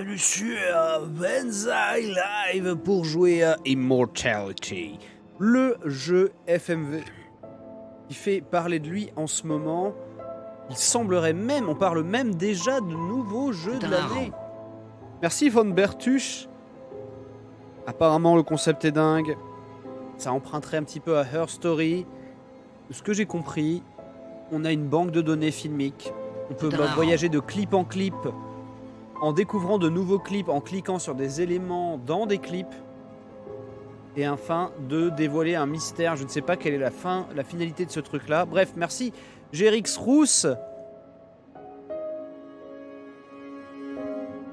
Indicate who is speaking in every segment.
Speaker 1: bienvenue sur Benzaie Live pour jouer à Immortality, le jeu FMV qui fait parler de lui en ce moment. Il semblerait même, on parle même déjà de nouveaux jeux de l'année. Merci Von Bertusch. Apparemment le concept est dingue. Ça emprunterait un petit peu à Her Story. De ce que j'ai compris, on a une banque de données filmiques. On peut voyager de clip en clip en découvrant de nouveaux clips, en cliquant sur des éléments dans des clips. Et enfin, de dévoiler un mystère. Je ne sais pas quelle est la finalité de ce truc-là. Bref, merci Gérix Rousse.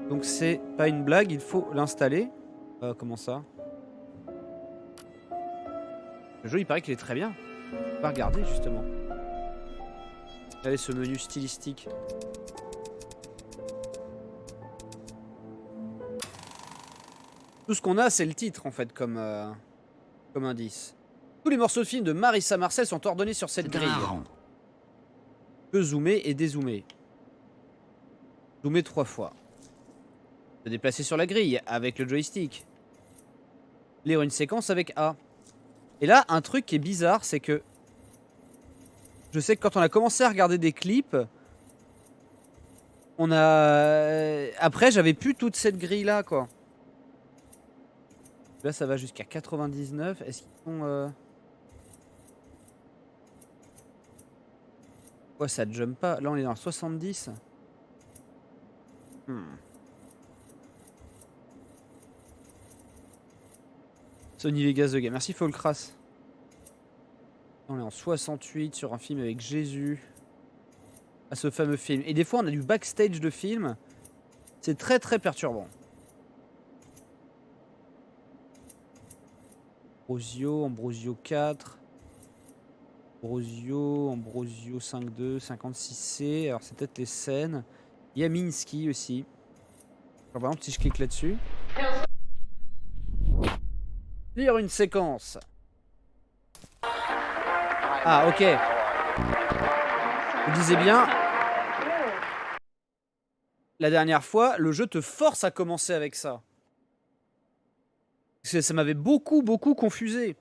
Speaker 1: Donc c'est pas une blague, il faut l'installer. Comment ça? Le jeu, il paraît qu'il est très bien. On va regarder, justement. Regardez ce menu stylistique. Tout ce qu'on a, c'est le titre, en fait, comme indice. Tous les morceaux de film de Marissa Marcel sont ordonnés sur cette grille. On peut zoomer et dézoomer. Zoomer 3 fois. Se déplacer sur la grille avec le joystick. Lire une séquence avec A. Et là, un truc qui est bizarre, c'est que je sais que quand on a commencé à regarder des clips, on a... Après, j'avais plus toute cette grille-là, quoi. Là, ça va jusqu'à 99. Est-ce qu'ils sont... Ouais, ça jump pas. Là, on est dans le 70. Sony Vegas The Game. Merci Folkras. On est en 68 sur un film avec Jésus. À ce fameux film. Et des fois, on a du backstage de film. C'est très très perturbant. Ambrosio 4. Ambrosio 5.2, 56C. Alors, c'est peut-être les scènes. Il y a Minsky aussi. Alors, par exemple, si je clique là-dessus. Lire une séquence. Ah, ok. Vous disiez bien. La dernière fois, le jeu te force à commencer avec ça. Ça m'avait beaucoup confusé.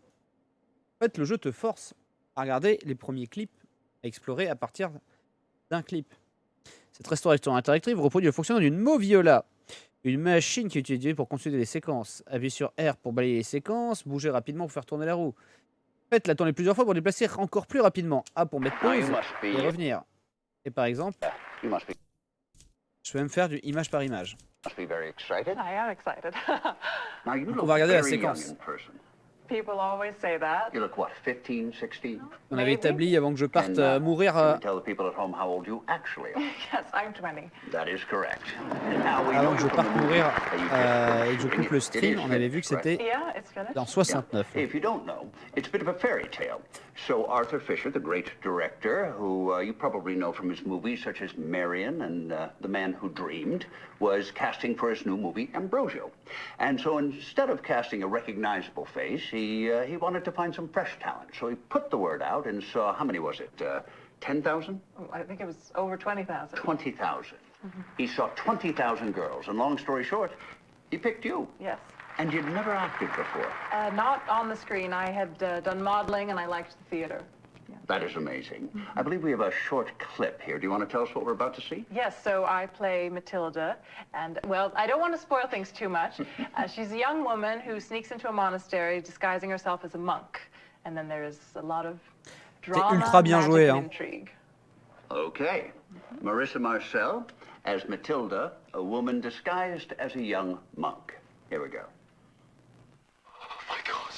Speaker 1: En fait, le jeu te force à regarder les premiers clips, à explorer à partir d'un clip. Cette restauration interactive reproduit le fonctionnement d'une moviola, une machine qui est utilisée pour consulter les séquences. Appuyez sur R pour balayer les séquences, bouger rapidement pour faire tourner la roue. Faites la tourner plusieurs fois pour déplacer encore plus rapidement. A pour mettre pause et revenir. Et par exemple, je peux même faire du image par image. Donc on va regarder la séquence.
Speaker 2: People always say that.
Speaker 3: You look what, 15, 16?
Speaker 1: On avait établi avant que je parte mourir.
Speaker 3: Tell the people at home how old you actually are.
Speaker 2: Yes, I'm 20.
Speaker 3: That is correct.
Speaker 1: Avant que je parte mourir et que je coupe le stream, on avait vu que c'était dans 69.
Speaker 3: If you don't know, it's a bit of a fairy tale. So Arthur Fisher, the great director, who you probably know from his movies such as Marion and The Man Who Dreamed, was casting for his new movie Ambrosio. And so instead of casting a recognizable face, he wanted to find some fresh talent. So he put the word out and saw, how many was it, 10,000?
Speaker 2: I think it was over 20,000.
Speaker 3: 20,000. He saw 20,000 girls, and long story short, he picked you.
Speaker 2: Yes.
Speaker 3: And you'd never acted before.
Speaker 2: Not on the screen. I had done modeling and I liked the theater. Yeah.
Speaker 3: That is amazing. I believe we have a short clip here. Do you want to tell us what we're about to see?
Speaker 2: Yes, so I play Matilda, and, well, I don't want to spoil things too much. She's a young woman who sneaks into a monastery disguising herself as a monk. And then there's a lot of drama,
Speaker 1: ultra bien
Speaker 2: magic,
Speaker 1: joué,
Speaker 2: and
Speaker 1: hein.
Speaker 2: intrigue.
Speaker 3: Okay. Marissa Marcel as Matilda, a woman disguised as a young monk. Here we go.
Speaker 4: Oh my God.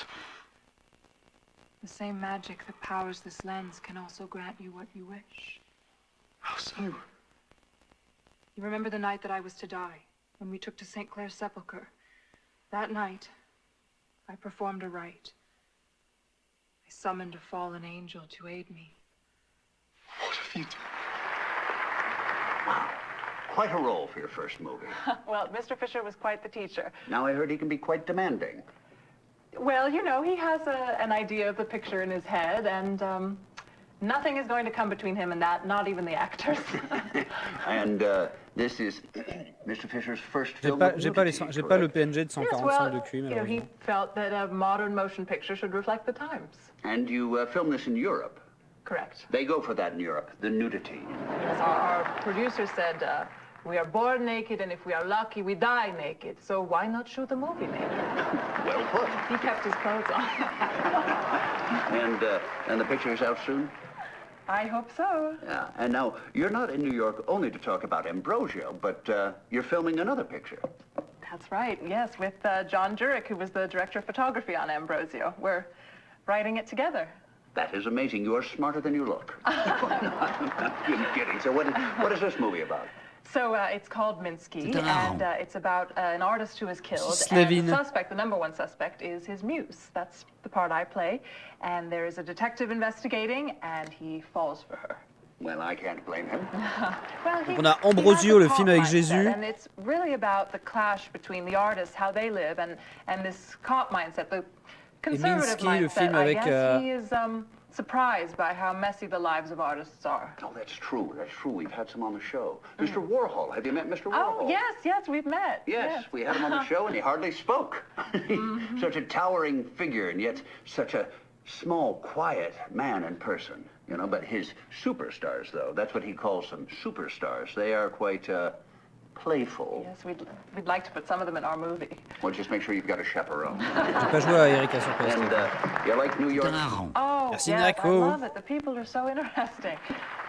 Speaker 5: The same magic that powers this lens can also grant you what you wish.
Speaker 4: How so?
Speaker 5: You remember the night that I was to die, when we took to St. Clair's sepulchre? That night, I performed a rite. I summoned a fallen angel to aid me.
Speaker 4: What have you done?
Speaker 3: Wow. Quite a role for your first movie.
Speaker 2: Well, Mr. Fisher was quite the teacher.
Speaker 3: Now I heard he can be quite demanding.
Speaker 2: Well, you know, he has an idea of the picture in his head, and Nothing is going to come between him and that, not even the actors.
Speaker 3: And this is Mr. Fisher's first
Speaker 1: J'ai
Speaker 3: film.
Speaker 1: pas,
Speaker 3: of
Speaker 1: j'ai pas,
Speaker 3: nudity,
Speaker 1: j'ai pas le
Speaker 3: correct?
Speaker 1: PNG de
Speaker 2: Yes,
Speaker 1: 145
Speaker 2: well,
Speaker 1: de QI,
Speaker 2: you know, he
Speaker 1: malheureusement.
Speaker 2: felt that a modern motion picture should reflect the times.
Speaker 3: And you filmed this in Europe.
Speaker 2: Correct.
Speaker 3: They go for that in Europe, the nudity.
Speaker 2: Yes, our producer said, we are born naked, and if we are lucky, we die naked. So why not shoot the movie naked?
Speaker 3: Well put.
Speaker 2: He kept his clothes on.
Speaker 3: And the picture's out soon?
Speaker 2: I hope so.
Speaker 3: Yeah. And now, you're not in New York only to talk about Ambrosio, but you're filming another picture.
Speaker 2: That's right, yes, with John Jurek, who was the director of photography on Ambrosio. We're writing it together.
Speaker 3: That is amazing. You are smarter than you look. I'm kidding. So what is this movie about?
Speaker 2: So it's called Minsky, and it's about an artist who is killed.
Speaker 1: Slevin.
Speaker 2: And the suspect, the number one suspect, is his muse. That's the part I play. And there is a detective investigating, and he falls for her.
Speaker 3: Well, I can't blame him.
Speaker 2: Well,
Speaker 1: On a Ambrosio, le film avec Jésus.
Speaker 2: And it's really about the clash between the artists, how they live, and this cop mindset, the conservative
Speaker 1: Minsky, le
Speaker 2: mindset.
Speaker 1: film
Speaker 2: I
Speaker 1: avec,
Speaker 2: guess he is surprised by how messy the lives of artists are.
Speaker 3: Oh, that's true. That's true. We've had some on the show. Mr. Warhol. Have you met Mr. Warhol?
Speaker 2: Oh, yes, we've met.
Speaker 3: Yes, we had him on the show, and he hardly spoke. Such a towering figure, and yet such a small, quiet man in person. You know, but his superstars, though, that's what he calls them, superstars. They are quite playful.
Speaker 2: Yes, we'd like to put some of them in our movie.
Speaker 3: Well, just make sure you've got a chaperone.
Speaker 1: J'ai pas joué à Erika sur PS.
Speaker 3: And you like New York?
Speaker 2: Oh,
Speaker 1: Merci,
Speaker 2: yes, I
Speaker 1: Naco.
Speaker 2: love it. The people are so interesting.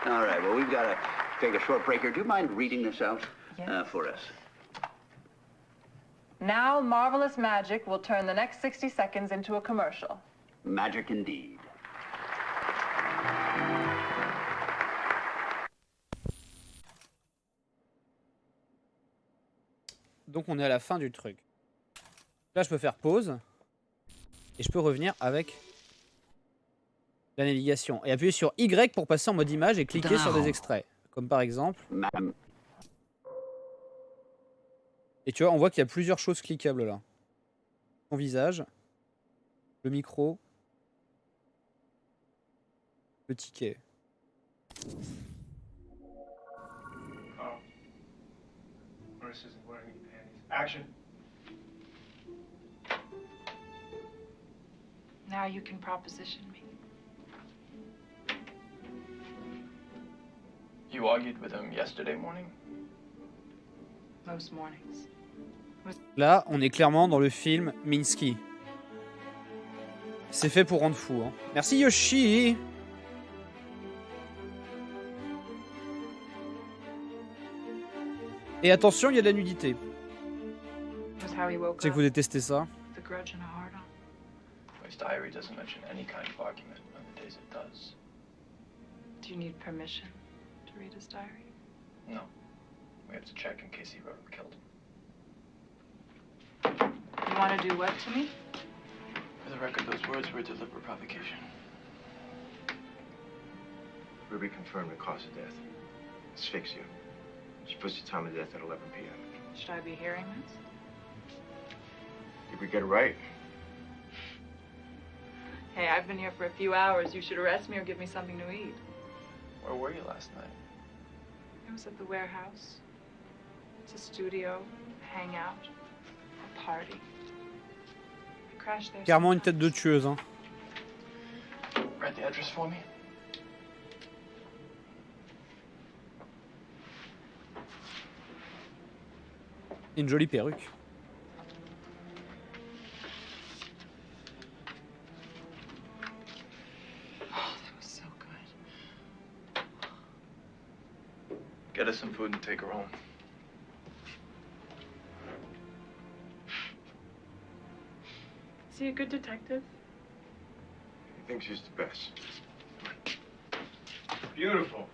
Speaker 3: All right, well, we've got to take a short break here. Do you mind reading this out
Speaker 2: Yes.
Speaker 3: for us?
Speaker 2: Now, marvelous magic will turn the next 60 seconds into a commercial.
Speaker 3: Magic indeed.
Speaker 1: Donc on est à la fin du truc. Là je peux faire pause. Et je peux revenir avec la navigation. Et appuyer sur Y pour passer en mode image et cliquer sur des extraits. Comme par exemple. Et tu vois, on voit qu'il y a plusieurs choses cliquables là. Ton visage. Le micro. Le ticket.
Speaker 4: Oh. Maurice isn't wearing any panties. Action.
Speaker 5: Now you can proposition me.
Speaker 6: You argued with him yesterday morning?
Speaker 5: Most mornings.
Speaker 1: Là, on est clairement dans le film Minsky. C'est fait pour rendre fou. Hein. Merci Yoshi. Et attention, il y a de la nudité.
Speaker 5: Was how he woke
Speaker 1: Je sais que
Speaker 5: up.
Speaker 1: vous détestez ça.
Speaker 5: The grudge and a heart on.
Speaker 6: His diary doesn't mention any kind of argument on the days it does.
Speaker 5: Do you need permission to read his diary?
Speaker 6: No. We have to check in case he wrote or killed him.
Speaker 5: You want to do what to me?
Speaker 6: For the record, those words were a deliberate provocation.
Speaker 4: Ruby confirmed the cause of death. Asphyxia. She puts the time of death at 11 p.m.
Speaker 5: Should I be hearing this?
Speaker 4: Did we get it right?
Speaker 5: Hey, I've been here for a few hours. You should arrest me or give me something to eat.
Speaker 6: Where were you last night?
Speaker 5: I was at the warehouse. It's a studio, a hangout, a party. I crashed there.
Speaker 1: Clairement une tête
Speaker 5: sometimes.
Speaker 1: de tueuse. Hein.
Speaker 6: Write the address for me.
Speaker 1: Une jolie perruque.
Speaker 5: Oh, that was so good.
Speaker 6: Get us some food and take her home.
Speaker 5: Is he a good detective?
Speaker 4: He thinks he's the best. Beautiful.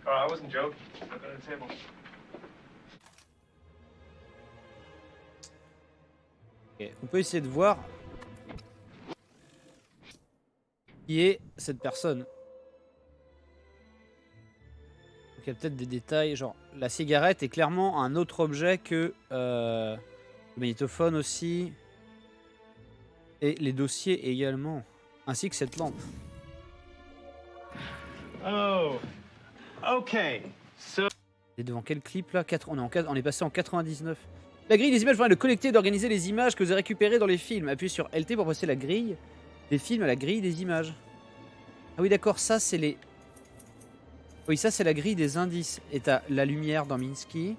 Speaker 4: Carl, I wasn't joking. Look at the table.
Speaker 1: Ok, on peut essayer de voir qui est cette personne. Donc il y a peut-être des détails, genre la cigarette est clairement un autre objet que le magnétophone aussi. Et les dossiers également, ainsi que cette lampe.
Speaker 7: Oh. Okay. So.
Speaker 1: Et devant quel clip là? On est passé en 99. La grille des images permet de collecter et d'organiser les images que vous avez récupérées dans les films. Appuyez sur LT pour passer la grille des films à la grille des images. Ah oui d'accord, ça c'est les... Oui, ça c'est la grille des indices. Et t'as la lumière dans Minsky.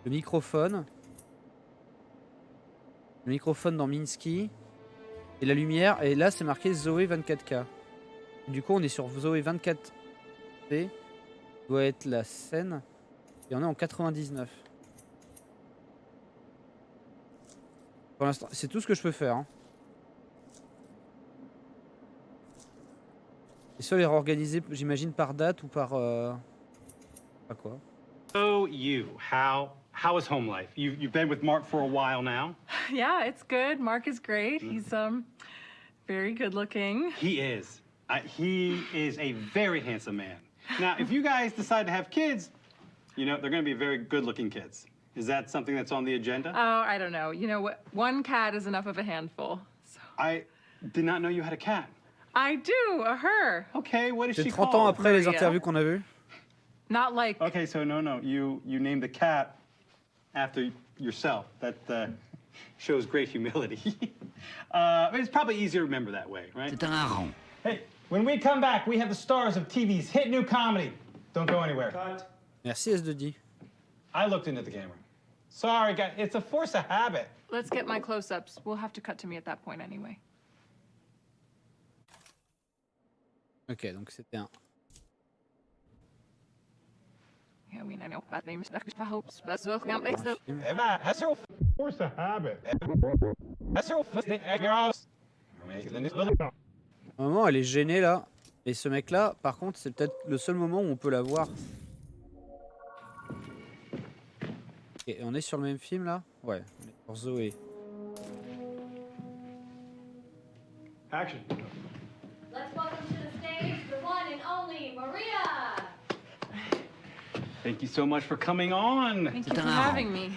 Speaker 1: Le microphone. Le microphone dans Minsky. Et la lumière. Et là c'est marqué Zoé 24K. Du coup on est sur Zoé 24P. Doit être la scène. Et on est en 99. Pour l'instant, c'est tout ce que je peux faire. Hein. Et ça les réorganiser, j'imagine, par date ou par... Pas quoi.
Speaker 7: So how is home life? You've been with Mark for a while now.
Speaker 5: Yeah, it's good. Mark is great. He's very good looking.
Speaker 7: He is. He is a very handsome man. Now, if you guys decide to have kids, you know, they're going to be very good-looking kids. Is that something that's on the agenda?
Speaker 5: Oh, I don't know. You know what? One cat is enough of a handful. So.
Speaker 7: I did not know you had a cat.
Speaker 5: I do, a her.
Speaker 7: Okay, what is
Speaker 1: C'est
Speaker 7: she
Speaker 1: 30
Speaker 7: called?
Speaker 1: ans après les
Speaker 5: Maria.
Speaker 1: interviews qu'on a vues.
Speaker 5: Not like...
Speaker 7: Okay, so no, you named the cat after yourself. That shows great humility. It's probably easier to remember that way, right?
Speaker 8: C'est un hareng.
Speaker 7: Hey, when we come back, we have the stars of TV's hit new comedy. Don't go anywhere. Cut.
Speaker 1: Merci S2D.
Speaker 7: I looked into the camera. Sorry, guys, it's a force of habit.
Speaker 5: Let's get my close-ups. We'll have to cut to me at that point anyway.
Speaker 1: Ok, donc c'était un...
Speaker 5: Yeah, I mean, I know bad names. I hope that's what I'm
Speaker 7: That's a force of habit. That's a
Speaker 1: À un moment, elle est gênée là. Et ce mec-là, par contre, c'est peut-être le seul moment où on peut la voir. Et on est sur le même film là? Ouais, on est sur Zoé.
Speaker 7: Action.
Speaker 9: Let's welcome to the stage the one and only Maria.
Speaker 7: Thank you so much for coming on.
Speaker 5: Thank you for having me.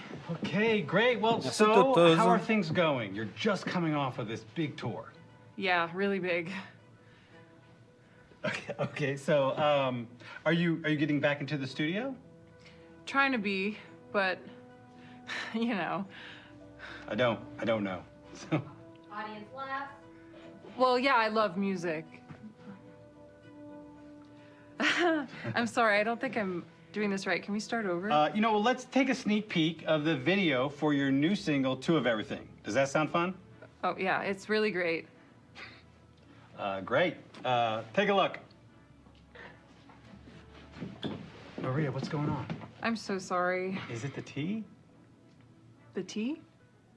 Speaker 7: Okay, great. Well,
Speaker 1: Merci,
Speaker 7: so
Speaker 1: Totoz.
Speaker 7: how are things going? You're just coming off of this big tour.
Speaker 5: Yeah, really big.
Speaker 7: Okay. So, are you getting back into the studio?
Speaker 5: Trying to be, but, you know.
Speaker 7: I don't know. So.
Speaker 9: Audience laughs.
Speaker 5: Well, yeah, I love music. I'm sorry, I don't think I'm doing this right. Can we start over?
Speaker 7: Well, let's take a sneak peek of the video for your new single, Two of Everything. Does that sound fun?
Speaker 5: Oh, yeah, it's really great.
Speaker 7: Great. Take a look. Maria, what's going on?
Speaker 5: I'm so sorry.
Speaker 7: Is it the tea?
Speaker 5: The tea?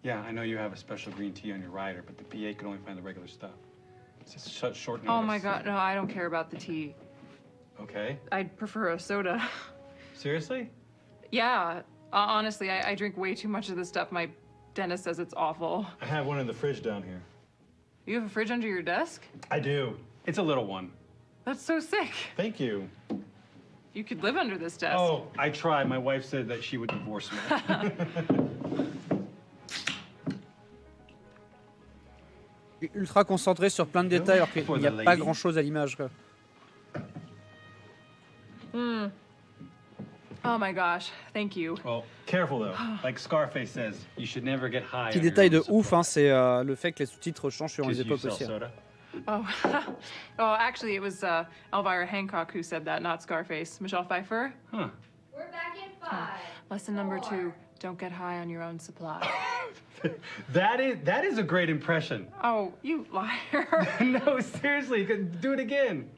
Speaker 7: Yeah, I know you have a special green tea on your rider, but the PA could only find the regular stuff. It's just such short notice.
Speaker 5: Oh my God, no, I don't care about the tea.
Speaker 7: Okay.
Speaker 5: I'd prefer a soda.
Speaker 7: Seriously?
Speaker 5: Yeah, honestly, I drink way too much of this stuff. My dentist says it's awful.
Speaker 7: I have one in the fridge down here.
Speaker 5: You have a fridge under your desk?
Speaker 7: I do. It's a little one.
Speaker 5: That's so sick.
Speaker 7: Thank you.
Speaker 5: You could live under this desk.
Speaker 7: Oh, I tried. My wife said that she would divorce me.
Speaker 1: Je suis ultra concentré sur plein de détails alors qu'il n'y a pas grand chose à l'image.
Speaker 5: Oh my gosh, thank you.
Speaker 7: Well, careful though. Like Scarface says, you should never get high.
Speaker 1: Petit détail de ouf, hein, c'est le fait que les sous-titres changent suivant les époques aussi.
Speaker 5: Oh, oh, actually, it was Elvira Hancock who said that, not Scarface. Michelle Pfeiffer.
Speaker 7: Huh.
Speaker 9: We're back in 5.
Speaker 5: Lesson number 2: don't get high on your own supply.
Speaker 7: That is a great impression.
Speaker 5: Oh, you liar!
Speaker 7: No, seriously, do it again.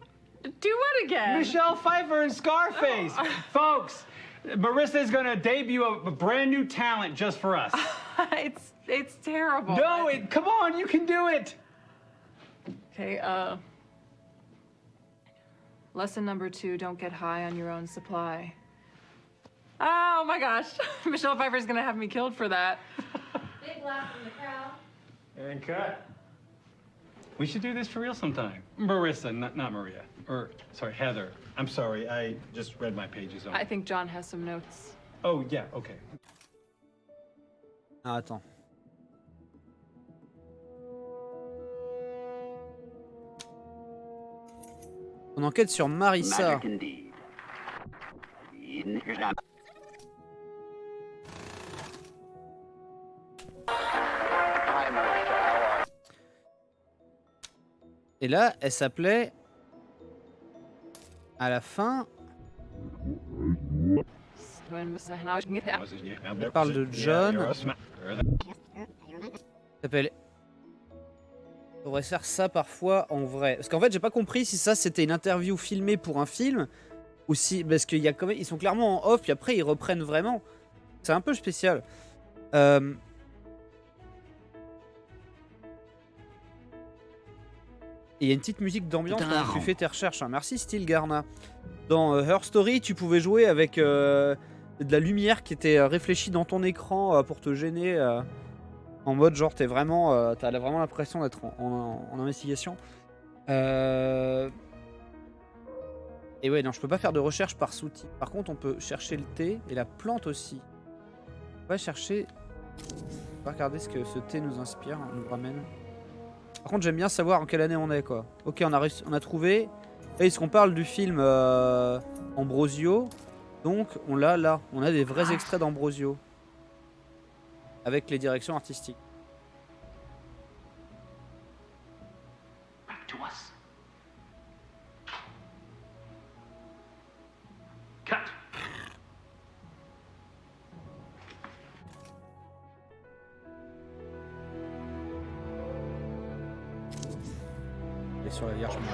Speaker 5: Do what again?
Speaker 7: Michelle Pfeiffer and Scarface, folks. Marissa is going to debut a brand new talent just for us.
Speaker 5: It's terrible.
Speaker 7: No, come on, you can do it.
Speaker 5: Okay, lesson number 2, don't get high on your own supply. Oh my gosh, Michelle Pfeiffer's gonna have me killed for that.
Speaker 9: Big laugh from the crowd.
Speaker 7: And cut. We should do this for real sometime. Marissa, not Maria. Or, sorry, Heather. I'm sorry, I just read my pages on.
Speaker 5: I think John has some notes.
Speaker 7: Oh, yeah, okay.
Speaker 1: Ah, attends. On enquête sur Marissa.
Speaker 3: Magic indeed. Here's not. Hi, Marissa. How are
Speaker 1: Et là, elle s'appelait... À la fin... Elle parle de John. Elle s'appelle... On devrait faire ça parfois en vrai. Parce qu'en fait, j'ai pas compris si ça c'était une interview filmée pour un film ou si. Parce qu'il y a quand même. Ils sont clairement en off, puis après ils reprennent vraiment. C'est un peu spécial. Et il y a une petite musique d'ambiance quand tu fais tes recherches. Hein. Merci Steel Garna. Dans Her Story, tu pouvais jouer avec de la lumière qui était réfléchie dans ton écran pour te gêner. En mode genre t'as vraiment l'impression d'être en investigation. Et ouais non je peux pas faire de recherche par sous-titre. Par contre on peut chercher le thé et la plante aussi. On va chercher. On va regarder ce que ce thé nous inspire, nous ramène. Par contre j'aime bien savoir en quelle année on est quoi. Ok on a trouvé. Et est-ce qu'on parle du film Ambrosio. Donc on l'a là. On a des vrais extraits d'Ambrosio. Avec les directions artistiques.
Speaker 3: Back to us.
Speaker 4: Cut.
Speaker 1: Et sur la Vierge Marie.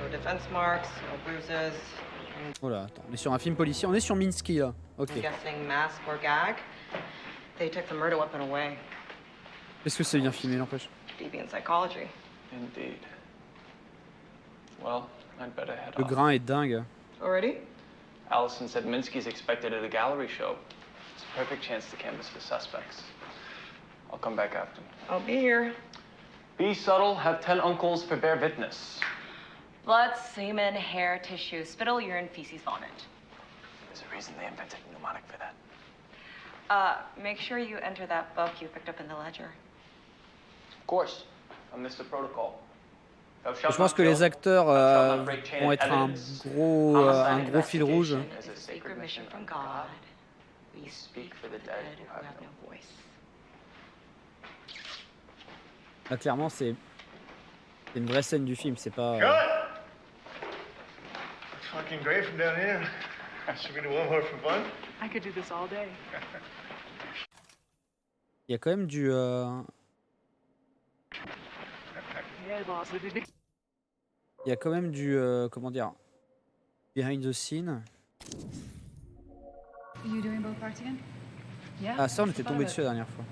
Speaker 8: No defense marks, no bruises.
Speaker 1: Oh là, attends, on est sur un film policier. On est sur Minsky là. Ok.
Speaker 8: I'm guessing mask or gag. They took the murder weapon away.
Speaker 1: Est-ce que c'est bien filmé, n'empêche?
Speaker 8: Deviant psychology.
Speaker 6: Indeed. Well, I'd better head
Speaker 1: Le
Speaker 6: off.
Speaker 1: grain est dingue.
Speaker 8: Already?
Speaker 6: Allison said Minsky's expected at a gallery show. It's a perfect chance to canvass the suspects. I'll come back after.
Speaker 8: I'll be here.
Speaker 6: Be subtle, have 10 uncles for bear witness.
Speaker 10: Blood, semen, hair, tissue, spittle, urine, feces, vomit.
Speaker 6: There's a reason they invented a mnemonic for that.
Speaker 10: Make sure you enter that book you picked up in the ledger.
Speaker 6: Of course, I missed the protocol.
Speaker 1: Je pense que les acteurs vont être un gros fil rouge.
Speaker 10: It's a secret mission from God. We speak for the dead who have no voice.
Speaker 1: Là, clairement, c'est une vraie scène du film, c'est pas...
Speaker 4: It's fucking great from down here. Should we do one more for fun?
Speaker 5: I could do this all day.
Speaker 1: Il y a quand même du... Il y a quand même du... comment dire... Behind the scene.
Speaker 11: You doing both parts again?
Speaker 5: Yeah.
Speaker 1: Ah ça, on était tombé dessus la dernière fois.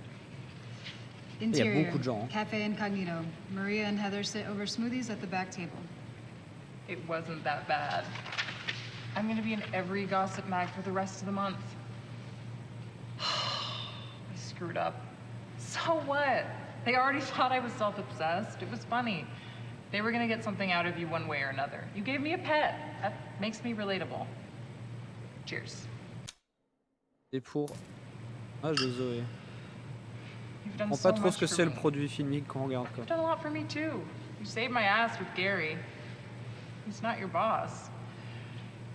Speaker 1: Il y a beaucoup de gens. Hein.
Speaker 11: Cafe Incognito. Maria and Heather sit over smoothies at the back table.
Speaker 5: It wasn't that bad. I'm gonna be in every gossip mag for the rest of the month. I screwed up. So what? They already thought I was self-obsessed. It was funny. They were gonna get something out of you one way or another. You gave me a pet. That makes me relatable. Cheers.
Speaker 1: Et pour... Ah, je Zoé.
Speaker 5: You've
Speaker 1: Je
Speaker 5: done
Speaker 1: comprends
Speaker 5: so
Speaker 1: pas trop
Speaker 5: much
Speaker 1: ce que
Speaker 5: for
Speaker 1: c'est le
Speaker 5: me.
Speaker 1: produit filmique qu'on regarde quoi.
Speaker 5: You've done a lot for me too. You saved my ass with Gary. He's not your boss.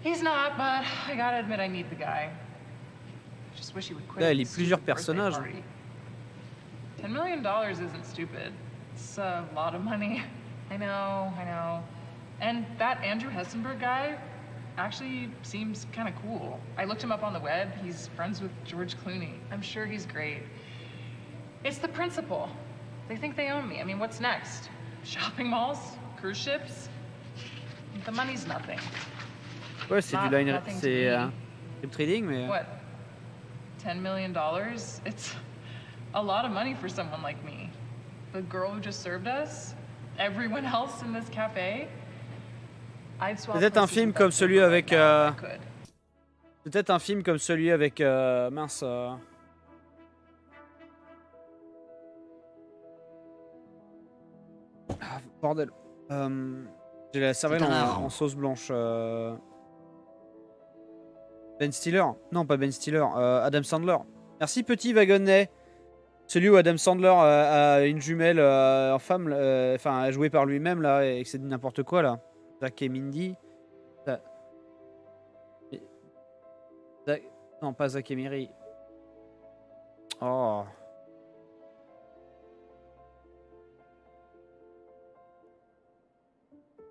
Speaker 5: He's not, but I gotta admit I need the guy. I just wish he would quit.
Speaker 1: Là, il y a
Speaker 5: his
Speaker 1: plusieurs
Speaker 5: stupid birthday
Speaker 1: personnages.
Speaker 5: party. $10 million isn't stupid. It's a lot of money. I know. And that Andrew Hessenberg guy actually seems kind of cool. I looked him up on the web. He's friends with George Clooney. I'm sure he's great. It's the principle. They think they own me. I mean, what's next? Shopping malls? Cruise ships? The money's nothing.
Speaker 1: Ouais, c'est du line... C'est du trading, mais...
Speaker 5: What? $10 million? It's a lot of money for someone like me. The girl who just served us? Everyone else in this cafe? I'd swap
Speaker 1: Peut-être un
Speaker 5: places
Speaker 1: film
Speaker 5: with
Speaker 1: comme
Speaker 5: that
Speaker 1: celui
Speaker 5: girl
Speaker 1: avec...
Speaker 5: right now if I could.
Speaker 1: Peut-être un film comme celui avec... mince... Ah, bordel. J'ai la cervelle en sauce blanche. Ben Stiller? Non, pas Ben Stiller. Adam Sandler. Merci, petit wagonnet. Celui où Adam Sandler a une jumelle en femme, enfin jouée par lui-même là, et que c'est n'importe quoi là. Zach et Mindy. Non, pas Zach et Miri. Oh.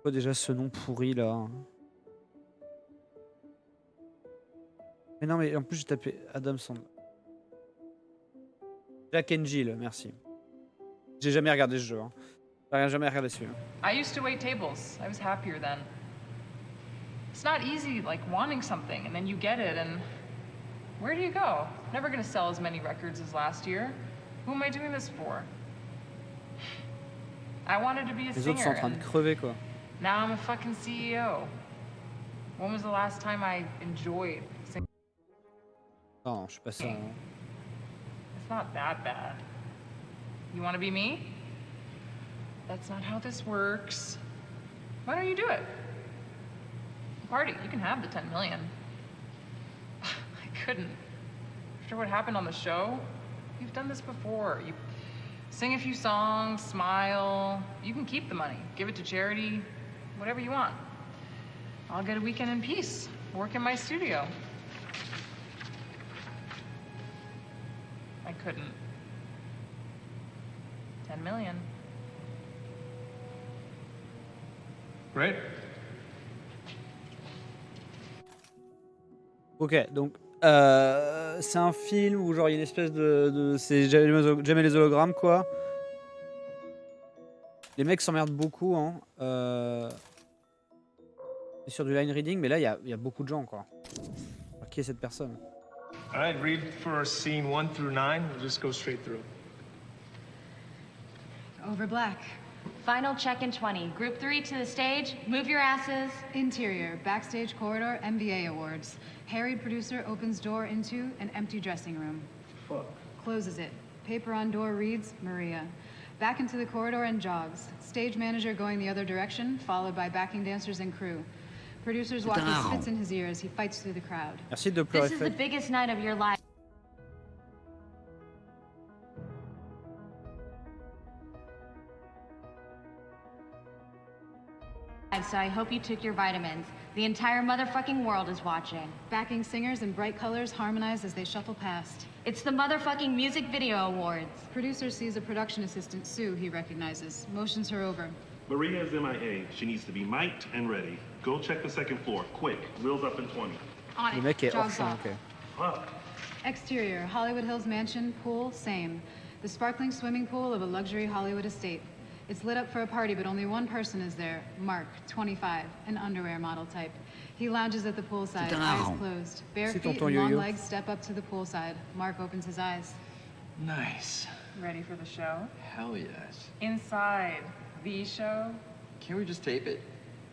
Speaker 1: Quoi déjà ce nom pourri là? Mais non, mais en plus j'ai tapé Adam Sandler. Jack and Jill, merci. J'ai jamais regardé ce jeu. Hein. J'ai jamais regardé celui-là.
Speaker 12: I used to wait tables. I was happier then. It's not easy, like wanting something and then you get it and where do you go? Never gonna sell as many records as last year. Who am I doing this for? I wanted to be a
Speaker 1: Les autres sont en
Speaker 12: singer
Speaker 1: train de
Speaker 12: and
Speaker 1: crever quoi.
Speaker 12: now I'm a fucking CEO. When was the last time I enjoyed singing?
Speaker 1: Non, je suis pas ça. Hein.
Speaker 12: It's not that bad. You want to be me? That's not how this works. Why don't you do it? Party, you can have the 10 million. I couldn't. After what happened on the show, you've done this before. You sing a few songs, smile. You can keep the money, give it to charity, whatever you want. I'll get a weekend in peace, work in my studio. I couldn't. 10 million.
Speaker 4: Great.
Speaker 1: Ok, donc c'est un film où genre il y a une espèce c'est jamais les hologrammes quoi. Les mecs s'emmerdent beaucoup hein. C'est sur du line reading mais là il y a beaucoup de gens quoi. Alors, qui est cette personne?
Speaker 13: All right, read for scene 1 through 9. We'll just go straight through.
Speaker 11: Over black.
Speaker 9: Final check in 20. Group 3 to the stage. Move your asses.
Speaker 11: Interior, backstage corridor, MBA awards. Harried producer opens door into an empty dressing room.
Speaker 13: Fuck.
Speaker 11: Closes it. Paper on door reads, Maria. Back into the corridor and jogs. Stage manager going the other direction, followed by backing dancers and crew. Producer's walkie spits in his ear as he fights through the crowd.
Speaker 1: Merci de pleurer.
Speaker 9: This is the biggest night of your life. So I hope you took your vitamins. The entire motherfucking world is watching.
Speaker 11: Backing singers in bright colors harmonize as they shuffle past.
Speaker 9: It's the motherfucking music video awards.
Speaker 11: Producer sees a production assistant, Sue, he recognizes. Motions her over.
Speaker 14: Maria is MIA. She needs to be mic'd and ready. Go check the second floor, quick. Wheels up in 20.
Speaker 11: On
Speaker 1: Le
Speaker 11: it.
Speaker 1: mec est hors
Speaker 11: Jogs
Speaker 1: champ,
Speaker 11: off.
Speaker 1: ok.
Speaker 14: Up.
Speaker 11: Exterior, Hollywood Hills mansion, pool, same. The sparkling swimming pool of a luxury Hollywood estate. It's lit up for a party, but only one person is there. Mark, 25, an underwear model type. He lounges at the poolside, eyes closed. Bare feet and long legs step up to the poolside. Mark opens his eyes.
Speaker 4: Nice.
Speaker 12: Ready for the show?
Speaker 4: Hell yes.
Speaker 12: Inside the show?
Speaker 4: Can't we just tape it?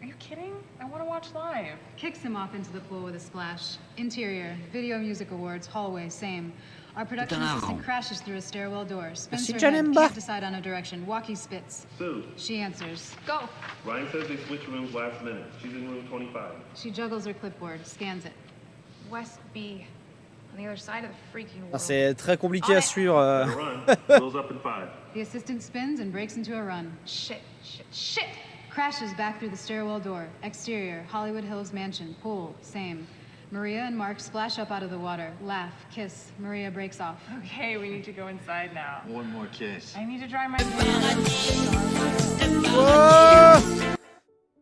Speaker 12: Are you kidding? I want to watch live.
Speaker 11: Kicks him off into the pool with a splash. Interior, Video Music Awards, hallway, same. Our production assistant crashes through a stairwell door, spins her head, can't decide on a direction. Walkie spits.
Speaker 14: Sue.
Speaker 11: She answers. Go!
Speaker 14: Ryan says they switched rooms last minute. She's in room 25.
Speaker 11: She juggles her clipboard, scans it.
Speaker 5: West B, on the other side of the freaking world.
Speaker 1: Ah, c'est très compliqué à suivre.
Speaker 14: Run. Wheels up in 5.
Speaker 11: The assistant spins and breaks into a run.
Speaker 5: Shit, shit, shit!
Speaker 11: Crashes back through the stairwell door. Exterior, Hollywood Hills mansion, pool, same. Maria and Mark splash up out of the water, laugh, kiss. Maria breaks off.
Speaker 12: Okay, we need to go inside now.
Speaker 4: One more kiss.
Speaker 12: I need to dry my
Speaker 1: Oh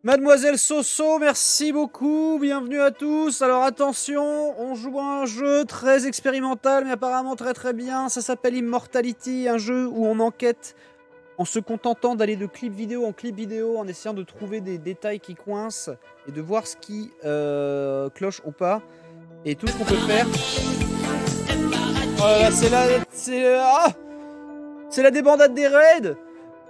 Speaker 1: Mademoiselle Soso, merci beaucoup, bienvenue à tous. Alors attention, on joue à un jeu très expérimental, mais apparemment très très bien. Ça s'appelle Immortality, un jeu où on enquête en se contentant d'aller de clip vidéo en clip vidéo, en essayant de trouver des détails qui coincent et de voir ce qui cloche ou pas. Et tout ce qu'on peut faire... Oh là là, c'est la débandade des raids.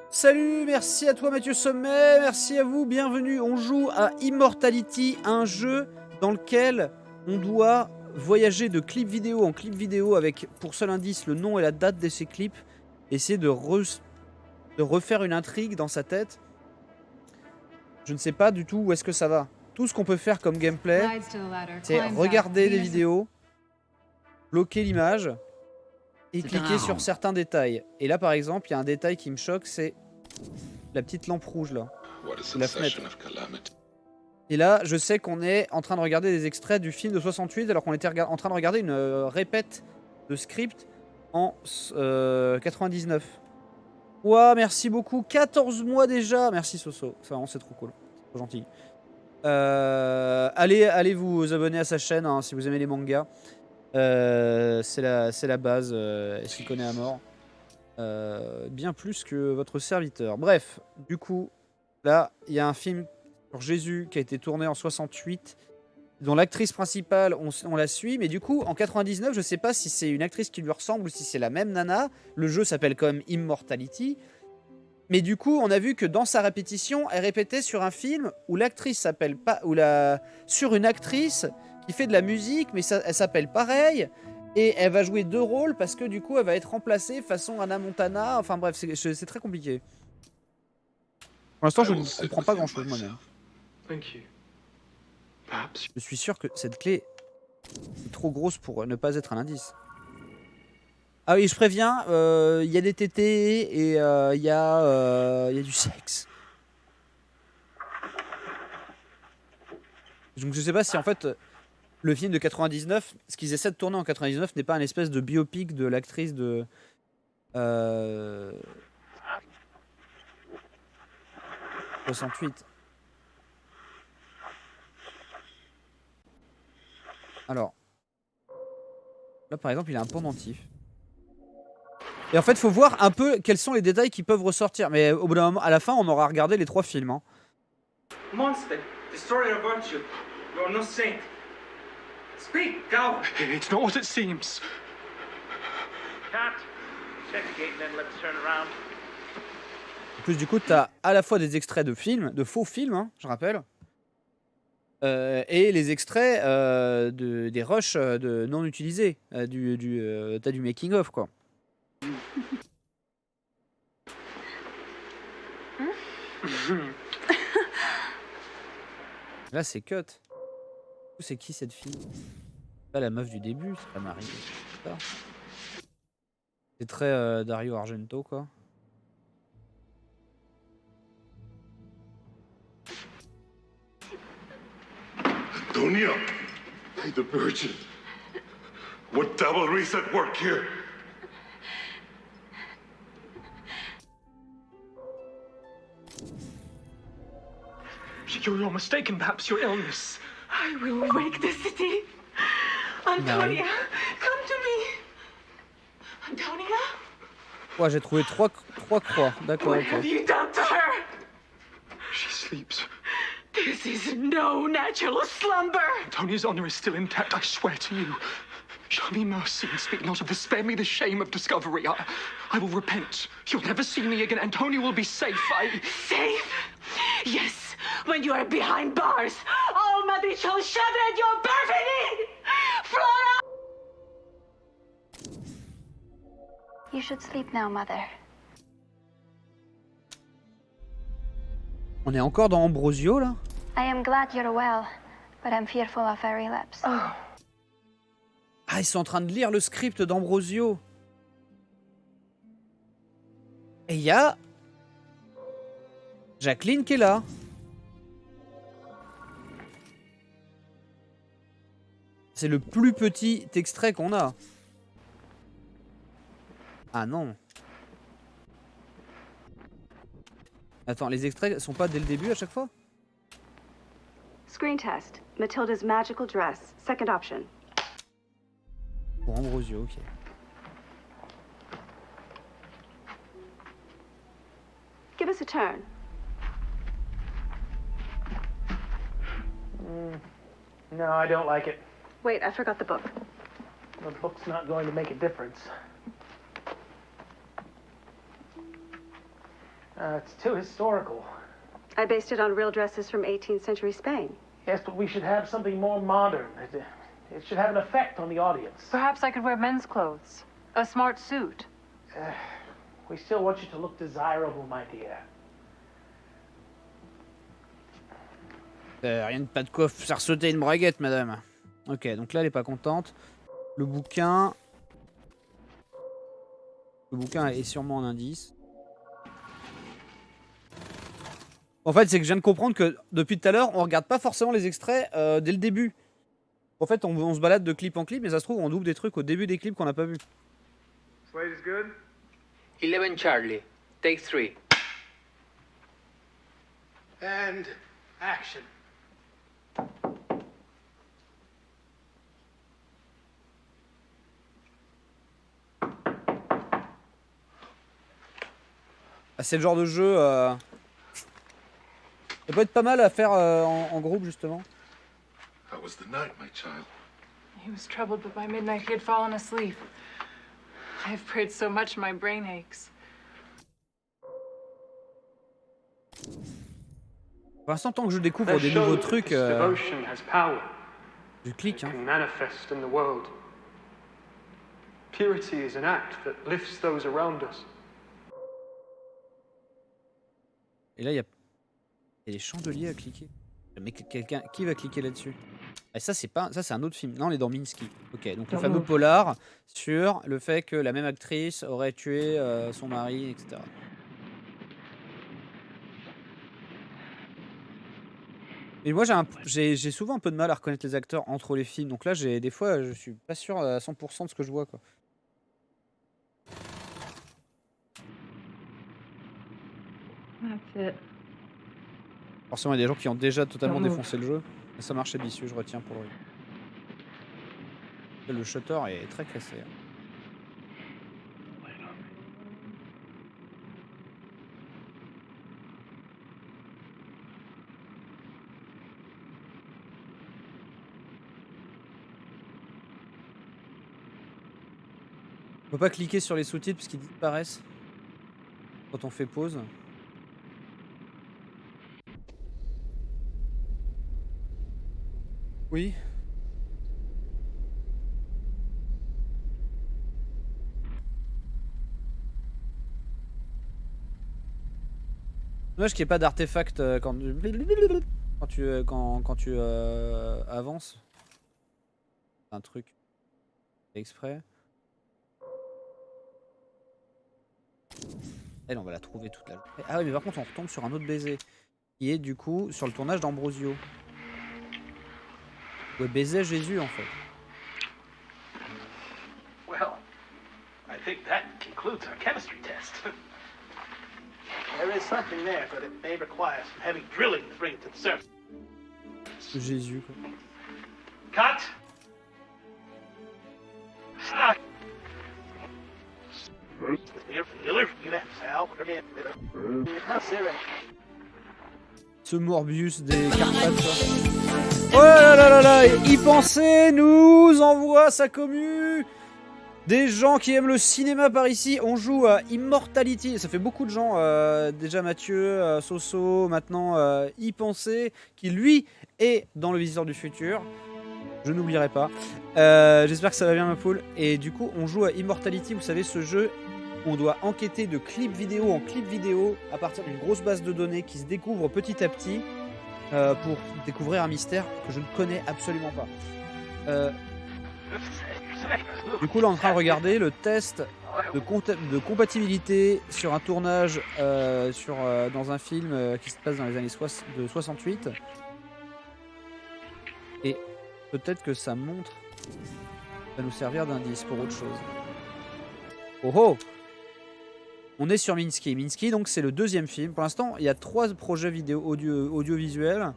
Speaker 1: Salut, merci à toi Mathieu Sommet, merci à vous, bienvenue. On joue à Immortality, un jeu dans lequel on doit voyager de clip vidéo en clip vidéo avec, pour seul indice, le nom et la date de ces clips. Essayer de refaire une intrigue dans sa tête. Je ne sais pas du tout où est-ce que ça va. Tout ce qu'on peut faire comme gameplay, c'est regarder des vidéos, bloquer l'image et cliquer sur certains détails. Et là par exemple, il y a un détail qui me choque, c'est la petite lampe rouge là, sous la fenêtre. Et là, je sais qu'on est en train de regarder des extraits du film de 68 alors qu'on était en train de regarder une répète de script en 99. Ouah, merci beaucoup. 14 mois déjà. Merci Soso. Enfin, c'est trop cool. C'est trop gentil. Allez vous abonner à sa chaîne hein, si vous aimez les mangas. C'est la base. S'y connaît à mort. Bien plus que votre serviteur. Bref, du coup, là, il y a un film sur Jésus qui a été tourné en 68, dont l'actrice principale, on la suit, mais du coup, en 99, je sais pas si c'est une actrice qui lui ressemble ou si c'est la même nana. Le jeu s'appelle quand même Immortality. Mais du coup, on a vu que dans sa répétition, elle répétait sur un film où l'actrice s'appelle pas... sur une actrice qui fait de la musique, mais elle s'appelle pareil. Et elle va jouer 2 rôles parce que du coup, elle va être remplacée façon Hannah Montana. Enfin bref, c'est très compliqué. Pour l'instant, je ne comprends pas grand-chose moi-même. Je suis sûr que cette clé est trop grosse pour ne pas être un indice. Ah oui, je préviens, y a des tétés et y a du sexe. Donc je sais pas si en fait le film de 99, ce qu'ils essaient de tourner en 99 n'est pas un espèce de biopic de l'actrice de 68. Alors, là par exemple, il a un pendentif. Et en fait, il faut voir un peu quels sont les détails qui peuvent ressortir. Mais au bout d'un moment, à la fin, on aura regardé les 3 films. Hein.
Speaker 15: Monster, destroyer of virtue. You are no saint. Speak, go.
Speaker 16: It's not what it seems.
Speaker 15: Can't. Check the gate and then let's turn around.
Speaker 1: En plus, du coup, tu as à la fois des extraits de films, de faux films, hein, je rappelle, et les extraits des rushs non utilisés. T'as du making-of, quoi. Là, c'est cut. C'est qui cette fille? Pas la meuf du début, c'est pas Marie. C'est très Dario Argento, quoi.
Speaker 14: Antonia, the Virgin. What devil reset work here?
Speaker 16: You're mistaken, perhaps your illness.
Speaker 17: I will wake the city. Antonia, come to me. Antonia?
Speaker 1: Ouais, j'ai trouvé trois croix. D'accord.
Speaker 17: What have you done to her?
Speaker 16: She sleeps.
Speaker 17: This is no natural slumber.
Speaker 16: Antonia's honor is still intact, I swear to you. Show me mercy and speak not of this. Spare me the shame of discovery. I will repent. You'll never see me again. Antonia will be safe.
Speaker 17: Safe? Yes. When you are behind bars, Almighty shall shudder at your perfidy! Flora!
Speaker 18: You should sleep now, Mother.
Speaker 1: On est encore dans Ambrosio, là?
Speaker 18: I am glad you're well, but I'm fearful of a relapse.
Speaker 1: Ah, ils sont en train de lire le script d'Ambrosio. Et il y a Jacqueline qui est là. C'est le plus petit extrait qu'on a. Ah non. Attends, les extraits sont pas dès le début à chaque fois?
Speaker 19: Screen test. Matilda's magical dress. Second option.
Speaker 1: Pour Ambrosio, ok.
Speaker 19: Give us a turn.
Speaker 15: No, I don't like it.
Speaker 19: Wait, I forgot the book.
Speaker 15: The book's not going to make a difference. It's too historical.
Speaker 19: I based it on real dresses from 18th century Spain.
Speaker 15: Yes, but we should have something more modern. It should have an effect on the audience.
Speaker 2: Perhaps I could wear men's clothes. A smart suit.
Speaker 15: We still want you to look desirable, my dear.
Speaker 1: Rien de pas de quoi faire sauter une braguette, madame. Ok, donc là, elle est pas contente. Le bouquin est sûrement un indice. En fait, c'est que je viens de comprendre que depuis tout à l'heure, on regarde pas forcément les extraits dès le début. En fait, on se balade de clip en clip, mais ça se trouve, on double des trucs au début des clips qu'on n'a pas vu.
Speaker 13: Slate is good?
Speaker 20: 11 Charlie, take 3.
Speaker 15: And action.
Speaker 1: Ah, c'est le genre de jeu. Ça peut être pas mal à faire en groupe, justement.
Speaker 21: How was the night, my child?
Speaker 5: He was troubled, but by midnight he had fallen asleep. I have prayed so much, my brain aches.
Speaker 1: Pour l'instant, tant que je découvre des nouveaux trucs,
Speaker 15: Devotion has power.
Speaker 1: je clique. Hein.
Speaker 15: Can manifest in the world. Purity is an act that lifts those around us.
Speaker 1: Et là, il y a des chandeliers à cliquer. Mais quelqu'un qui va cliquer là-dessus? Et ça, c'est pas, ça, c'est un autre film. Non, on est dans Minsky. Ok, donc le fameux polar sur le fait que la même actrice aurait tué son mari, etc. Et moi, j'ai souvent un peu de mal à reconnaître les acteurs entre les films. Donc là, des fois, je suis pas sûr à 100% de ce que je vois, quoi.
Speaker 5: That's it.
Speaker 1: Forcément, il y a des gens qui ont déjà totalement défoncé le jeu. Mais ça marche ambitieux, je retiens pour lui. Le shutter est très cassé. Hein. On peut pas cliquer sur les sous-titres parce qu'ils disparaissent quand on fait pause. Oui. Dommage qu'il n'y ait pas d'artefact quand tu avances. Un truc exprès. Elle, on va la trouver toute la journée. Ah oui, mais par contre, on retombe sur un autre baiser. Qui est du coup sur le tournage d'Ambrosio. Où elle baisait Jésus en fait.
Speaker 22: Well, I think that concludes our chemistry test. There is something there, but it may require some heavy drilling to bring it to the surface.
Speaker 1: Jésus quoi.
Speaker 22: Cut! Stop!
Speaker 1: Ce Morbius des Carpates. Oh là là là là, y penser nous envoie sa commu. Des gens qui aiment le cinéma par ici. On joue à Immortality. Ça fait beaucoup de gens. Déjà Mathieu, Soso, maintenant y penser, qui lui est dans le Visiteur du Futur. Je n'oublierai pas. J'espère que ça va bien ma poule. Et du coup, on joue à Immortality. Vous savez, ce jeu, on doit enquêter de clip vidéo en clip vidéo à partir d'une grosse base de données qui se découvre petit à petit pour découvrir un mystère que je ne connais absolument pas. Du coup, là, on est en train de regarder le test de compatibilité sur un tournage dans un film qui se passe dans les années 68. Et peut-être que ça montre, ça va nous servir d'indice pour autre chose. Oh oh! On est sur Minsky. Minsky, donc, c'est le deuxième film. Pour l'instant, il y a 3 projets vidéo audiovisuels,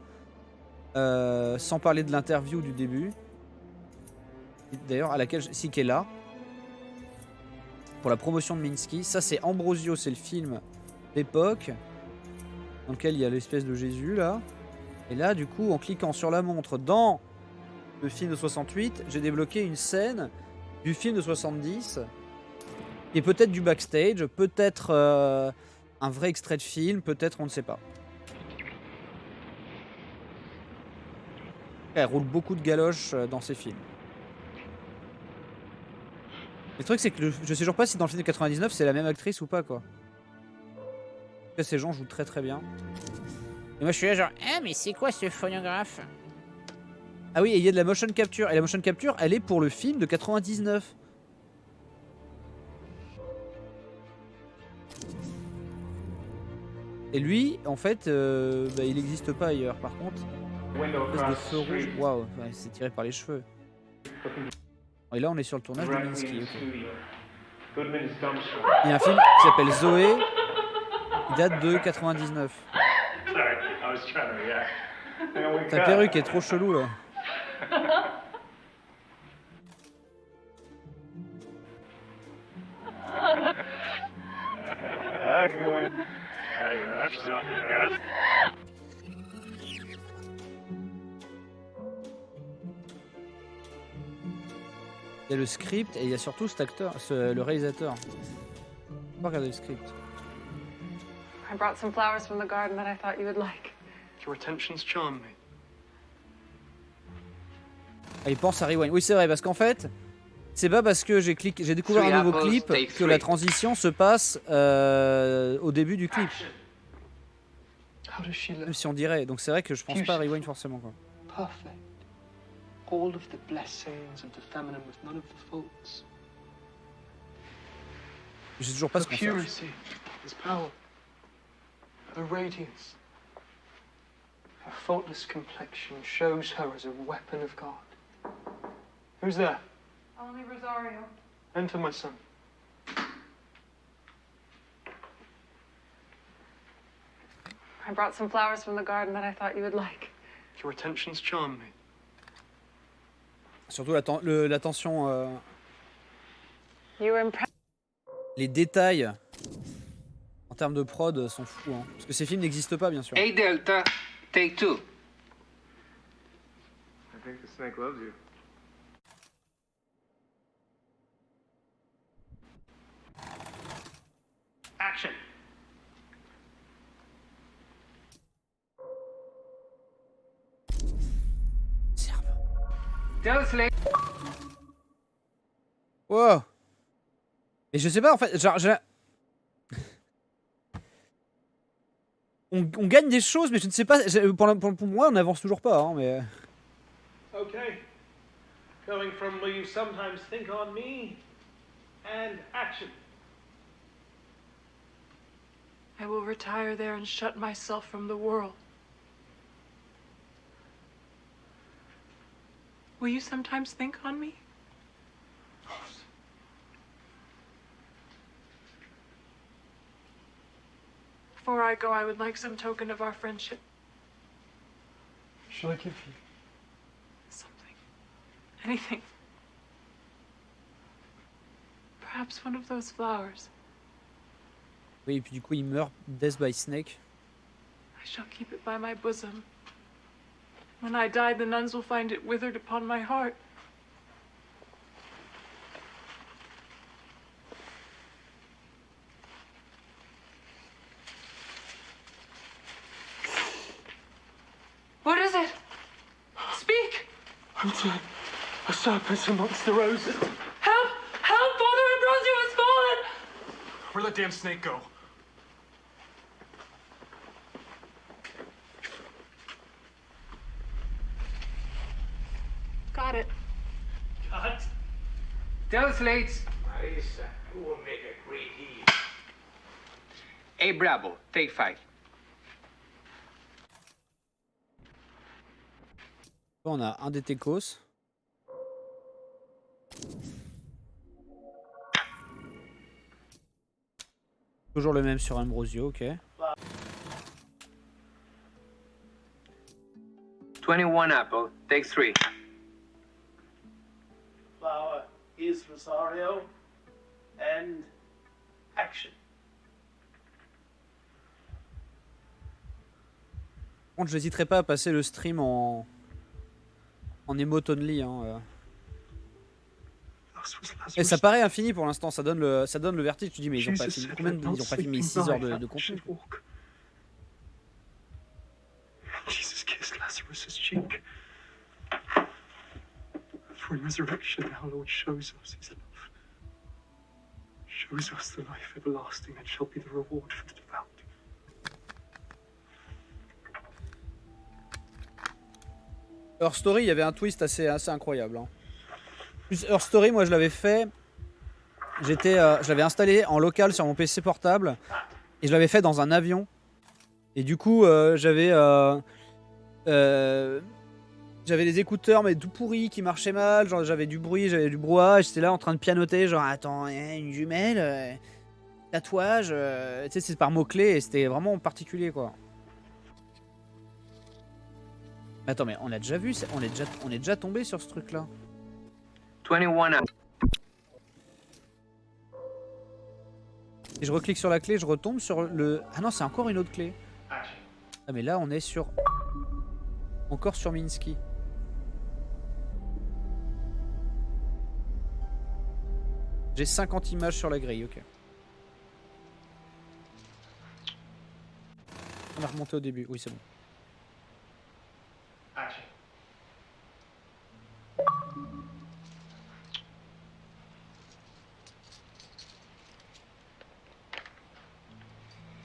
Speaker 1: sans parler de l'interview du début. D'ailleurs, à laquelle Sik est là. Pour la promotion de Minsky. Ça, c'est Ambrosio, c'est le film d'époque, dans lequel il y a l'espèce de Jésus, là. Et là, du coup, en cliquant sur la montre dans le film de 68, j'ai débloqué une scène du film de 70. Et peut-être du backstage, peut-être un vrai extrait de film, peut-être on ne sait pas. Elle roule beaucoup de galoches dans ses films. Le truc c'est que je sais toujours pas si dans le film de 99 c'est la même actrice ou pas quoi. En tout cas, ces gens jouent très très bien. Et moi je suis là genre, ah mais c'est quoi ce phonographe? Ah oui, et il y a de la motion capture. Et la motion capture elle est pour le film de 99. Et lui, en fait, bah, il n'existe pas ailleurs. Par contre, une espèce de feu rouge. Waouh, ouais, c'est tiré par les cheveux. Et là, on est sur le tournage de Minsky. Okay. Il y a un film qui s'appelle Zoé, qui date de 99. Ta perruque est trop chelou là. Il y a le script et il y a surtout cet acteur, le réalisateur. On va regarder le script.
Speaker 5: I brought some flowers from the garden that I thought you would like.
Speaker 16: Your attentions charm me.
Speaker 1: Ah, il pense à Rewind. Oui, c'est vrai, parce qu'en fait, c'est pas parce que j'ai découvert un nouveau clip que la transition se passe au début du clip. Même si on dirait. Donc c'est vrai que je pense pas à Rewind forcément, quoi.
Speaker 16: Perfect. All of the blessings of the feminine with none of the faults.
Speaker 1: Je sais toujours pas ce qu'on fait.
Speaker 16: Purity is power. Her radiance. Her faultless complexion shows her as a weapon of God. Who's there?
Speaker 5: Only Rosario.
Speaker 16: Enter, my son.
Speaker 5: I brought some flowers from the garden that I thought you would like.
Speaker 16: Your attentions charm me.
Speaker 1: Surtout l'attention,
Speaker 5: You were impressed.
Speaker 1: les détails en termes de prod sont fous, hein. Parce que ces films n'existent pas, bien sûr.
Speaker 20: Hey Delta, take 2.
Speaker 4: I think the snake loves you.
Speaker 22: Action.
Speaker 1: Wow. Et je sais pas, en fait, genre, on gagne des choses, mais je ne sais pas. Pour moi, on n'avance toujours pas, hein, mais.
Speaker 22: Okay. Going from will you sometimes think on me and action.
Speaker 5: I will retire there and shut myself from the world. Will you sometimes think on me? Before I go, I would like some token of our friendship.
Speaker 16: Shall I give you?
Speaker 5: Something. Anything. Perhaps one of those flowers.
Speaker 1: Oui, et puis du coup, il meurt, Death by Snake.
Speaker 5: I shall keep it by my bosom. When I die, the nuns will find it withered upon my heart. What is it? Speak!
Speaker 16: I'm dead. A serpent amongst the roses.
Speaker 5: Help! Help! Father Ambrosio has fallen!
Speaker 16: Where'd that damn snake go?
Speaker 5: Got it.
Speaker 22: Cut.
Speaker 20: Tell us, Lates.
Speaker 22: Marisa, who will make a great deal.
Speaker 20: Hey Bravo, take 5.
Speaker 1: On a un des Tecos. Toujours le même sur Ambrosio, ok.
Speaker 20: 21 Apple, take 3.
Speaker 22: Flower is Rosario and action.
Speaker 1: Par contre, j'hésiterai pas à passer le stream en emote only, hein. Et ça paraît infini pour l'instant, ça donne le vertige. Tu dis mais ils ont pas filmé combien ils ont pas filmé 6 heures de contenu.
Speaker 16: Jesus kissed Lazarus' cheek. For in resurrection, our Lord shows us his love. Shows us the life everlasting that shall be the reward for the devout.
Speaker 1: Her Story, il y avait un twist assez incroyable, hein. Plus Her Story, moi je l'avais fait. Je l'avais installé en local sur mon PC portable et je l'avais fait dans un avion. Et du coup, j'avais des écouteurs mais tout pourris qui marchaient mal, genre j'avais du bruit, j'avais du brouhaha, et j'étais là en train de pianoter, genre attends, une jumelle, tatouage, tu sais c'est par mots-clés et c'était vraiment particulier quoi. Attends mais on a déjà vu, on est déjà tombé sur ce truc là.
Speaker 20: 21 up.
Speaker 1: Et je reclique sur la clé, je retombe sur le... Ah non c'est encore une autre clé. Ah mais là on est sur... Encore sur Minsky. J'ai 50 images sur la grille, ok. On a remonté au début, oui c'est bon.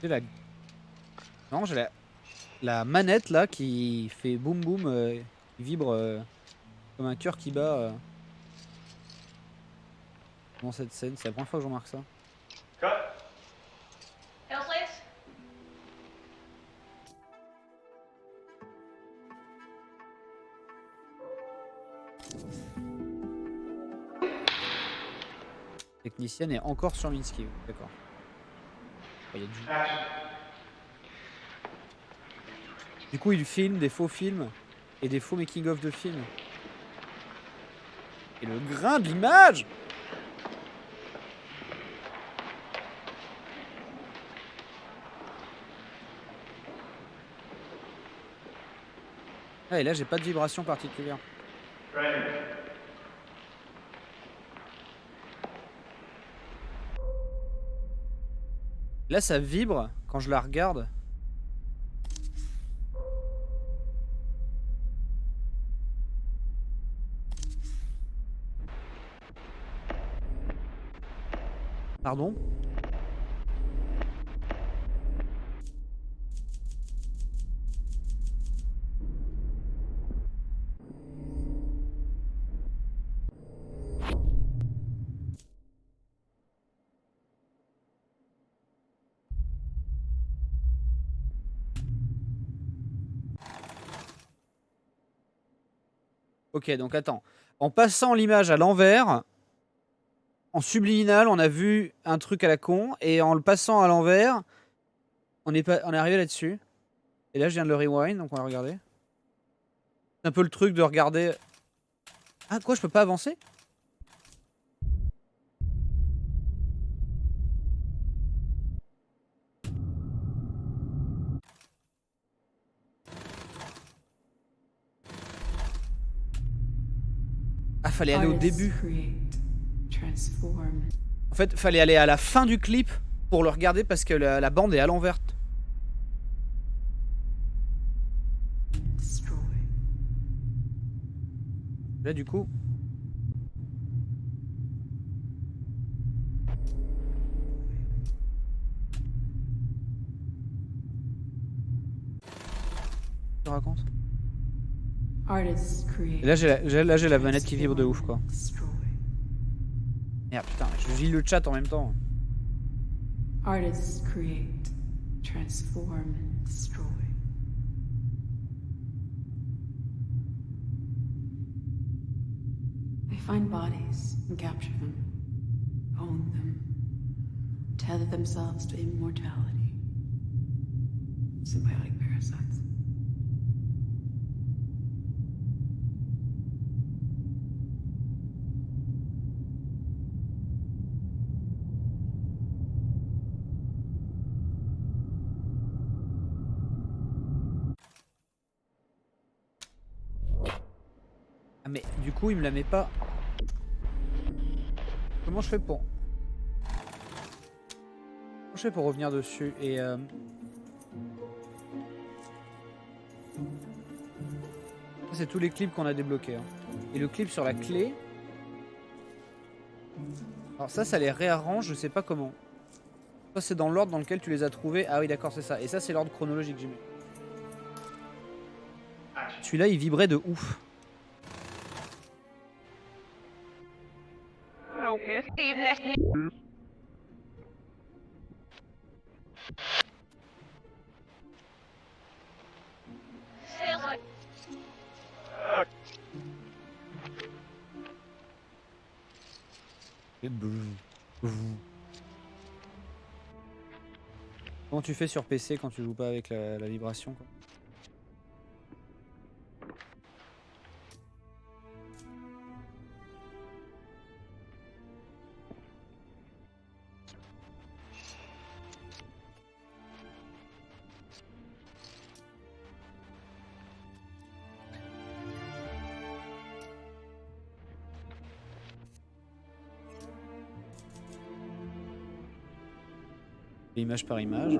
Speaker 1: J'ai la... Non, j'ai la manette là qui fait boum boum, qui vibre comme un cœur qui bat dans cette scène. C'est la première fois que je remarque ça. Technicienne est encore sur Minsky, d'accord. Il y a du coup, il filme des faux films et des faux making-of de films. Et le grain de l'image! Ah, et là, j'ai pas de vibration particulière. Là, ça vibre quand je la regarde. Pardon? Ok, donc attends. En passant l'image à l'envers, en subliminal, on a vu un truc à la con, et en le passant à l'envers, on est arrivé là-dessus. Et là, je viens de le rewind, donc on va regarder. C'est un peu le truc de regarder... Ah, quoi, je peux pas avancer? Ah, fallait aller au début. En fait, fallait aller à la fin du clip pour le regarder parce que la bande est à l'envers. Là, du coup... Je raconte. Et là, j'ai la manette qui vibre de ouf, quoi. Merde, putain, je lis le chat en même temps.
Speaker 3: Artists create, transform, and destroy. They find bodies and capture them, own them, tether themselves to immortality. Symbiotic parasites.
Speaker 1: Ah mais du coup il me la met pas. Comment je fais pour... Comment je fais pour revenir dessus et c'est tous les clips qu'on a débloqués. Hein. Et le clip sur la clé... Alors ça les réarrange, je sais pas comment. Ça c'est dans l'ordre dans lequel tu les as trouvés. Ah oui d'accord c'est ça. Et ça c'est l'ordre chronologique que j'ai mis. Celui-là il vibrait de ouf. Comment tu fais sur PC quand tu joues pas avec la vibration quoi? Image par image.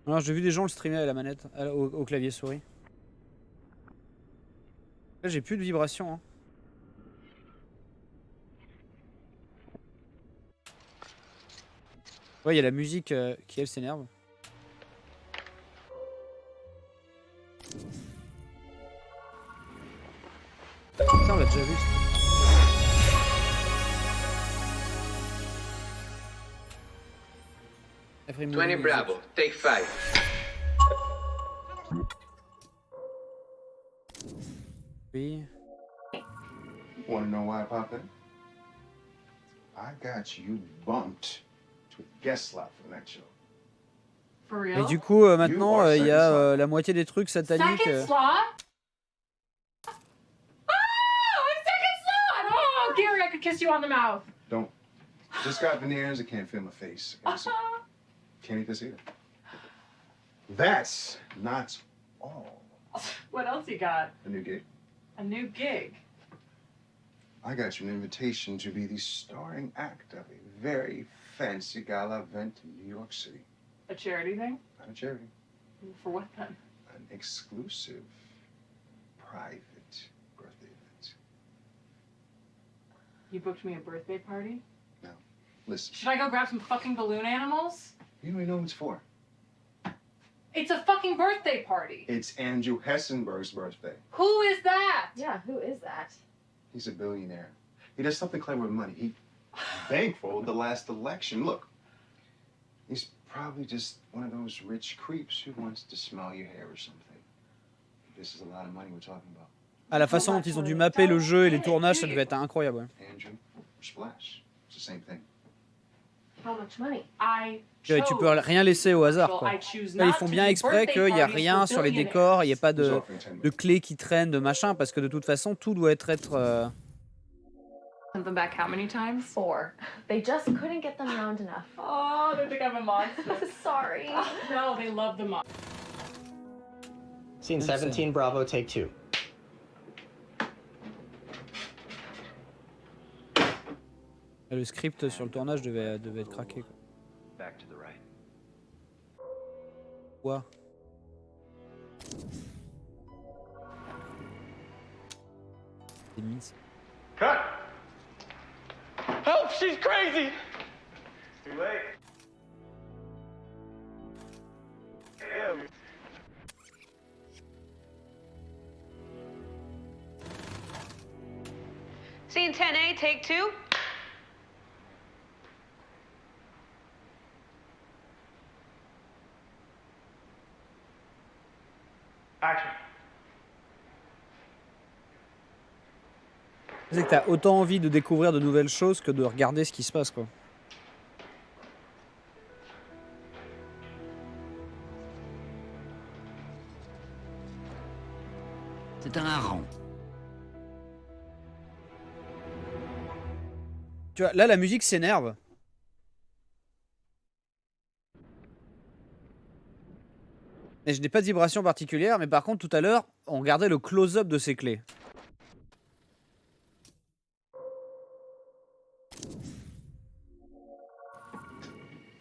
Speaker 1: Alors j'ai vu des gens le streamer à la manette, au clavier souris. Là j'ai plus de vibration. Hein. Ouais, il y a la musique qui elle s'énerve. Putain, on l'a déjà vu.
Speaker 20: 20 Bravo, take 5.
Speaker 1: Oui.
Speaker 7: Want to know why, Papa? I got you bumped to a guest slot for the next show.
Speaker 12: For real?
Speaker 1: Et du coup, maintenant, il y a la moitié des trucs sataniques.
Speaker 12: Second slot? Second slot! Oh, Gary, I could kiss you on the mouth.
Speaker 7: Don't. Just got veneers. I can't feel my face. Can't eat this either. That's not all.
Speaker 12: What else you got?
Speaker 7: A new gig.
Speaker 12: A new gig.
Speaker 7: I got you an invitation to be the starring act of a very fancy gala event in New York City.
Speaker 12: A charity thing?
Speaker 7: Not a charity.
Speaker 12: For what then?
Speaker 7: An exclusive, private birthday event.
Speaker 12: You booked me a birthday party?
Speaker 7: Now, listen.
Speaker 12: Should I go grab some fucking balloon animals?
Speaker 7: You don't even know what it's for.
Speaker 12: It's a fucking birthday party.
Speaker 7: It's Andrew Hessenberg's birthday.
Speaker 12: Who is that?
Speaker 9: Yeah, who is that?
Speaker 7: He's a billionaire. He does something clever with money. He bankrolled the last election. Look, he's probably just one of those rich creeps who wants to smell your hair or something. This is a lot of money we're talking about.
Speaker 1: Ah, la façon dont ils ont dû mapper le jeu et les tournages, ça devait être incroyable. Ouais.
Speaker 7: Andrew, Splash. It's the same thing.
Speaker 9: How much money?
Speaker 1: Tu peux rien laisser au hasard. Quoi. Là, ils font bien exprès qu'il n'y a rien sur les décors, il n'y a pas de clés qui traînent, de machin, parce que de toute façon, tout doit être...
Speaker 12: Sent them back how many times?
Speaker 9: 4. They just couldn't get them round enough.
Speaker 12: Oh, they think I'm a monster.
Speaker 9: Sorry.
Speaker 12: No, they love the monster.
Speaker 8: Scene 17, Bravo, take 2.
Speaker 1: Le script sur le tournage devait être craqué. Quoi.
Speaker 4: Back to the right.
Speaker 1: Quoi? C'est mince.
Speaker 22: Cut! Help, she's crazy! Too late.
Speaker 17: Scene 10A, take 2.
Speaker 22: Action.
Speaker 1: C'est que t'as autant envie de découvrir de nouvelles choses que de regarder ce qui se passe, quoi.
Speaker 23: C'est un hareng.
Speaker 1: Tu vois, là, la musique s'énerve. Et je n'ai pas de vibration particulière, mais par contre, tout à l'heure, on regardait le close-up de ces clés.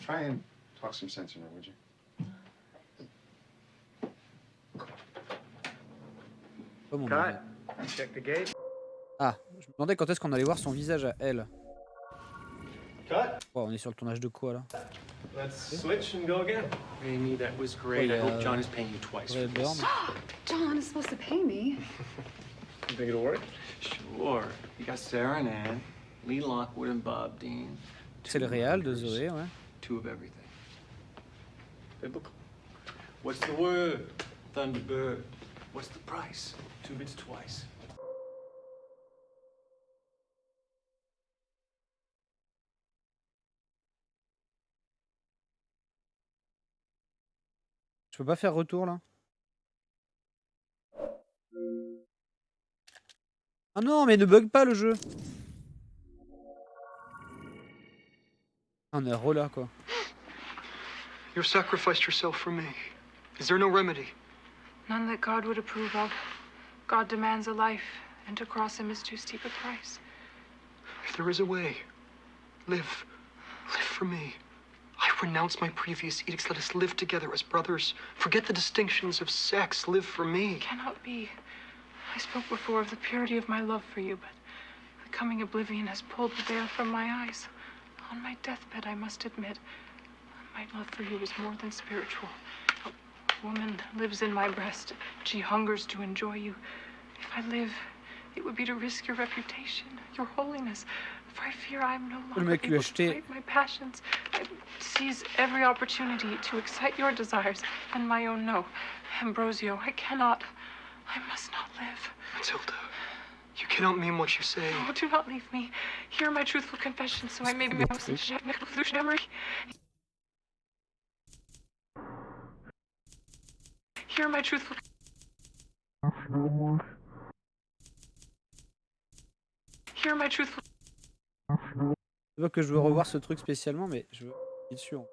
Speaker 7: Try and talk some sense in her, would you?
Speaker 1: Oh, mon
Speaker 22: Cut.
Speaker 1: Dieu.
Speaker 22: Check the gate.
Speaker 1: Ah, je me demandais quand est-ce qu'on allait voir son visage à elle.
Speaker 22: Cut.
Speaker 1: Oh, on est sur le tournage de quoi, là?
Speaker 22: Let's switch and go again.
Speaker 16: Amy, that was great. I hope John is paying you twice for this.
Speaker 3: John is supposed to pay me.
Speaker 22: You think it'll work?
Speaker 16: Sure. You got Sarah and Ann, Lee Lockwood and Bob Dean.
Speaker 1: C'est le réal de Zoé, ouais.
Speaker 16: 2 of everything. Biblical. What's the word? Thunderbird. What's the price? 2 bits twice.
Speaker 1: Je peux pas faire retour là? Ah non, mais ne bug pas le jeu. On est re là quoi.
Speaker 16: You sacrificed yourself for me. Is there no remedy?
Speaker 5: None that God would approve of. God demands a life, and to cross him is too steep a price.
Speaker 16: If there is a way, live. Live for me. I renounce my previous edicts. Let us live together as brothers. Forget the distinctions of sex. Live for me.
Speaker 5: It cannot be. I spoke before of the purity of my love for you, but the coming oblivion has pulled the veil from my eyes. On my deathbed, I must admit, my love for you is more than spiritual. A woman lives in my breast. She hungers to enjoy you. If I live, it would be to risk your reputation, your holiness. For I fear I am no longer able to fight my passions. I seize every opportunity to excite your desires and my own. No, Ambrosio, I cannot. I must not live.
Speaker 16: Matilda, you cannot mean what you say.
Speaker 5: No, do not leave me. Hear my truthful confession, so I may be most memory. Hear my truthful. Hear my truthful.
Speaker 1: Je vois que je veux revoir ce truc spécialement, mais je veux être sûr.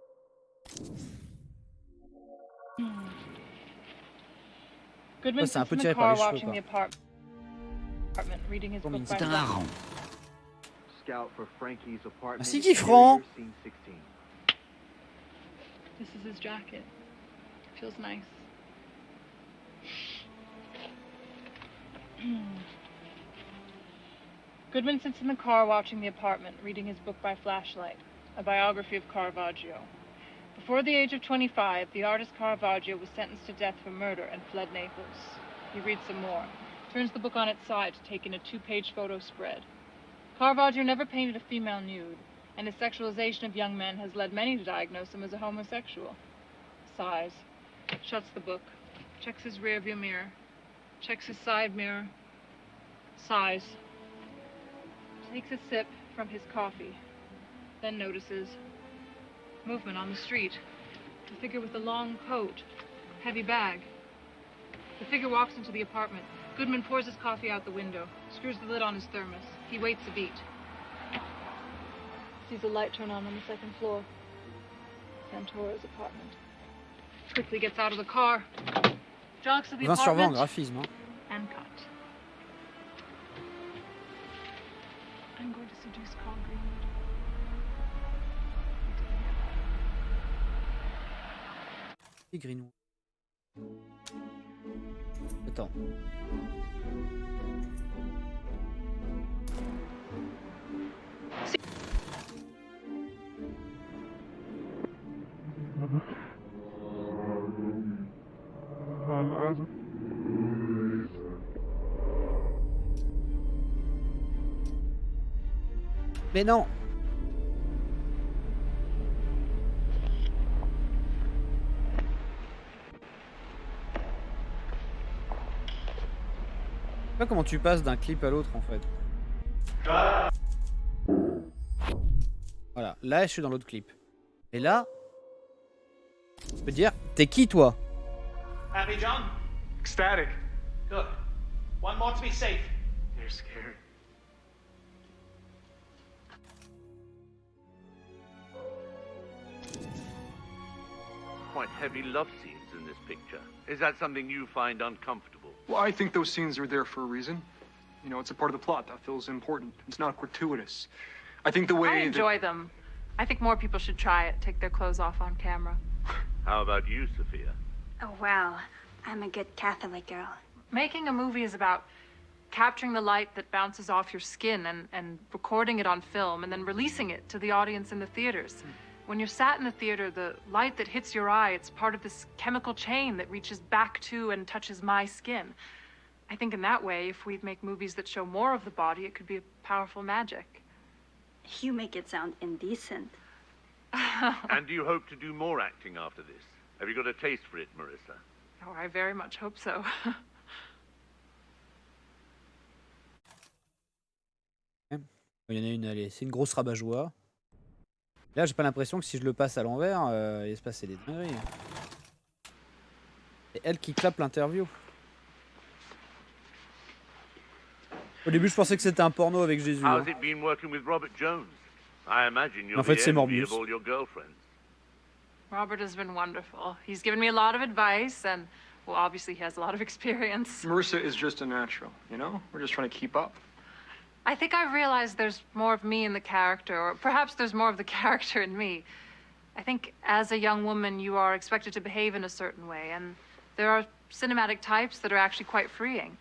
Speaker 12: Goodman
Speaker 1: C'est un peu
Speaker 12: sits in
Speaker 1: tiré
Speaker 12: the
Speaker 1: par
Speaker 12: car
Speaker 1: les cheveux
Speaker 12: watching the
Speaker 1: quoi.
Speaker 12: apartment, reading his book by
Speaker 1: C'est un hareng.
Speaker 4: Scout for Frankie's apartment.
Speaker 1: Merci Guy-Franc.
Speaker 4: Scene 16.
Speaker 12: This is his jacket. Feels nice. Goodman sits in the car watching the apartment, reading his book by flashlight, a biography of Caravaggio. Before the age of 25, the artist Caravaggio was sentenced to death for murder and fled Naples. He reads some more, turns the book on its side to take in a 2-page photo spread. Caravaggio never painted a female nude, and his sexualization of young men has led many to diagnose him as a homosexual. Sighs, shuts the book, checks his rearview mirror, checks his side mirror, sighs, takes a sip from his coffee, then notices movement on the street. A figure with a long coat, heavy bag. The figure walks into the apartment. Goodman pours his coffee out the window, screws the lid on his thermos. He waits a beat. Sees a light turn on the 2nd floor. Santoro's apartment. Quickly gets out of the car, jogs to the
Speaker 1: 20 sur 20 en
Speaker 12: apartment,
Speaker 1: graphisme. Hein.
Speaker 12: and cut. I'm going to seduce Carl Greenwood.
Speaker 1: Et Greenwood. Attends. Mais non. Je sais pas comment tu passes d'un clip à l'autre en fait. Voilà, là je suis dans l'autre clip. Et là, je peux dire, t'es qui toi?
Speaker 22: Happy, John?
Speaker 16: Ecstatic.
Speaker 22: Good. One more to be safe. You're scared.
Speaker 6: Quite heavy love scenes in this picture. Is that something you find uncomfortable?
Speaker 16: Well, I think those scenes are there for a reason. You know, it's a part of the plot that feels important. It's not gratuitous. I think the way
Speaker 5: I enjoy them. I think more people should try it, take their clothes off on camera.
Speaker 6: How about you, Sophia?
Speaker 18: Oh, well, I'm a good Catholic girl.
Speaker 5: Making a movie is about capturing the light that bounces off your skin and recording it on film and then releasing it to the audience in the theaters. When you're sat in the theater, the light that hits your eye, it's part of this chemical chain that reaches back to and touches my skin. I think in that way, if we'd make movies that show more of the body, it could be a powerful magic.
Speaker 19: You make it sound indecent.
Speaker 6: And do you hope to do more acting after this? Have you got a taste for it, Marissa?
Speaker 5: Oh, I very much hope so.
Speaker 1: Il y en a une, allez, c'est une grosse rabat-joie. Là, j'ai pas l'impression que si je le passe à l'envers, il va se passer des dingueries. C'est elle qui clappe l'interview. Au début, je pensais que c'était un porno avec Jésus.
Speaker 6: How's it been working with Robert Jones? I imagine you're
Speaker 1: En fait,
Speaker 6: the
Speaker 1: c'est
Speaker 6: envy
Speaker 1: Morbius.
Speaker 6: of all your girlfriends.
Speaker 5: Robert has been wonderful. He's given me a lot of advice, and, well, obviously he has a lot of experience.
Speaker 16: Marissa is just a natural, you know? We're just trying to keep up.
Speaker 5: I think I've realized there's more of me in the character, or perhaps there's more of the character in me. I think as a young woman, you are expected to behave in a certain way, and there are cinematic types that are actually quite freeing.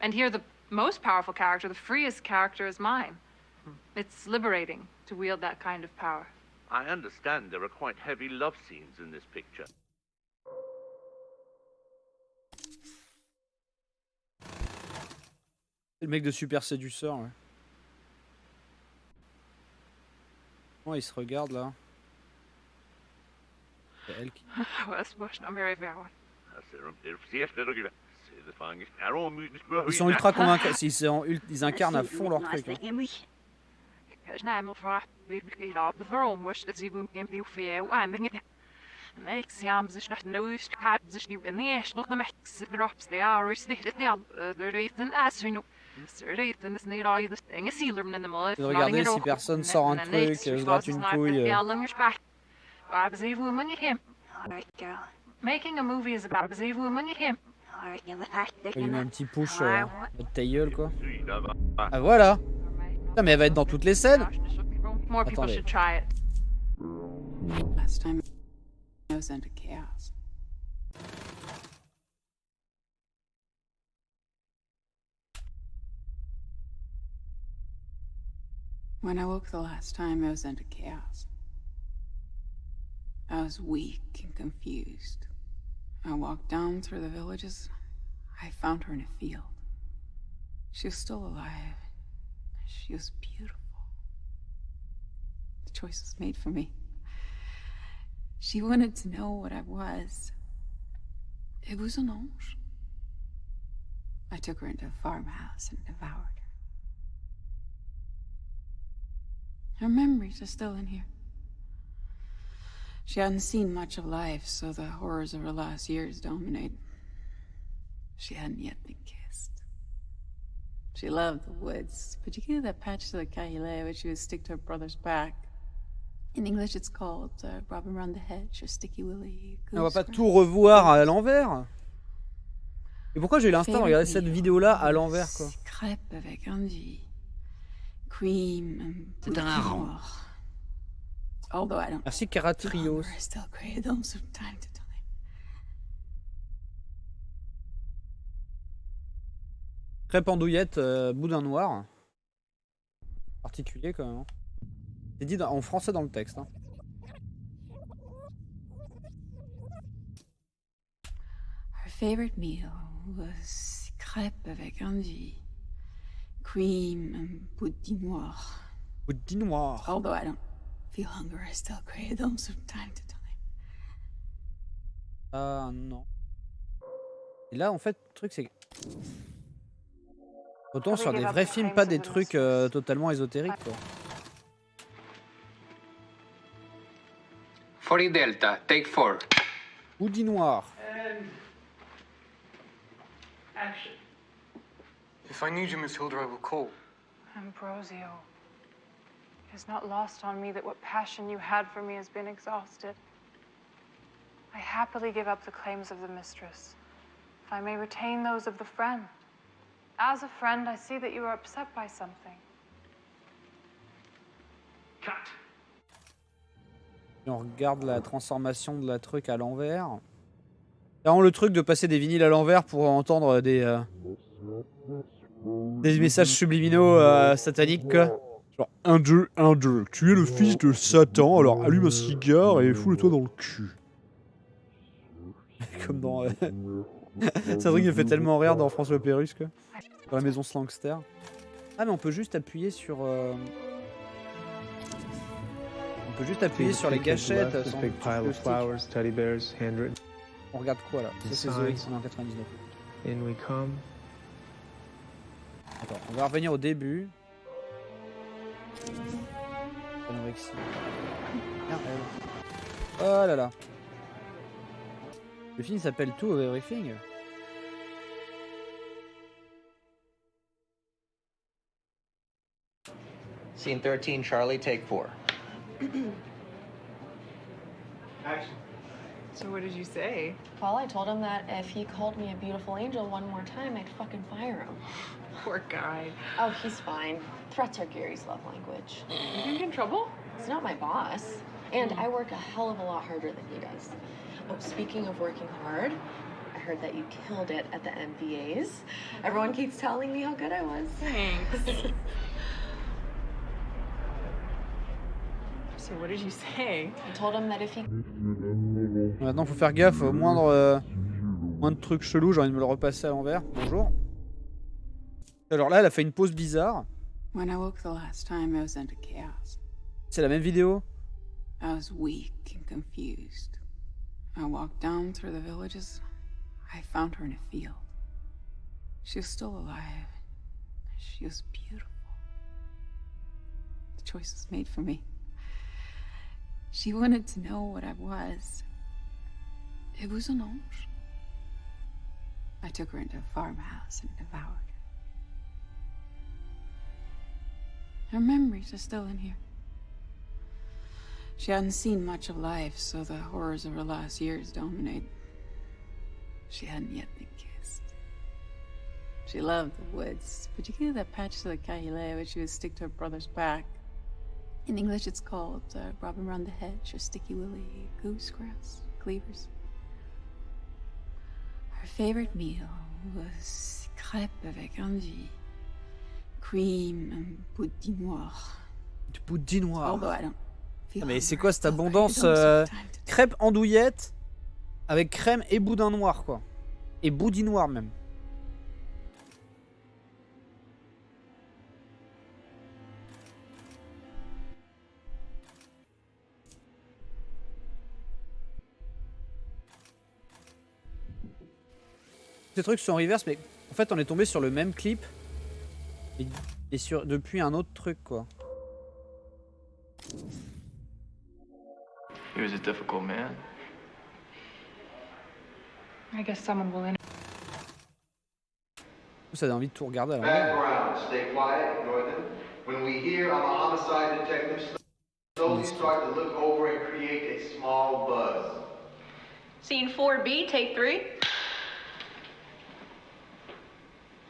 Speaker 5: And here, the most powerful character, the freest character, is mine. It's liberating to wield that kind of power.
Speaker 6: I understand there are quite heavy love scenes in this picture.
Speaker 1: C'est le mec de Super Séduceur, ouais. Oh, il se regarde là. C'est elle qui... Ils sont ultra convaincus, ils incarnent à fond leur truc. Hein. De regarder si personne sort un truc, se gratte une couille.
Speaker 5: Making a movie is about a woman him.
Speaker 1: Il lui met un petit push de ta gueule quoi. Ah voilà. Putain mais elle va être dans toutes les scènes.
Speaker 5: More people should try it.
Speaker 3: Last time I was into chaos. When I woke the last time, I was into chaos. I was weak and confused. I walked down through the villages. I found her in a field. She was still alive. She was beautiful. The choice was made for me. She wanted to know what I was. It was an ange. I took her into a farmhouse and devoured her. Her memories are still in here. She hadn't seen much of life, so the horrors of her last years dominate. She hadn't yet been kissed. She loved the woods, particularly that patch to the Kahile where she would stick to her brother's back. In English, it's called Robin Round the Hedge or Sticky Willy.
Speaker 1: On va pas tout revoir à l'envers. Et pourquoi j'ai eu l'instinct de regarder cette vidéo-là à l'envers quoi?
Speaker 3: Crêpes avec Angie. Cream.
Speaker 1: C'est un rang.
Speaker 3: Although I don't.
Speaker 1: Merci Caratrios.
Speaker 3: I still crave them from time to time.
Speaker 1: Crêpe andouillette, boudin noir. Particulier quand même. C'est dit en français dans le texte. Hein.
Speaker 3: Her favorite meal was crêpes avec Angie. Cream and boudin noir.
Speaker 1: Boudin noir.
Speaker 3: Although I don't feel hunger, I still crave them from time to time.
Speaker 1: Ah non. Et là en fait le truc c'est que... Autant sur des vrais films, pas des trucs totalement ésotériques quoi.
Speaker 20: 40 Delta, take 4.
Speaker 1: Boudin noir.
Speaker 15: Action.
Speaker 16: If I need you, Miss Hilda, I will call.
Speaker 5: Ambrosio, it is not lost on me that what passion you had for me has been exhausted. I happily give up the claims of the mistress, if I may retain those of the friend. As a friend, I see that you are upset by something.
Speaker 15: Cut.
Speaker 1: Et on regarde la transformation de la truc à l'envers. C'est vraiment le truc de passer des vinyles à l'envers pour entendre des messages subliminaux sataniques quoi. Genre 1, 2, 1, 2. Tu es le fils de Satan, alors allume un cigare et fous-le-toi dans le cul. Comme dans... C'est un truc qui me fait tellement rire dans François Pérusse quoi. Dans la maison Slangster. Ah mais on peut juste appuyer sur... On peut juste appuyer sur les gâchettes.
Speaker 16: Left,
Speaker 1: Sans
Speaker 16: big pile
Speaker 1: le
Speaker 16: of
Speaker 1: stick.
Speaker 16: flowers, teddy bears, handwritten.
Speaker 1: On regarde quoi là? Ça c'est Zoé, on est en 99.
Speaker 16: In we come.
Speaker 1: Attends, on va revenir au début. Anorexie. Merde, elle. Oh là là. Le film s'appelle Two of Everything.
Speaker 8: Scene 13, Charlie, take 4.
Speaker 12: Action. So what did you say?
Speaker 10: Well, I told him that if he called me a beautiful angel one more time, I'd fucking fire him.
Speaker 12: Poor guy.
Speaker 10: Oh, he's fine. Threats are Gary's love language.
Speaker 12: You think in trouble?
Speaker 10: He's not my boss. And I work a hell of a lot harder than he does. Oh, speaking of working hard, I heard that you killed it at the MVAs. Everyone keeps telling me how good I was.
Speaker 12: Thanks. So what did you say?
Speaker 10: I told him that if he...
Speaker 1: Maintenant, faut faire gaffe au moindre truc chelou. J'ai envie de me le repasser à l'envers. Bonjour. Alors là, elle a fait une pause bizarre.
Speaker 3: When I woke the last time, I was into chaos.
Speaker 1: C'est la même vidéo.
Speaker 3: I was weak and confused. I walked down through the villages. I found her in a field. She was still alive. She was beautiful. The choice was made for me. She wanted to know what I was. It was an ange. I took her into a farmhouse and devoured her. Her memories are still in here. She hadn't seen much of life, so the horrors of her last years dominated. She hadn't yet been kissed. She loved the woods, particularly that patch to the Kahile which she would stick to her brother's back. In English, it's called robin around the hedge or sticky willy goosegrass, cleavers. Her favorite meal was crêpes avec endive, cream and boudin noir.
Speaker 1: Du boudin noir.
Speaker 3: Although I don't feel
Speaker 1: Mais c'est
Speaker 3: hungry,
Speaker 1: quoi cette
Speaker 3: so I
Speaker 1: abondance
Speaker 3: don't have time to-
Speaker 1: crêpe andouillette avec crème et boudin noir quoi. Et boudin noir même. Ces trucs sont en reverse, mais en fait on est tombé sur le même clip et sur depuis un autre truc quoi.
Speaker 11: He was a difficult man.
Speaker 5: I guess someone will
Speaker 1: Ça donne envie de tout regarder à l'envers.
Speaker 4: Background, stay quiet, ignore them. When we hear I'm a homicide detective, slowly start to look over and create a small buzz.
Speaker 9: Scene 4B, take 3.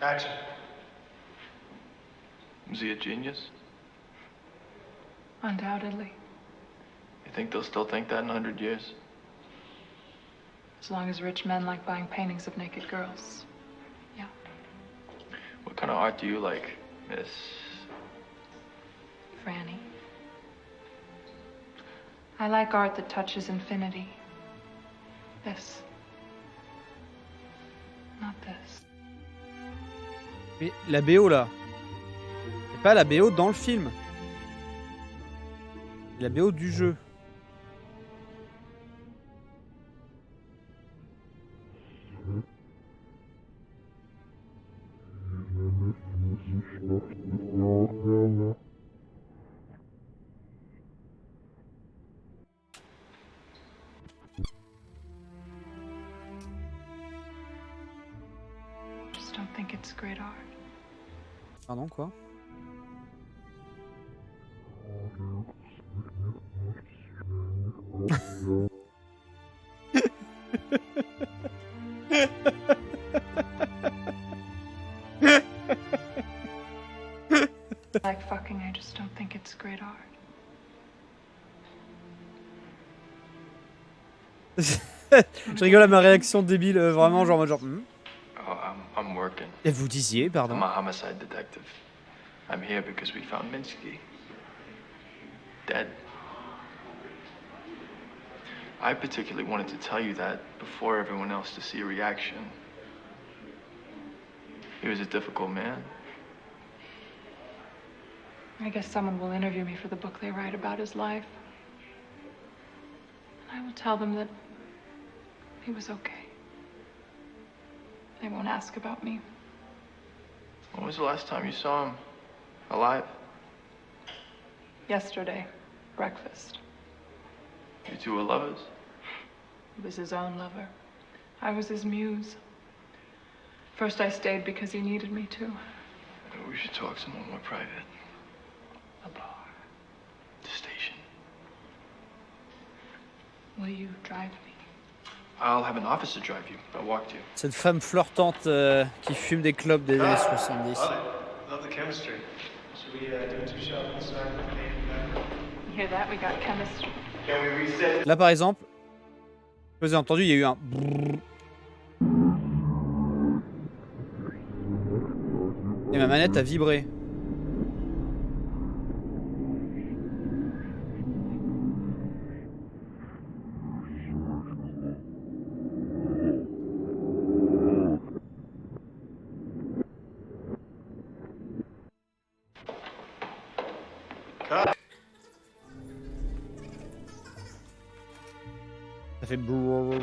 Speaker 13: Action.
Speaker 11: Was he a genius?
Speaker 5: Undoubtedly.
Speaker 11: You think they'll still think that in 100 years?
Speaker 5: As long as rich men like buying paintings of naked girls. Yeah.
Speaker 11: What kind of art do you like, Miss?
Speaker 5: Franny. I like art that touches infinity. This. Not this.
Speaker 1: Mais la BO là, c'est pas la BO dans le film. C'est la BO du jeu.
Speaker 5: Just don't think it's great art.
Speaker 1: Pardon quoi?
Speaker 5: Like fucking, I just don't think it's great art.
Speaker 1: Je rigole à ma réaction débile, vraiment genre.
Speaker 11: Oh, I'm working.
Speaker 1: Et vous disiez, pardon.
Speaker 11: I'm a homicide detective. I'm here because we found Minsky. Dead. I particularly wanted to tell you that before everyone else to see a reaction. He was a difficult man.
Speaker 5: I guess someone will interview me for the book they write about his life. tell them that he was okay. They won't ask about me.
Speaker 11: When was the last time you saw him alive?
Speaker 5: Yesterday, breakfast.
Speaker 11: You two were lovers?
Speaker 5: He was his own lover. I was his muse. First I stayed because he needed me to.
Speaker 11: We should talk somewhere more private.
Speaker 5: A bar.
Speaker 11: The station.
Speaker 5: Will you drive me?
Speaker 11: I'll have an officer drive you. I'll walk to you.
Speaker 1: Cette femme flirtante qui fume des clopes des années 70.
Speaker 13: Love the chemistry. Should we do 2 shots inside?
Speaker 5: You hear that? We got chemistry.
Speaker 13: Can we reset?
Speaker 1: Là par exemple, vous avez entendu, il y a eu un brrr. Et ma manette a vibré. Ça fait brrr.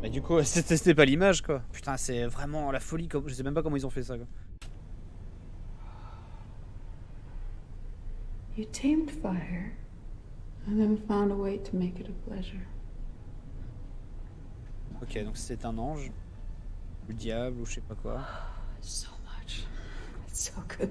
Speaker 1: Bah du coup, c'était pas l'image quoi. Putain, c'est vraiment la folie. Je sais même pas comment ils ont fait ça quoi.
Speaker 3: You tamed fire and then found a way to make it a pleasure.
Speaker 1: Ok, donc c'est un ange, ou le diable, ou je sais pas quoi.
Speaker 3: So much. It's so good.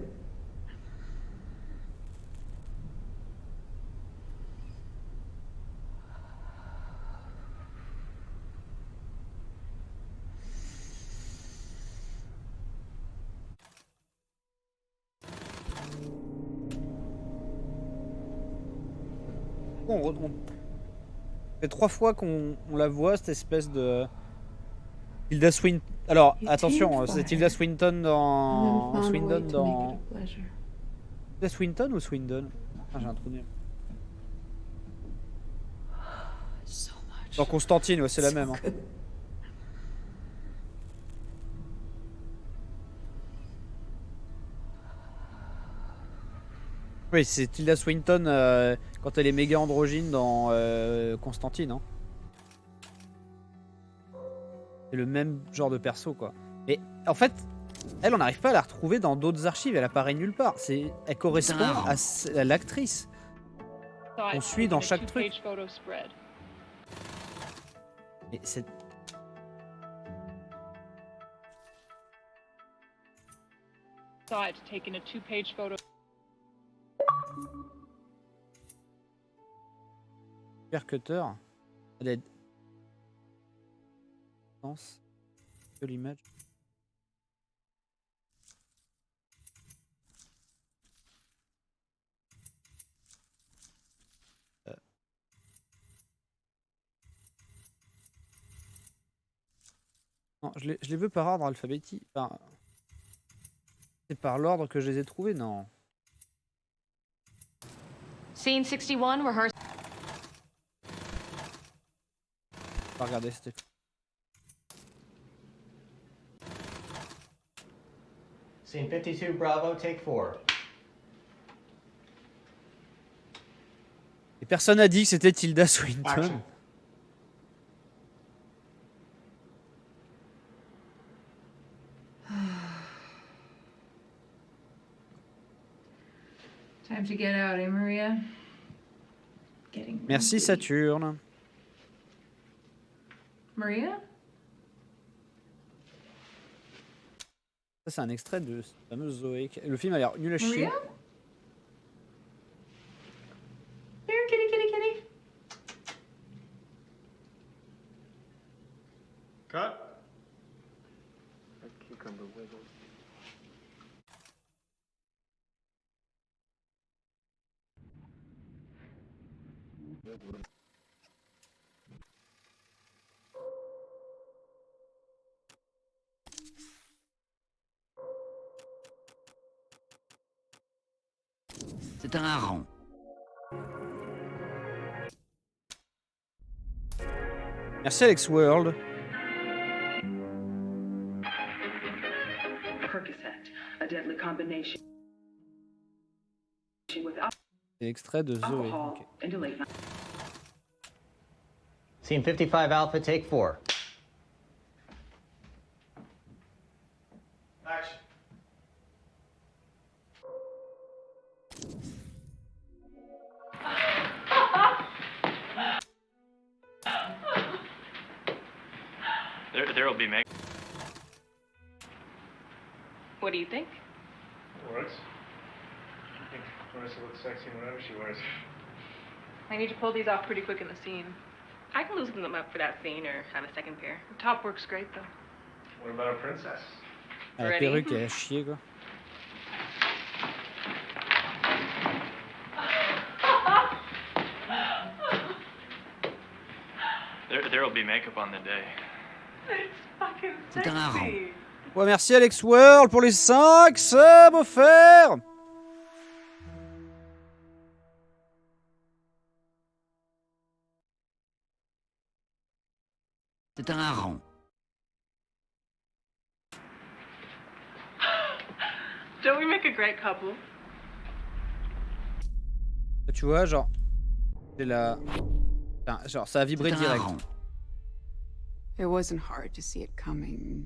Speaker 1: On fait 3 fois qu'on la voit, cette espèce de... Tilda Swinton... Alors, attention, c'est Tilda Swinton dans... Swindon dans... Tilda Swinton ou Swindon? Ah, j'ai un trou de nez. Dans Constantine, ouais, c'est la même. Hein. Oui, c'est Tilda Swinton quand elle est méga androgyne dans Constantine. Hein. C'est le même genre de perso, quoi. Et en fait, elle, on n'arrive pas à la retrouver dans d'autres archives. Elle apparaît nulle part. Elle correspond à l'actrice qu'on suit dans chaque truc. Et c'est...
Speaker 5: Saw it taking a 2-page photo.
Speaker 1: Cutter. Elle de l'image. Non, je les veux par ordre alphabétique. Enfin, c'est par l'ordre que je les ai trouvés, non.
Speaker 10: Scene 61, rehearse.
Speaker 1: Regardez, c'était...
Speaker 8: Scene 52, Bravo, take 4.
Speaker 1: Et personne n'a dit que c'était Tilda Swinton.
Speaker 8: Action.
Speaker 12: Time to get out, eh, Maria?
Speaker 1: Merci Saturne.
Speaker 12: Maria?
Speaker 1: Ça c'est un extrait de cette fameuse Zoé. Le film a l'air nul à chier.
Speaker 12: Maria? Here, kitty, kitty, kitty.
Speaker 13: Cut.
Speaker 11: Cucumber wiggle.
Speaker 2: C'est un hareng.
Speaker 1: Merci Alex World.
Speaker 2: Percocet, a deadly combination with
Speaker 1: C'est extrait de Zoé.
Speaker 2: alcohol
Speaker 1: Okay.
Speaker 2: into late night.
Speaker 8: Scene 55 Alpha, take 4.
Speaker 13: Action.
Speaker 11: There'll be make.
Speaker 12: What do you think?
Speaker 13: Works. I think Marissa looks sexy in whatever she wears.
Speaker 5: I need to pull these off pretty quick in the scene.
Speaker 10: I can loosen them up for that scene or have a second pair.
Speaker 5: The top works great though.
Speaker 13: What about a princess?
Speaker 1: Ah, la
Speaker 10: Ready?
Speaker 1: perruque elle a chier quoi.
Speaker 11: There'll be makeup on the day.
Speaker 5: It's fucking
Speaker 8: C'est un hareng.
Speaker 5: sexy.
Speaker 1: Ouais, merci Alex World pour les 5 subs offerts.
Speaker 8: C'est un hareng.
Speaker 5: Don't we make a great couple?
Speaker 1: Tu vois, genre, c'est la, enfin, genre, ça a vibré
Speaker 8: C'est un
Speaker 1: direct.
Speaker 8: hareng.
Speaker 3: It wasn't hard to see it coming.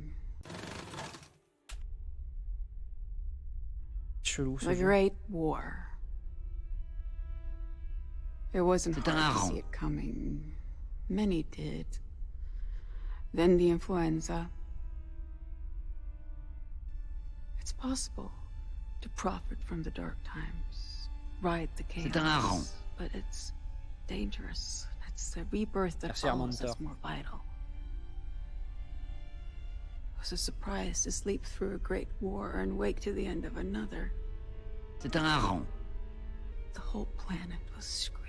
Speaker 1: Chelou ce
Speaker 3: The
Speaker 1: jeu.
Speaker 3: Great War. It wasn't
Speaker 8: C'est un
Speaker 3: hard to
Speaker 8: hareng.
Speaker 3: see it coming. Many did. Then the influenza. It's possible to profit from the dark times, ride the
Speaker 8: C'est un hareng.
Speaker 3: chaos, but it's dangerous. It's the rebirth that
Speaker 1: Merci,
Speaker 3: follows
Speaker 1: Armand.
Speaker 3: us more vital. It was a surprise to sleep through a great war and wake to the end of another.
Speaker 8: C'est un hareng.
Speaker 3: The whole planet was screaming.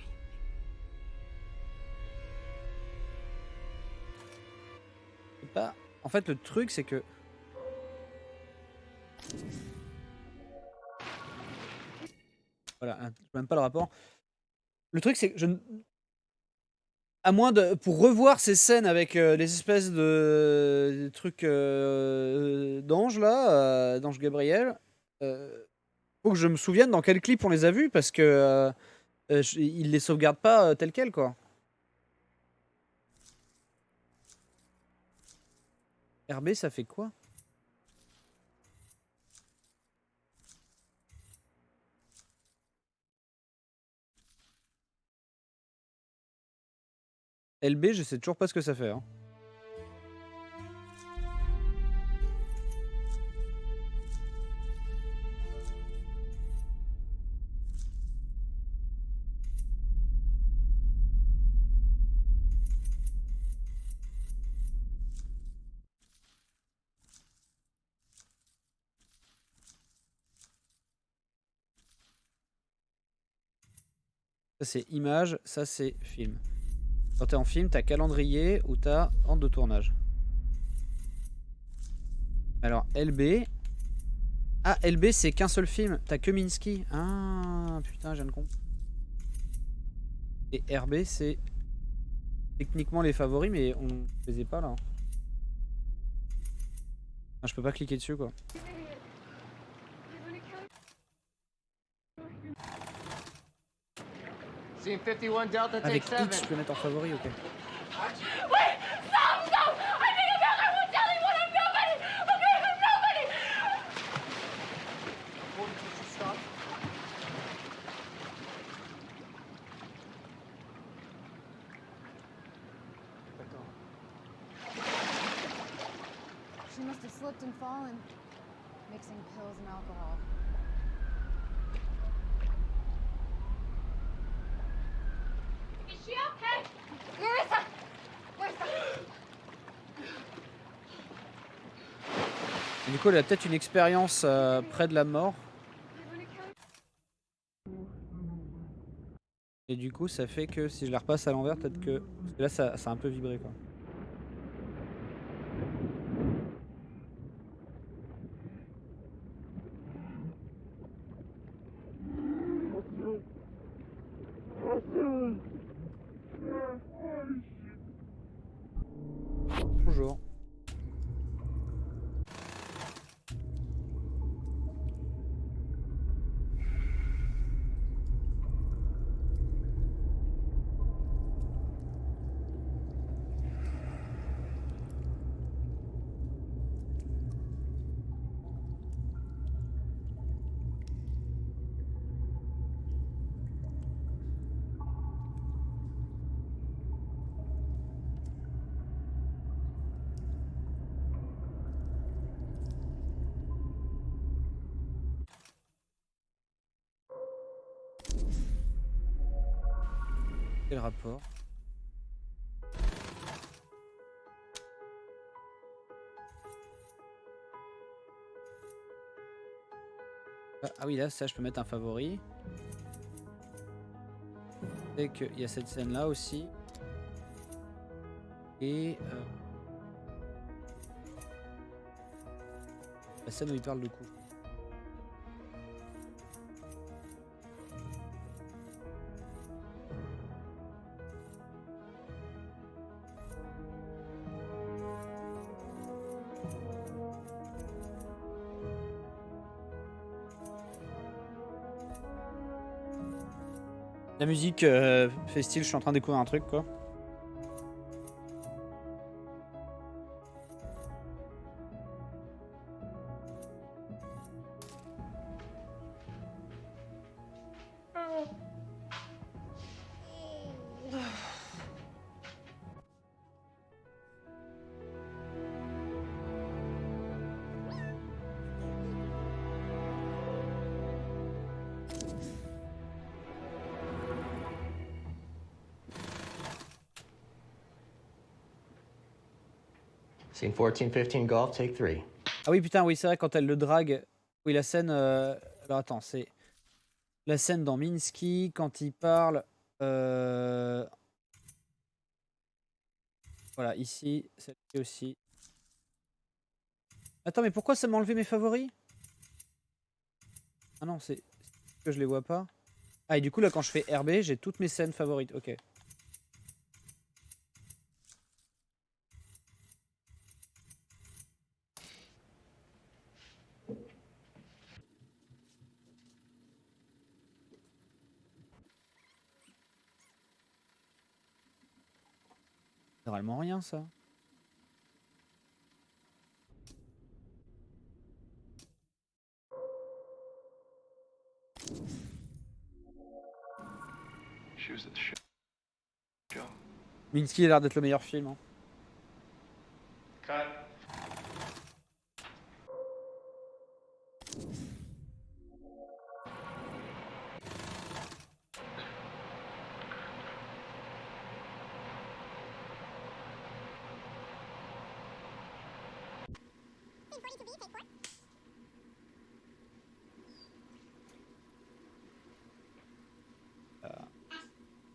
Speaker 1: C'est pas... En fait, le truc, c'est que... Voilà, je sais même pas le rapport. Le truc, c'est que je... À moins de... Pour revoir ces scènes avec les espèces de... des trucs d'anges, là, d'ange Gabriel, faut que je me souvienne dans quel clip on les a vus, parce que ils les sauvegardent pas tel quel, quoi. RB, ça fait quoi? LB, je sais toujours pas ce que ça fait. Hein. Ça c'est image, ça c'est film. Quand t'es en film, t'as calendrier ou t'as ordre de tournage. Alors LB... Ah, LB c'est qu'un seul film, t'as que Minsky. Ah putain, je viens de comprendre. Et RB c'est techniquement les favoris, mais on les faisait pas là. Ah, je peux pas cliquer dessus quoi.
Speaker 8: Scene 51 Delta, take
Speaker 1: Avec
Speaker 8: 7.
Speaker 1: X, je peux mettre en favori, ok.
Speaker 17: Wait! Stop! Stop! I think I'm back! I won't tell anyone! I'm nobody! Okay? I'm nobody!
Speaker 14: She must have slipped and fallen, mixing pills and alcohol.
Speaker 9: Is she okay? Marissa! Marissa!
Speaker 1: Du coup, elle a peut-être une expérience près de la mort. Et du coup, ça fait que si je la repasse à l'envers, peut-être que... Parce que là, ça a un peu vibré, quoi. Quel rapport? Ah oui, là, ça, je peux mettre un favori. Et qu'il y a cette scène-là aussi. Et la scène où il parle de couche. La musique fait style, je suis en train de découvrir un truc quoi.
Speaker 8: Scene 14-15 golf, take 3.
Speaker 1: Ah oui putain oui c'est vrai quand elle le drague. Oui la scène alors attends c'est la scène dans Minsky quand il parle voilà ici celle-ci aussi. Attends mais pourquoi ça m'a enlevé mes favoris? Ah non c'est que je les vois pas. Ah et du coup là quand je fais RB j'ai toutes mes scènes favorites. Ok. C'est vraiment rien ça. Minsky a l'air d'être le meilleur film. Hein.
Speaker 22: Cut.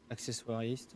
Speaker 1: Accessoiriste.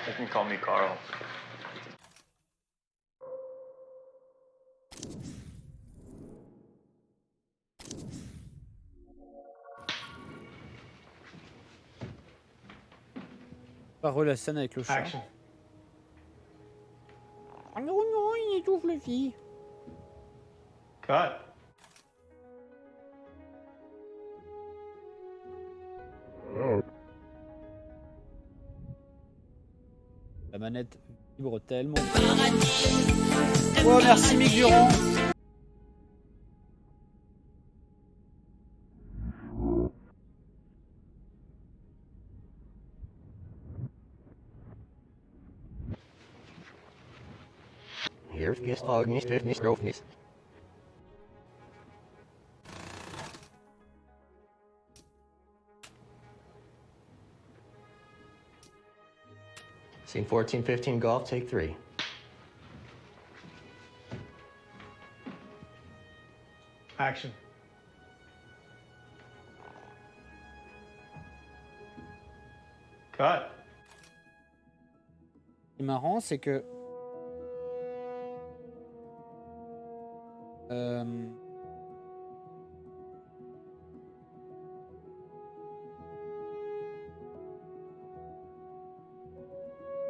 Speaker 11: You can call me Carl.
Speaker 1: Pas la scène avec le chat.
Speaker 22: Action.
Speaker 1: Ah non, non, il étouffe le fille.
Speaker 22: Cut.
Speaker 1: La manette vibre tellement. Oh merci Mick Durand.
Speaker 8: Here's guest Agnes, Tiffany's, Grofness. Scene 14-15 golf, take 3.
Speaker 22: Action. Cut.
Speaker 1: Ce qui est marrant, c'est que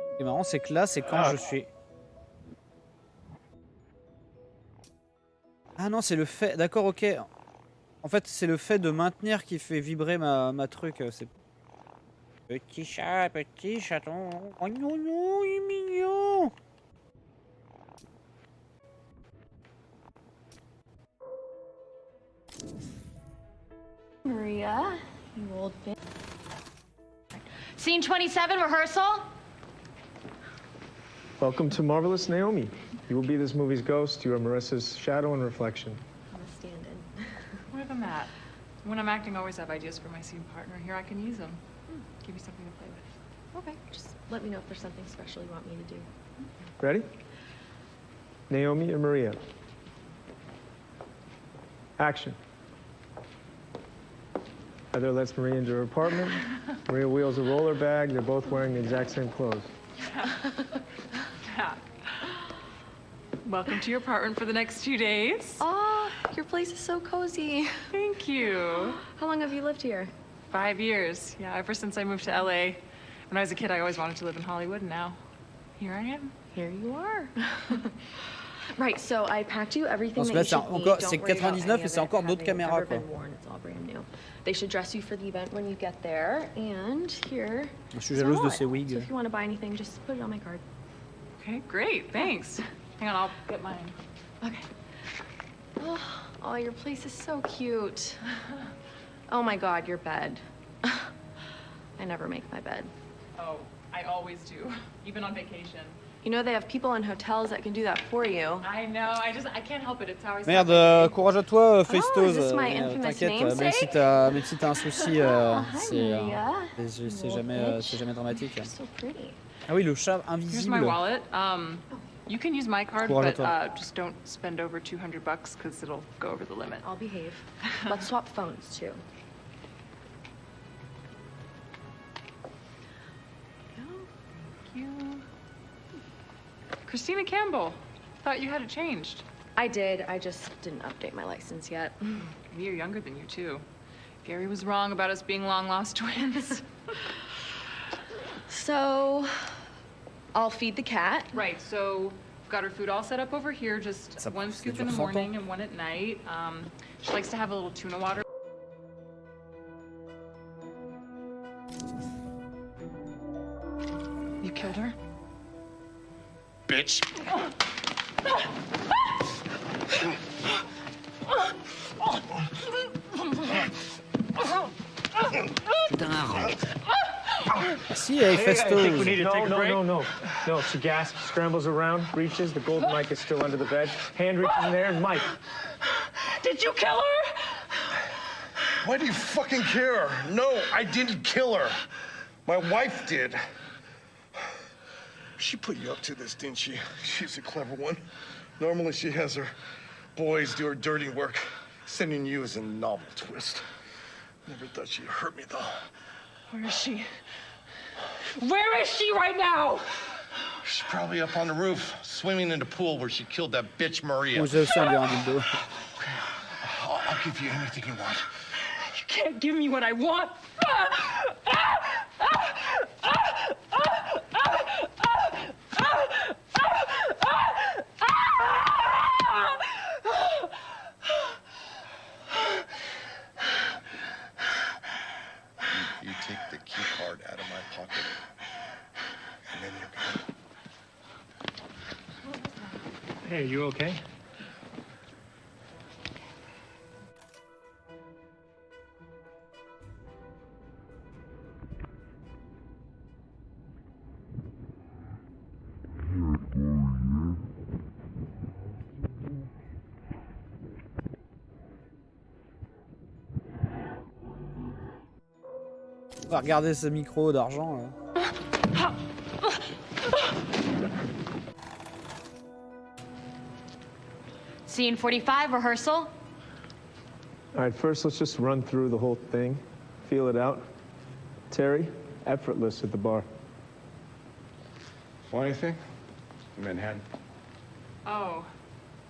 Speaker 1: ce qui est marrant, c'est que là, c'est quand je suis. Ah non, c'est le fait. D'accord, ok. En fait, c'est le fait de maintenir qui fait vibrer ma truc. C'est petit chaton. Oh non, non, il est mignon.
Speaker 9: Maria, you old bitch. Scene 27, rehearsal.
Speaker 16: Welcome to Marvelous Naomi. You will be this movie's ghost. You are Marissa's shadow and reflection.
Speaker 10: I'm a stand-in.
Speaker 12: Where the Matt? When I'm acting, I always have ideas for my scene partner. Here, I can use them. Give me something to play with.
Speaker 10: Okay, just let me know if there's something special you want me to do.
Speaker 16: Ready? Naomi and Maria. Action. Heather lets Maria into her apartment. Maria wheels a roller bag. They're both wearing the exact same clothes.
Speaker 12: Yeah. Welcome to your apartment for the next few days.
Speaker 10: Oh, your place is so cozy.
Speaker 12: Thank you.
Speaker 10: How long have you lived here?
Speaker 12: 5 years. Yeah, ever since I moved to LA. When I was a kid, I always wanted to live in Hollywood, and now here I am.
Speaker 10: Here you are. Right, so I packed you everything
Speaker 1: Parce
Speaker 10: that
Speaker 1: que
Speaker 10: you
Speaker 1: là,
Speaker 10: should need.
Speaker 1: c'est
Speaker 10: Don't worry about
Speaker 1: 99
Speaker 10: any
Speaker 1: et
Speaker 10: of
Speaker 1: c'est
Speaker 10: it
Speaker 1: encore d'autres
Speaker 10: having
Speaker 1: caméras,
Speaker 10: ever
Speaker 1: quoi.
Speaker 10: been worn. It's all brand new. They should dress you for the event when you get there. And here.
Speaker 1: Je suis jalouse de ces
Speaker 10: So
Speaker 1: wigs.
Speaker 10: if you want to buy anything, just put it on my card.
Speaker 12: Okay, great. Thanks. Hang on, I'll get mine.
Speaker 10: Okay. Oh, your place is so cute. Oh my God, your bed. I never make my bed.
Speaker 12: Oh, I always do, even on vacation.
Speaker 10: You know, they have people in hotels that can do that for you.
Speaker 12: I know, I can't help it. It's how I
Speaker 1: Merde, courage à toi,
Speaker 10: is
Speaker 1: Festoz.
Speaker 10: this my infamous
Speaker 1: T'inquiète,
Speaker 10: namesake?
Speaker 1: même si t'as un souci,
Speaker 10: Maria.
Speaker 1: c'est jamais dramatique.
Speaker 10: So pretty.
Speaker 1: Ah oui, le chat
Speaker 12: Here's
Speaker 1: invisible.
Speaker 12: my wallet. You can use my card,
Speaker 1: Courage à
Speaker 12: but
Speaker 1: toi.
Speaker 12: just don't spend over $200 because it'll go over the limit.
Speaker 10: I'll behave. Let's swap phones too.
Speaker 12: Thank you. Christina Campbell. Thought you had it changed.
Speaker 10: I did. I just didn't update my license yet.
Speaker 12: We are younger than you, too. Gary was wrong about us being long-lost twins.
Speaker 10: So, I'll feed the cat.
Speaker 12: Right, so we've got her food all set up over here, just one scoop in the morning and one at night. She likes to have a little tuna water. You killed her?
Speaker 7: Bitch.
Speaker 1: Putain, arrête. Si, avec Festoz.
Speaker 16: No, she gasps, scrambles around, reaches, the golden mic is still under the bed. Hand reaches in there, and Mike.
Speaker 17: Did you kill her?
Speaker 7: Why do you fucking care? No, I didn't kill her. My wife did. She put you up to this, didn't she? She's a clever one. Normally she has her boys do her dirty work. Sending you is a novel twist. Never thought she'd hurt me, though.
Speaker 17: Where is she? Where is she right now?
Speaker 7: She's probably up on the roof, swimming in the pool where she killed that bitch Maria.
Speaker 1: Moi, j'ai aussi un gars en dildo.
Speaker 7: I'll give you anything you want.
Speaker 17: You can't give me what I want.
Speaker 7: You take the key card out of my pocket, and then you're gone.
Speaker 16: Hey, are you okay?
Speaker 1: On va regarder ce micro d'argent là.
Speaker 9: Scene 45, rehearsal.
Speaker 16: All right, first let's just run through the whole thing, feel it out. Terry, effortless at the bar.
Speaker 21: Want anything? Manhattan.
Speaker 12: Oh,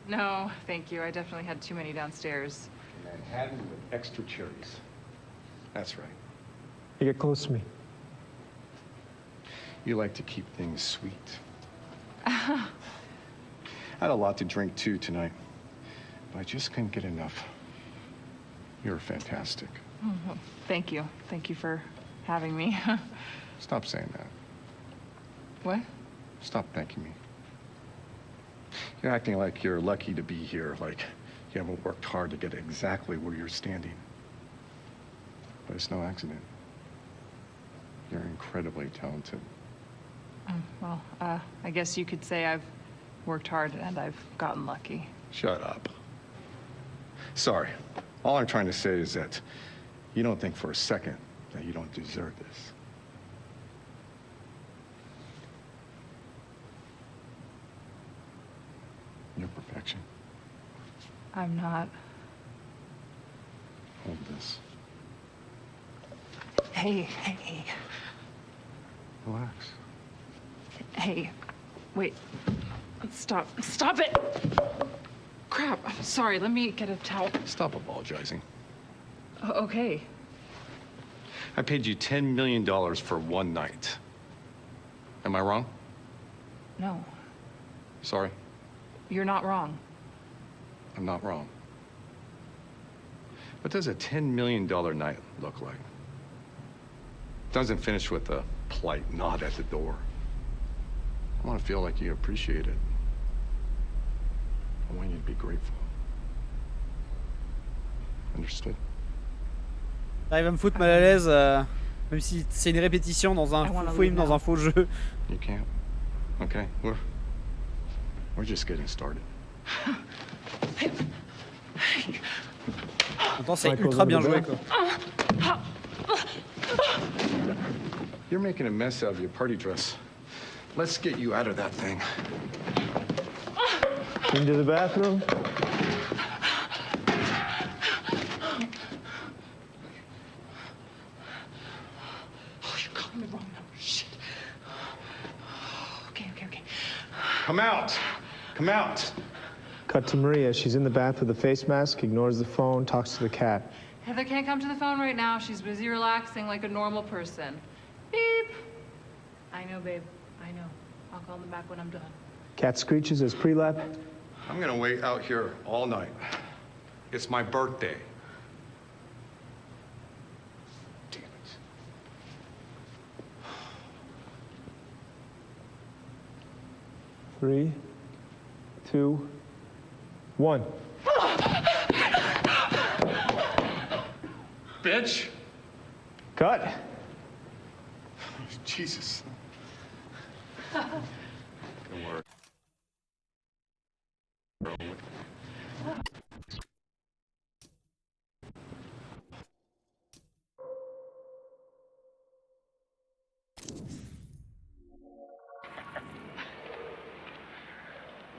Speaker 12: no, thank you. I definitely had too many downstairs.
Speaker 21: Manhattan with extra cherries. That's right.
Speaker 16: You get close to me.
Speaker 21: You like to keep things sweet. I had a lot to drink too tonight, but I just couldn't get enough. You're fantastic.
Speaker 12: Oh, well, thank you. Thank you for having me.
Speaker 21: Stop saying that.
Speaker 12: What?
Speaker 21: Stop thanking me. You're acting like you're lucky to be here, like you haven't worked hard to get exactly where you're standing. But it's no accident. You're incredibly talented.
Speaker 12: Well, I guess you could say I've worked hard and I've gotten lucky.
Speaker 21: Shut up. Sorry. All I'm trying to say is that you don't think for a second that you don't deserve this. You're perfection.
Speaker 12: I'm not.
Speaker 21: Hold this.
Speaker 12: Hey.
Speaker 21: Relax.
Speaker 12: Hey, wait. Stop it! Crap, I'm sorry. Let me get a towel.
Speaker 21: Stop apologizing.
Speaker 12: Okay.
Speaker 21: I paid you $10 million for one night. Am I wrong?
Speaker 12: No,
Speaker 21: Sorry,
Speaker 12: you're not wrong.
Speaker 21: I'm not wrong. What does a $10 million night look like? Doesn't finish with a polite nod at the door. I want to feel like you appreciate it. I want you to be grateful. Understood?
Speaker 1: T'arrives à me foutre mal à l'aise, même si c'est une répétition dans un faux film, dans un faux jeu.
Speaker 21: You can't. Okay, we're just getting started.
Speaker 1: Pourtant, c'est ultra bien joué, quoi.
Speaker 21: You're making a mess out of your party dress. Let's get you out of that thing.
Speaker 16: Into the bathroom?
Speaker 12: Oh, you're calling the wrong number. Shit. Okay.
Speaker 21: Come out! Come out!
Speaker 16: Cut to Maria. She's in the bath with a face mask, ignores the phone, talks to the cat.
Speaker 12: Heather can't come to the phone right now. She's busy relaxing like a normal person. Beep. I know, babe. I know. I'll call them back when I'm done.
Speaker 16: Cat screeches as pre-lap.
Speaker 21: I'm gonna wait out here all night. It's my birthday. Damn it.
Speaker 16: 3, 2, 1.
Speaker 21: Bitch!
Speaker 16: Cut.
Speaker 21: Jesus. Good work.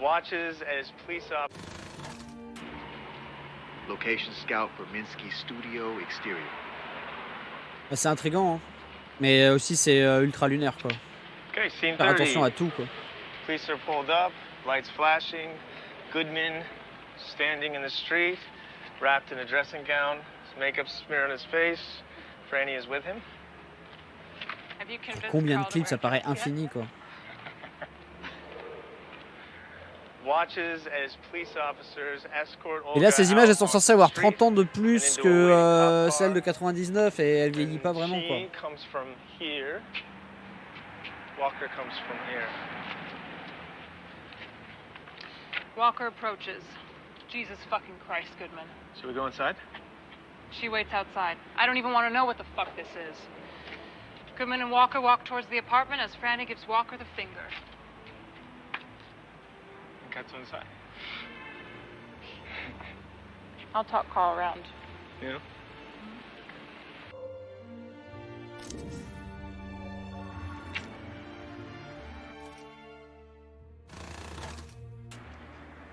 Speaker 22: Watches as police op.
Speaker 4: Location scout for Minsky Studio exterior.
Speaker 1: Bah, c'est intriguant, hein. Mais aussi c'est ultra lunaire, quoi.
Speaker 22: Okay, scene 30.
Speaker 1: Faire attention à tout, quoi.
Speaker 22: Police are pulled up, lights flashing. Goodman standing in the street, wrapped in a dressing gown, his makeup smear on his face. Franny is with him.
Speaker 1: Combien de clips, ça paraît infini, quoi. Et là, ces images, elles sont censées avoir 30 ans de plus que celles de 99 et elles vieillissent pas vraiment, quoi.
Speaker 22: Walker comes from here.
Speaker 12: Walker approaches. Jesus fucking Christ, Goodman.
Speaker 22: Should we go inside?
Speaker 12: She waits outside. I don't even want to know what the fuck this is. Goodman and Walker walk towards the apartment as Franny gives Walker the finger.
Speaker 22: Cat's inside.
Speaker 12: I'll talk Carl around.
Speaker 22: Yeah.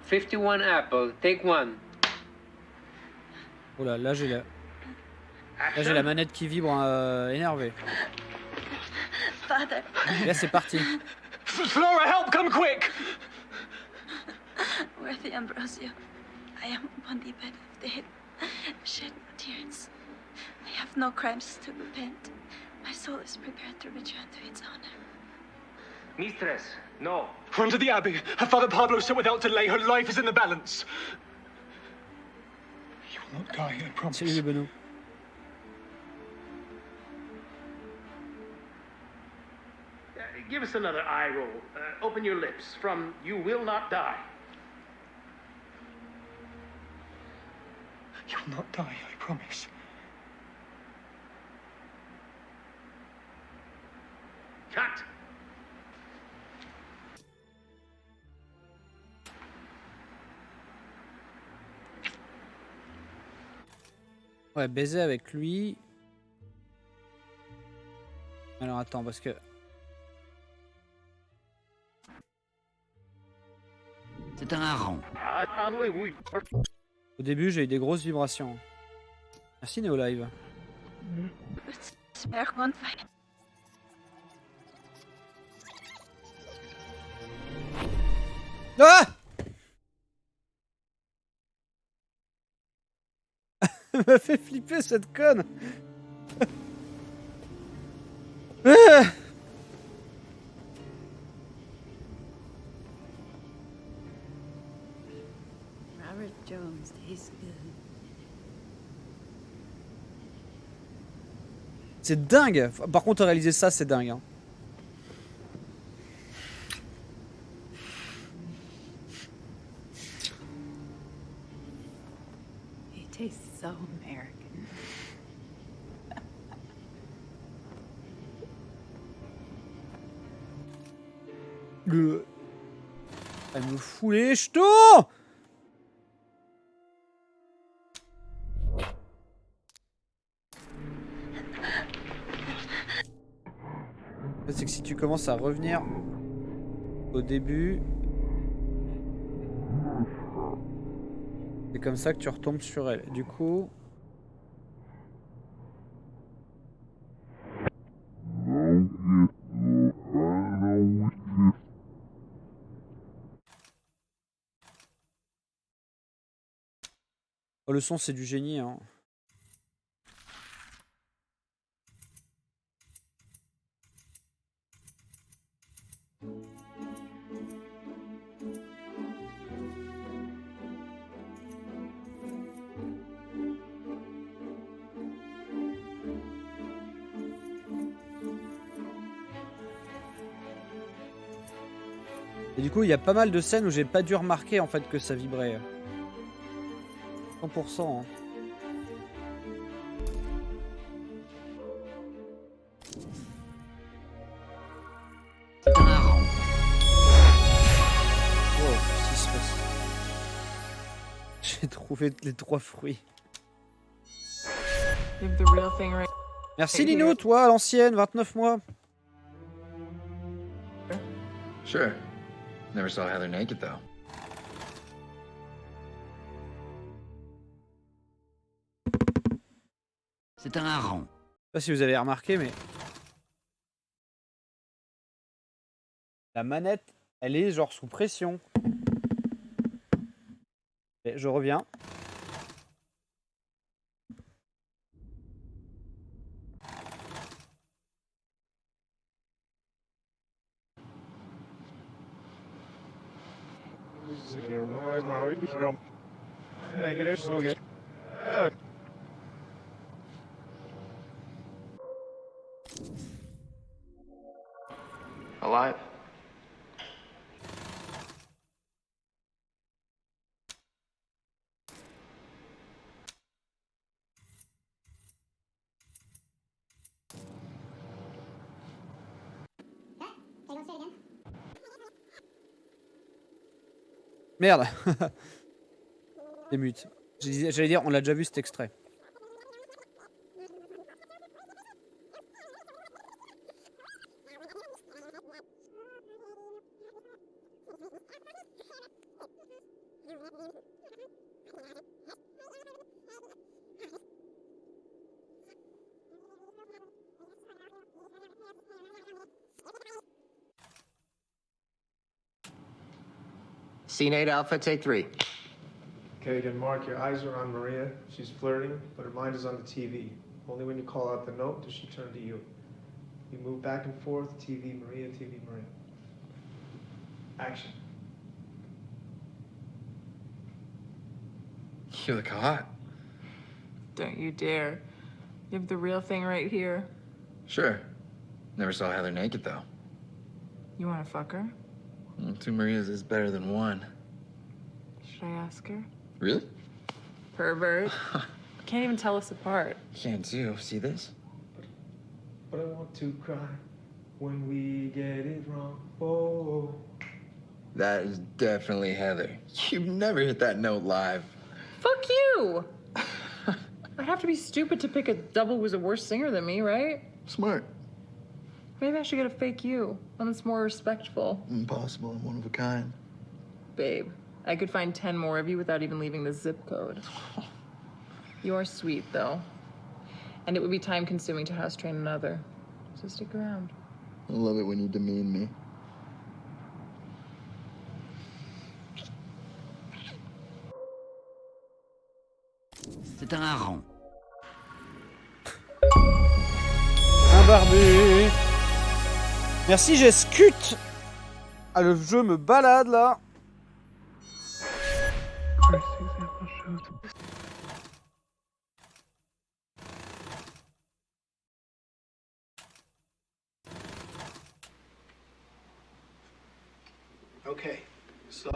Speaker 20: $51 apple, take one.
Speaker 1: Oh là j'ai la manette qui vibre énervée.
Speaker 18: Father.
Speaker 1: Et là c'est parti.
Speaker 16: Flora, help! Come quick!
Speaker 18: Worthy Ambrosio, I am upon the bed of death. Shed no tears. I have no crimes to repent. My soul is prepared to return to its honor.
Speaker 20: Mistress, no.
Speaker 16: Run to the Abbey. Her father Pablo sent without delay. Her life is in the balance.
Speaker 22: You
Speaker 16: not die, I promise.
Speaker 1: Salut les Benoît.
Speaker 13: Give us another eye roll. Open your lips. From "You will not die."
Speaker 16: You'll not die, I promise.
Speaker 13: Cut.
Speaker 1: Ouais, baiser avec lui. Alors attends, parce que...
Speaker 6: C'est un hareng.
Speaker 1: Au début, j'ai eu des grosses vibrations. Merci Néolive. Ah! Elle m'a fait flipper cette conne. Ah!
Speaker 3: Robert Jones tastes good.
Speaker 1: C'est dingue. Par contre, réaliser ça, c'est dingue. Hein.
Speaker 3: He tastes so American.
Speaker 1: Elle me fout les jetons. C'est que si tu commences à revenir au début, c'est comme ça que tu retombes sur elle. Du coup... Oh, le son, c'est du génie, hein. Et du coup, il y a pas mal de scènes où j'ai pas dû remarquer en fait que ça vibrait. 100%. Hein. Oh, qu'est-ce qui se passe? J'ai trouvé les 3 fruits. Merci Lino, toi, à l'ancienne, 29 mois.
Speaker 11: Sure. Never saw Heather naked, though.
Speaker 6: C'est un hareng.
Speaker 1: Je sais pas si vous avez remarqué, mais... La manette, elle est genre sous pression. Et je reviens.
Speaker 11: Alive?
Speaker 1: Merde. Des mutes. J'allais dire, on l'a déjà vu cet extrait.
Speaker 8: Scene 8, Alpha, take 3.
Speaker 13: Okay, again, Mark, your eyes are on Maria. She's flirting, but her mind is on the TV. Only when you call out the note does she turn to you. You move back and forth, TV, Maria, Maria. Action.
Speaker 11: You look hot.
Speaker 12: Don't you dare. You have the real thing right here.
Speaker 11: Sure. Never saw Heather naked, though.
Speaker 12: You wanna fuck her?
Speaker 11: Two Marias is better than one.
Speaker 12: Should I ask her?
Speaker 11: Really?
Speaker 12: Pervert. Can't even tell us apart.
Speaker 11: Can't do. See this?
Speaker 13: But I want to cry when we get it wrong. Oh.
Speaker 11: That is definitely Heather. You've never hit that note live.
Speaker 12: Fuck you! I'd have to be stupid to pick a double who's a worse singer than me, right?
Speaker 11: Smart.
Speaker 12: Maybe I should get a fake you, one that's more respectful.
Speaker 11: Impossible. I'm one of a kind.
Speaker 12: Babe, I could find 10 more of you without even leaving the zip code. You're sweet, though. And it would be time-consuming to house train another. So stick around.
Speaker 11: I love it when you demean me.
Speaker 6: C'est un hareng.
Speaker 1: Un barbu. Merci, j'ai scut. Ah, le jeu me balade là.
Speaker 13: Okay, so.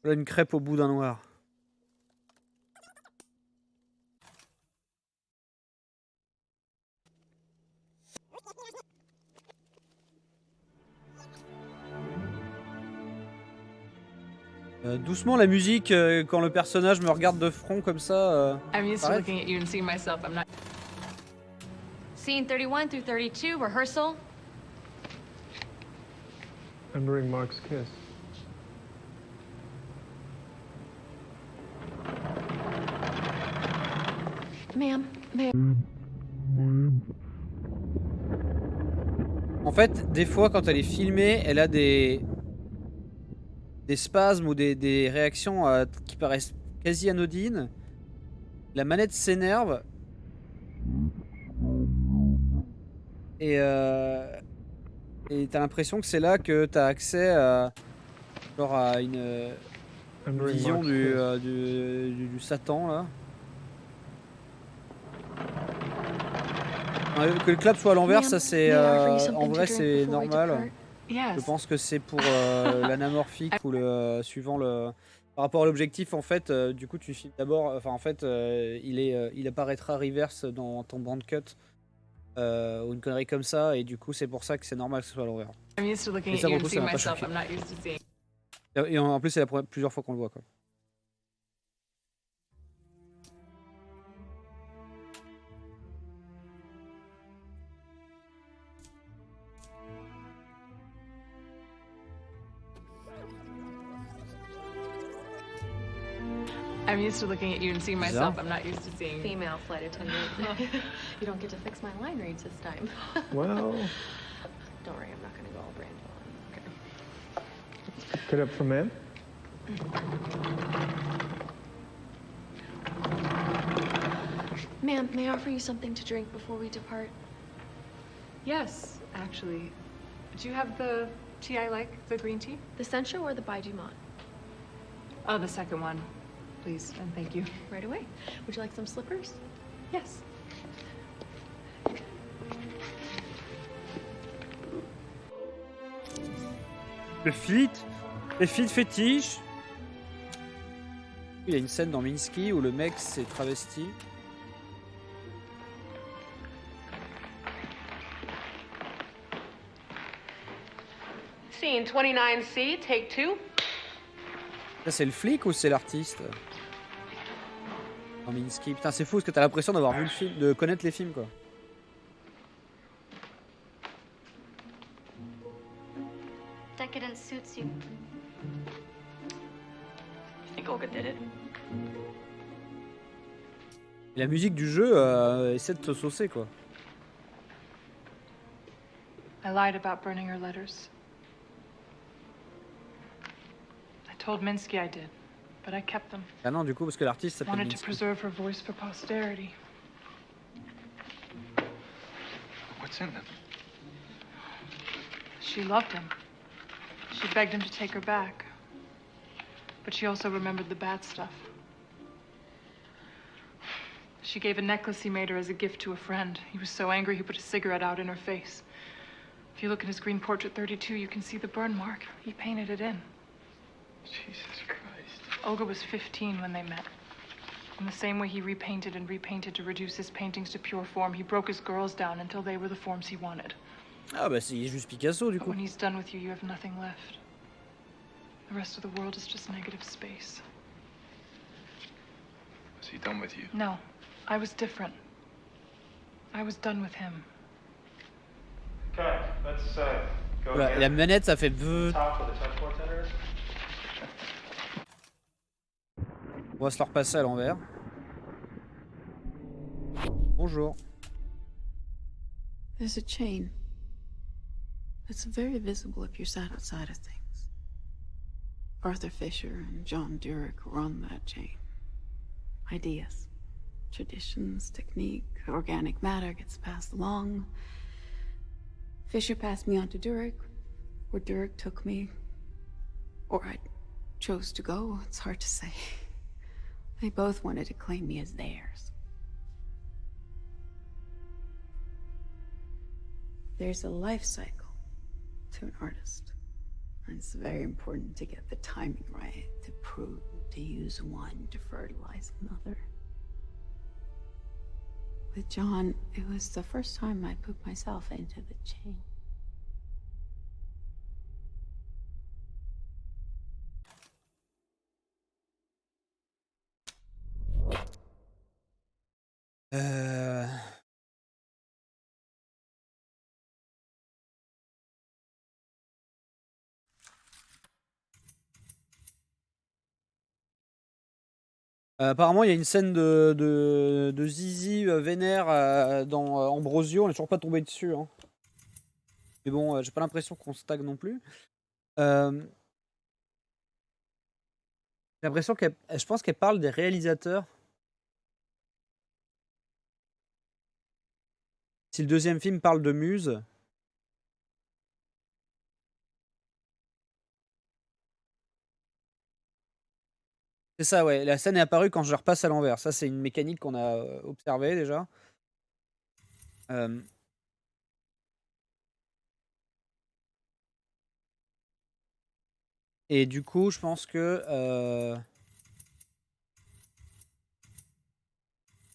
Speaker 1: Voilà une crêpe au bout d'un noir. Doucement la musique quand le personnage me regarde de front comme ça.
Speaker 12: I'm used to looking at you and seeing myself. I'm not.
Speaker 9: Scene 31 through 32, rehearsal.
Speaker 13: Remembering Mark's kiss.
Speaker 10: Ma'am,
Speaker 1: En fait, des fois quand elle est filmée, elle a des spasmes ou des réactions qui paraissent quasi anodines. La manette s'énerve. Et t'as l'impression que c'est là que t'as accès genre à une vision du Satan là. Que le clap soit à l'envers, ça c'est en vrai c'est normal. Je pense que c'est pour l'anamorphique ou le suivant le par rapport à l'objectif en fait. Du coup tu filmes d'abord. Enfin en fait il apparaîtra reverse dans ton band cut ou une connerie comme ça et du coup c'est pour ça que c'est normal que ce soit à l'envers. Et ça pour le coup ça m'a pas choqué. Et en plus c'est plusieurs fois qu'on le voit quoi.
Speaker 12: I'm used to looking at you and seeing myself. I'm not used to seeing
Speaker 10: female flight attendant. You don't get to fix my line reads this time.
Speaker 13: Well.
Speaker 10: Don't worry, I'm not gonna go all Brando on. Okay.
Speaker 13: Get up for men.
Speaker 10: Ma'am, may I offer you something to drink before we depart?
Speaker 12: Yes, actually. Do you have the tea I like, the green tea?
Speaker 10: The Sencho or the Baijumon?
Speaker 12: Oh, the second one. Please, and thank you.
Speaker 10: Right away. Would you like some slippers?
Speaker 12: Yes.
Speaker 1: Le feat fétiche. Il y a une scène dans Minsky où le mec s'est travesti.
Speaker 17: Scene 29C, take 2.
Speaker 1: Ça c'est le flic ou c'est l'artiste? Dans Minsky. Putain c'est fou parce que t'as l'impression d'avoir vu le film, de connaître les films quoi.
Speaker 9: Decadence suits you.
Speaker 17: You think Olga did it?
Speaker 1: Et la musique du jeu essaie de te saucer quoi.
Speaker 5: I lied about burning her letters. I told Minsky I did, but I kept them.
Speaker 1: Ah non du coup parce que l'artiste s'appelle
Speaker 5: Wanted to
Speaker 1: Minsky.
Speaker 5: preserve her voice for posterity.
Speaker 16: What's in them?
Speaker 5: She loved him. She begged him to take her back. But she also remembered the bad stuff. She gave a necklace he made her as a gift to a friend. He was so angry he put a cigarette out in her face. If you look at his green portrait 32, you can see the burn mark. He painted it in.
Speaker 16: Jesus Christ.
Speaker 5: Olga was 15 when they met. In the same way he repainted and repainted to reduce his paintings to pure form, he broke his girls down until they were the forms he wanted.
Speaker 1: Ah bah c'est juste Picasso du
Speaker 5: But
Speaker 1: coup.
Speaker 5: when he's done with you, you have nothing left. The rest of the world is just negative space.
Speaker 16: Was he done with you?
Speaker 5: No, I was different. I was done with him.
Speaker 16: Okay, let's go.
Speaker 1: Voilà, et la manette ça fait On va se le repasser à l'envers. Bonjour.
Speaker 3: There's a chain. It's very visible if you're sat outside of things. Arthur Fisher and John Durick run that chain. Ideas, traditions, technique, organic matter gets passed along. Fisher passed me on to Durick, or Durick took me, or I chose to go. It's hard to say. They both wanted to claim me as theirs. There's a life cycle to an artist. And it's very important to get the timing right, to prune, to use one to fertilize another. With John, it was the first time I put myself into the chain.
Speaker 1: Apparemment, il y a une scène de Zizi vénère dans Ambrosio. On n'est toujours pas tombé dessus. Hein. Mais bon, j'ai pas l'impression qu'on stagne non plus. J'ai l'impression je pense qu'elle parle des réalisateurs. Si le deuxième film parle de Muse. C'est ça, ouais. La scène est apparue quand je la repasse à l'envers. Ça, c'est une mécanique qu'on a observée déjà. Et du coup, je pense que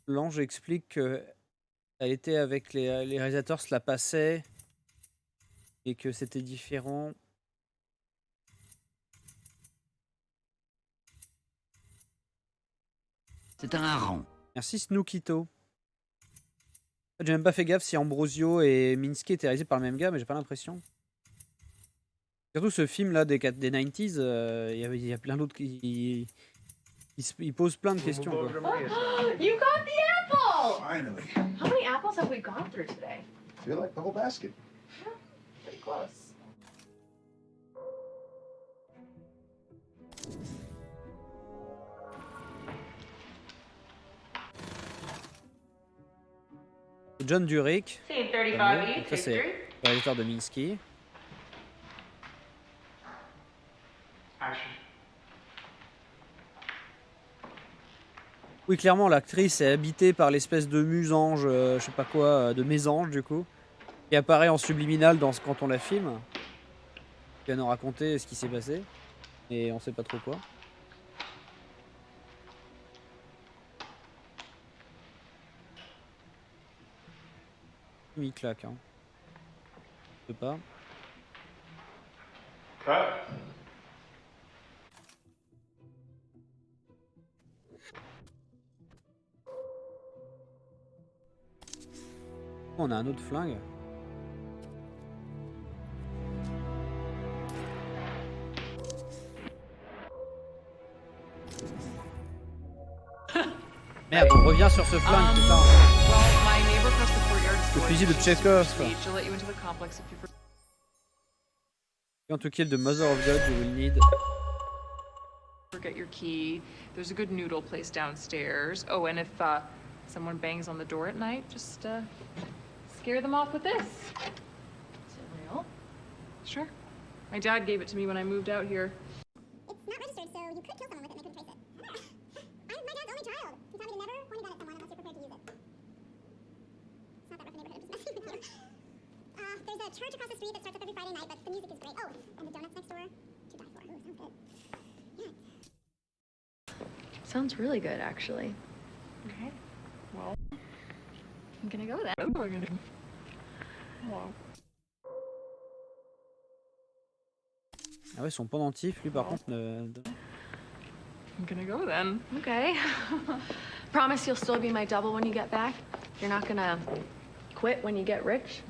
Speaker 1: l'ange explique qu'elle était avec les réalisateurs, se la passait et que c'était différent.
Speaker 6: C'est un hareng.
Speaker 1: Merci Snookito. J'ai même pas fait gaffe si Ambrosio et Minsky étaient réalisés par le même gars, mais j'ai pas l'impression. Surtout ce film là des 90s, il y a plein d'autres qui il pose plein de questions. Quoi.
Speaker 10: You got the apple!
Speaker 4: Finally.
Speaker 10: How many apples have we gone through today?
Speaker 4: I feel like the whole basket.
Speaker 10: Yeah, pretty close.
Speaker 1: John Durick.
Speaker 10: Scene 35
Speaker 1: Donc ça c'est le réalisateur de Minsky.
Speaker 16: Action.
Speaker 1: Oui, clairement, l'actrice est habitée par l'espèce de musange, je sais pas quoi, de mésange du coup, qui apparaît en subliminal quand on la filme, qui va nous raconter ce qui s'est passé, et on sait pas trop quoi. Il claque, hein. Je sais pas.
Speaker 16: Cut.
Speaker 1: On a un autre flingue. Merde, on revient sur ce flingue, putain. Le fusil de Chekhov. You want to kill the mother of God, you will need.
Speaker 12: Forget your key. There's a good noodle place downstairs. Oh, and if someone bangs on the door at night, just scare them off with this.
Speaker 10: Is it real?
Speaker 12: Sure. My dad gave it to me when I moved out here.
Speaker 14: It's not registered, so you could kill someone with it and they couldn't trace it. I'm my dad's only child. He taught me to never point a gun at someone unless you're prepared to use it. It's not that rough a neighborhood, I'm just messing with you. There's a church across the street that starts up every Friday night, but the music is great. Oh, and the donuts next door, to die for. Ooh, sounds good. Yeah.
Speaker 10: Sounds really good, actually.
Speaker 12: Okay. Well,
Speaker 10: I'm gonna go then.
Speaker 12: Wow.
Speaker 1: Ah ouais, son pendentif, lui par contre ne...
Speaker 12: I'm gonna go then.
Speaker 10: Okay. Promise you'll still be my double when you get back? You're not gonna quit when you get rich?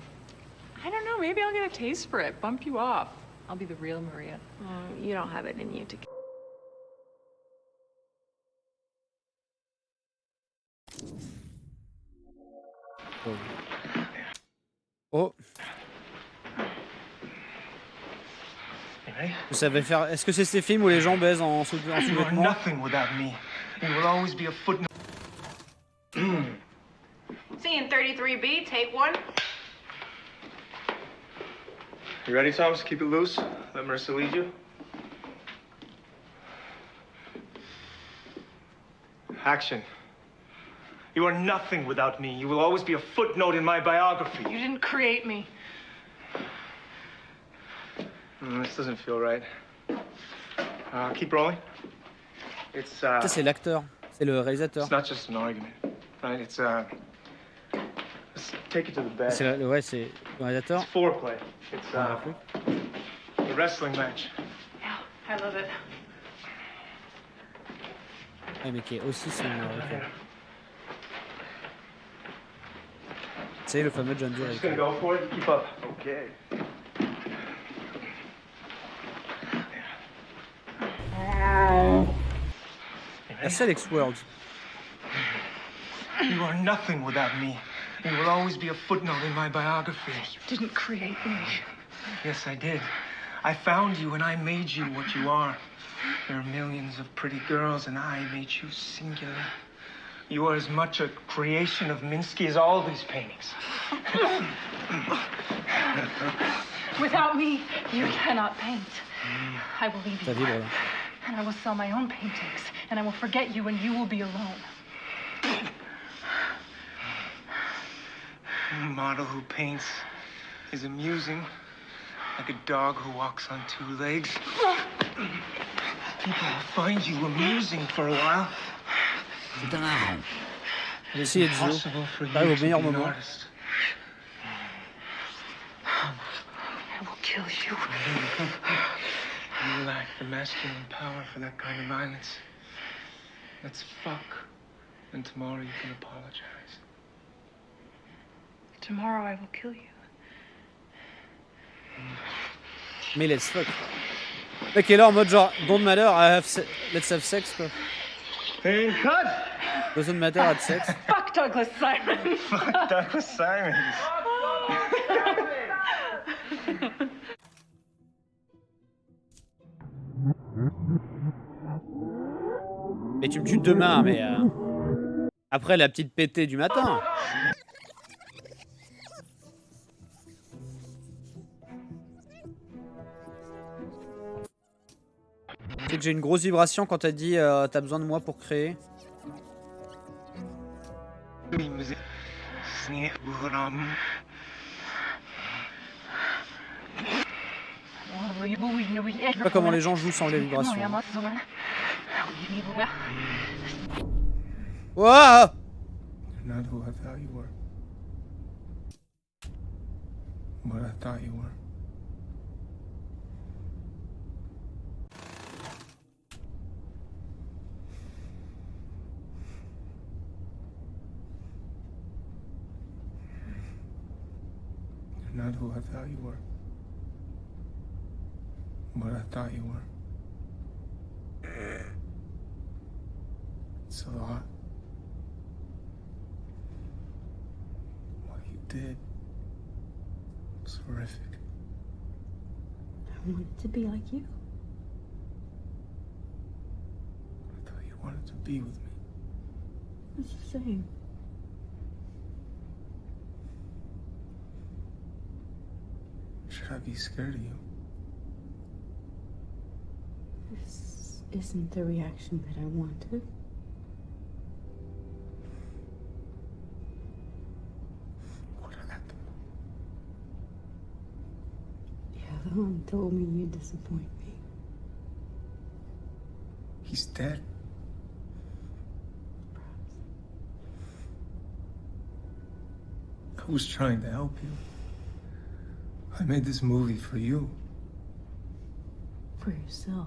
Speaker 12: I don't know, maybe I'll get a taste for it, bump you off. I'll be the real Maria.
Speaker 10: You don't have it in you to...
Speaker 1: Oh. Vous savez faire... Est-ce que c'est ces films où les gens baisent en sous-vêtements?
Speaker 16: Nothing without me. You will always be a footnote.
Speaker 17: Scene 33B, take one.
Speaker 22: You ready, Thomas? Keep it loose. Let Marissa lead you. Action. You are nothing without me. You will always be a footnote in my biography.
Speaker 12: You didn't create me.
Speaker 22: This doesn't feel right. Keep rolling. It's
Speaker 1: Ça c'est l'acteur, c'est le réalisateur.
Speaker 22: It's not just an argument, right? It's let's take it to the bed.
Speaker 1: Ouais, c'est le réalisateur.
Speaker 22: It's foreplay. It's a wrestling match.
Speaker 12: Yeah, I love it.
Speaker 1: Ouais, mais qui est aussi son... C'est le fameux John Dure.
Speaker 22: Just gonna go for it. Keep up. Okay.
Speaker 1: That's Alex World.
Speaker 16: You are nothing without me. You will always be a footnote in my biography.
Speaker 12: You didn't create me.
Speaker 16: Yes, I did. I found you and I made you what you are. There are millions of pretty girls and I made you singular. You are as much a creation of Minsky as all these paintings.
Speaker 12: Without me, you cannot paint. I will leave you.
Speaker 1: Vibre,
Speaker 12: And I will sell my own paintings. And I will forget you and you will be alone.
Speaker 16: A model who paints is amusing, like a dog who walks on two legs. People will find you amusing for a while.
Speaker 6: C'est un hareng.
Speaker 1: J'ai essayé de jouer. J'arrive au meilleur moment.
Speaker 12: I will kill you.
Speaker 16: You lack the masculine power for that kind of violence. Let's fuck, and tomorrow you can apologize.
Speaker 12: Tomorrow I will kill you.
Speaker 1: Mais let's fuck. Le mec est là en mode genre, don't matter, let's have sex quoi.
Speaker 22: And cut!
Speaker 1: Doesn't matter, have sex.
Speaker 12: Fuck Douglas Simon!
Speaker 22: Fuck Douglas Simons.
Speaker 1: Mais tu me tues demain, mais après la petite pétée du matin. Tu sais que j'ai une grosse vibration quand t'as dit t'as besoin de moi pour créer. Je sais pas comment les gens jouent sans les vibrations. Wouah!
Speaker 16: You're not who I thought you were. What I thought you were. You're not who I thought you were. What I thought you were. It's a lot. What you did was horrific.
Speaker 18: I wanted to be like you.
Speaker 16: I thought you wanted to be with me.
Speaker 18: It's the same.
Speaker 13: should I be scared of you?
Speaker 3: This isn't the reaction that I wanted.
Speaker 13: What happened?
Speaker 3: The other one told me you'd disappoint me.
Speaker 13: He's dead. I was trying to help you. I made this movie for you.
Speaker 3: For yourself.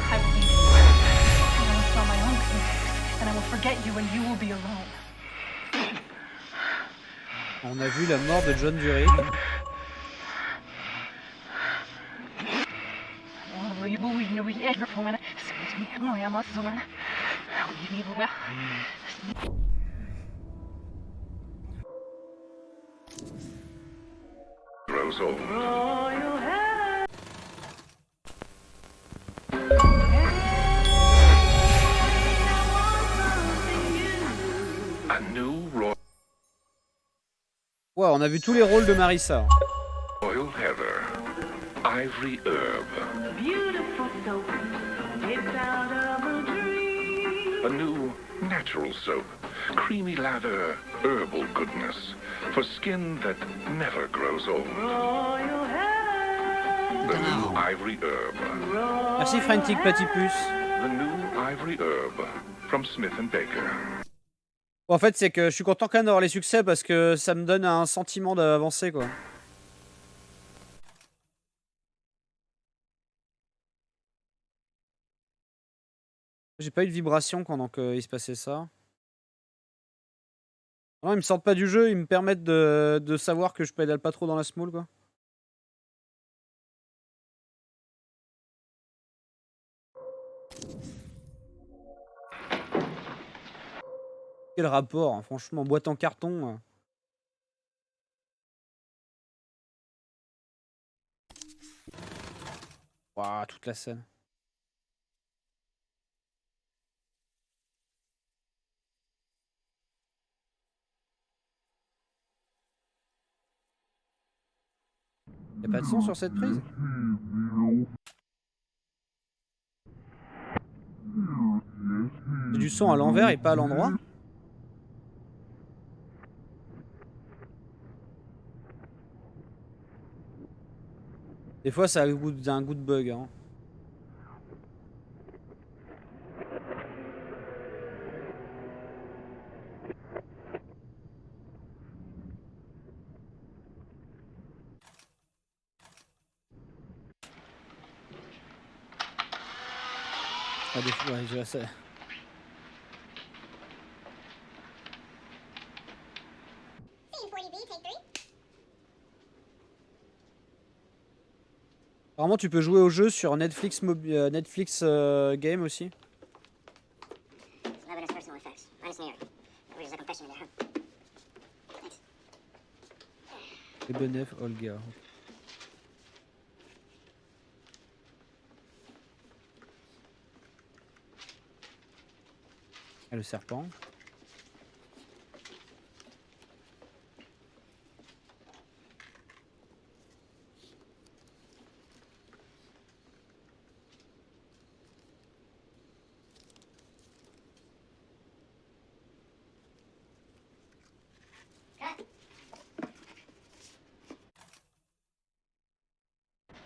Speaker 5: I will leave you. And I will sell my own clothes. And I will forget you and you will be alone.
Speaker 1: On a vu la mort de John Dury.
Speaker 15: Grows old. A new
Speaker 1: Ouais, on a vu tous les rôles de Marissa.
Speaker 15: royal heather, ivory herb,
Speaker 17: Beautiful soap, dipped out of a dream.
Speaker 15: a new natural soap, creamy lather, herbal goodness for skin that never grows old.
Speaker 17: Royal hair.
Speaker 15: The new ivory herb.
Speaker 1: Merci Frantic Platypus.
Speaker 15: The new ivory herb from Smith & Baker.
Speaker 1: Bon, en fait, c'est que je suis content quand même d'avoir les succès parce que ça me donne un sentiment d'avancer, quoi. J'ai pas eu de vibration pendant qu'il se passait ça. Non, ils me sortent pas du jeu, ils me permettent de savoir que je pédale pas trop dans la small, quoi. Quel rapport, hein, franchement, boîte en carton. Waouh, toute la scène. Y'a pas de son sur cette prise? C'est du son à l'envers et pas à l'endroit? Des fois ça a un goût de bug, hein. Ah, des fois, ouais, je sais. Apparemment, tu peux jouer au jeu sur Netflix, Netflix Game aussi. Et Benef, Olga. Et le serpent.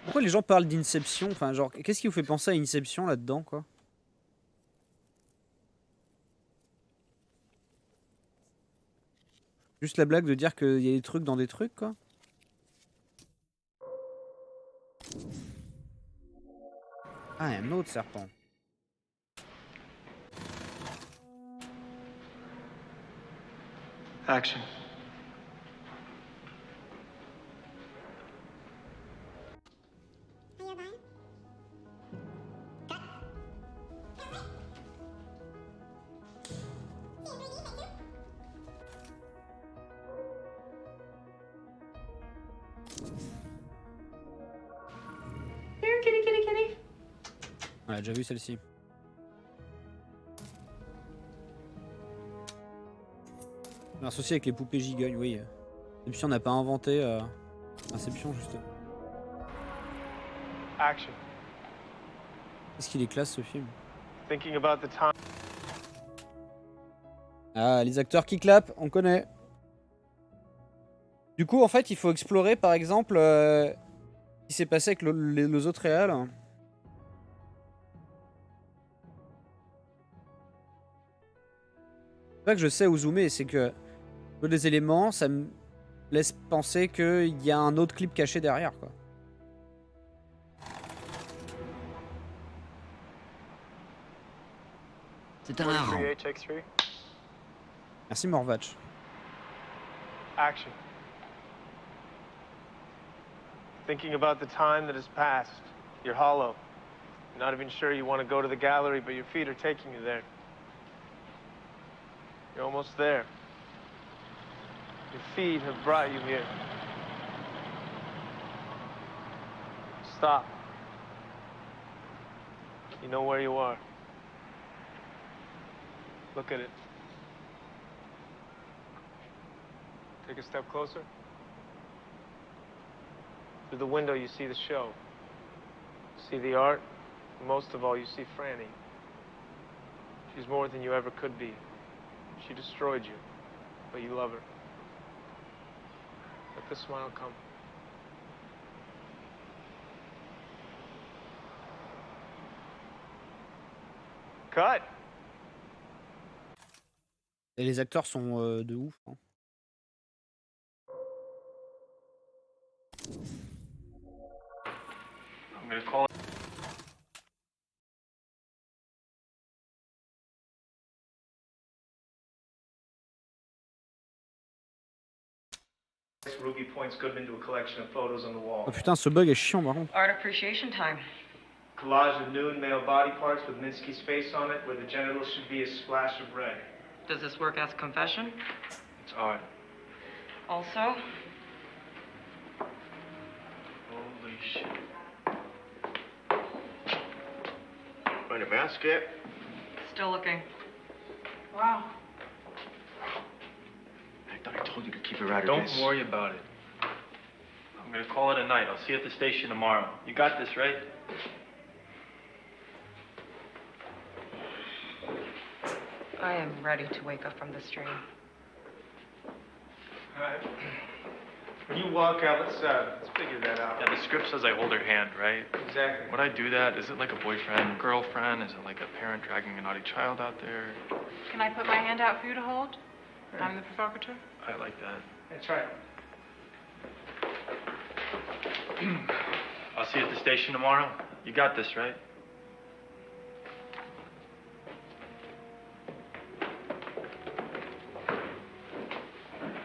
Speaker 1: Pourquoi les gens parlent d'Inception? Enfin, genre, qu'est-ce qui vous fait penser à Inception là-dedans, quoi? Juste la blague de dire qu'il y a des trucs dans des trucs, quoi. Ah, un autre serpent.
Speaker 16: Action.
Speaker 12: Here, kitty, kitty, kitty.
Speaker 1: On a déjà vu celle-ci. Associé avec les poupées gigognes, oui. Inception n'a pas inventé Inception, justement.
Speaker 22: Action.
Speaker 1: Qu'est-ce qu'il est classe ce film.
Speaker 22: Thinking about the time.
Speaker 1: Ah, les acteurs qui clapent, on connaît. Du coup, en fait, il faut explorer, par exemple, ce qui s'est passé avec les autres réals. C'est pas que je sais où zoomer, c'est que des éléments, ça me laisse penser qu'il y a un autre clip caché derrière, quoi.
Speaker 6: C'est un hareng.
Speaker 1: Merci Morvatch.
Speaker 22: Action. Thinking about the time that has passed. You're hollow. You're not even sure you want to go to the gallery, but your feet are taking you there. You're almost there. Your feet have brought you here. Stop. You know where you are. Look at it. Take a step closer. Through the window, you see the show. You see the art. And most of all, you see Franny. She's more than you ever could be. She destroyed you, but you love her. Let the smile come. Cut!
Speaker 1: Et les acteurs sont de ouf. Hein.
Speaker 22: I'm gonna call it. Ruby points Goodman to a collection of photos on the wall.
Speaker 1: Oh putain, ce bug est chiant par contre.
Speaker 17: Art appreciation time.
Speaker 22: Collage of nude male body parts with Minsky's face on it, where the genitals should be a splash of red.
Speaker 17: Does this work as confession?
Speaker 22: It's art.
Speaker 17: Also?
Speaker 22: Holy shit. Find a basket.
Speaker 17: Still looking.
Speaker 12: Wow.
Speaker 22: I thought I told you to keep it right. Don't worry about it. I'm gonna call it a night. I'll see you at the station tomorrow. You got this, right?
Speaker 17: I am ready to wake up from this dream.
Speaker 22: Alright. When you walk out, let's figure that out.
Speaker 11: Yeah, the script says I hold her hand, right?
Speaker 22: Exactly.
Speaker 11: Would I do that? Is it like a boyfriend, girlfriend? Is it like a parent dragging a naughty child out there?
Speaker 12: Can I put my hand out for you to hold? I'm the provocateur.
Speaker 11: I like that.
Speaker 22: That's right.
Speaker 11: I'll see you at the station tomorrow. You got this, right?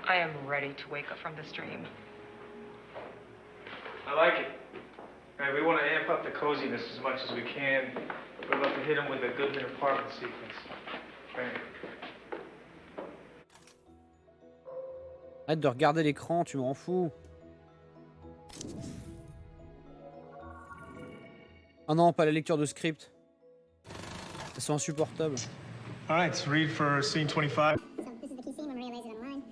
Speaker 17: I am ready to wake up from this dream.
Speaker 22: I like it. All right, we want to amp up the coziness as much as we can. We're about to hit him with a Goodman apartment sequence. Right.
Speaker 1: Arrête de regarder l'écran, tu me rends fou. Oh non, pas la lecture de script. Elles sont insupportables.
Speaker 13: All right, so read for scene 25.
Speaker 14: So this is the key scene when Maria lays it on the line.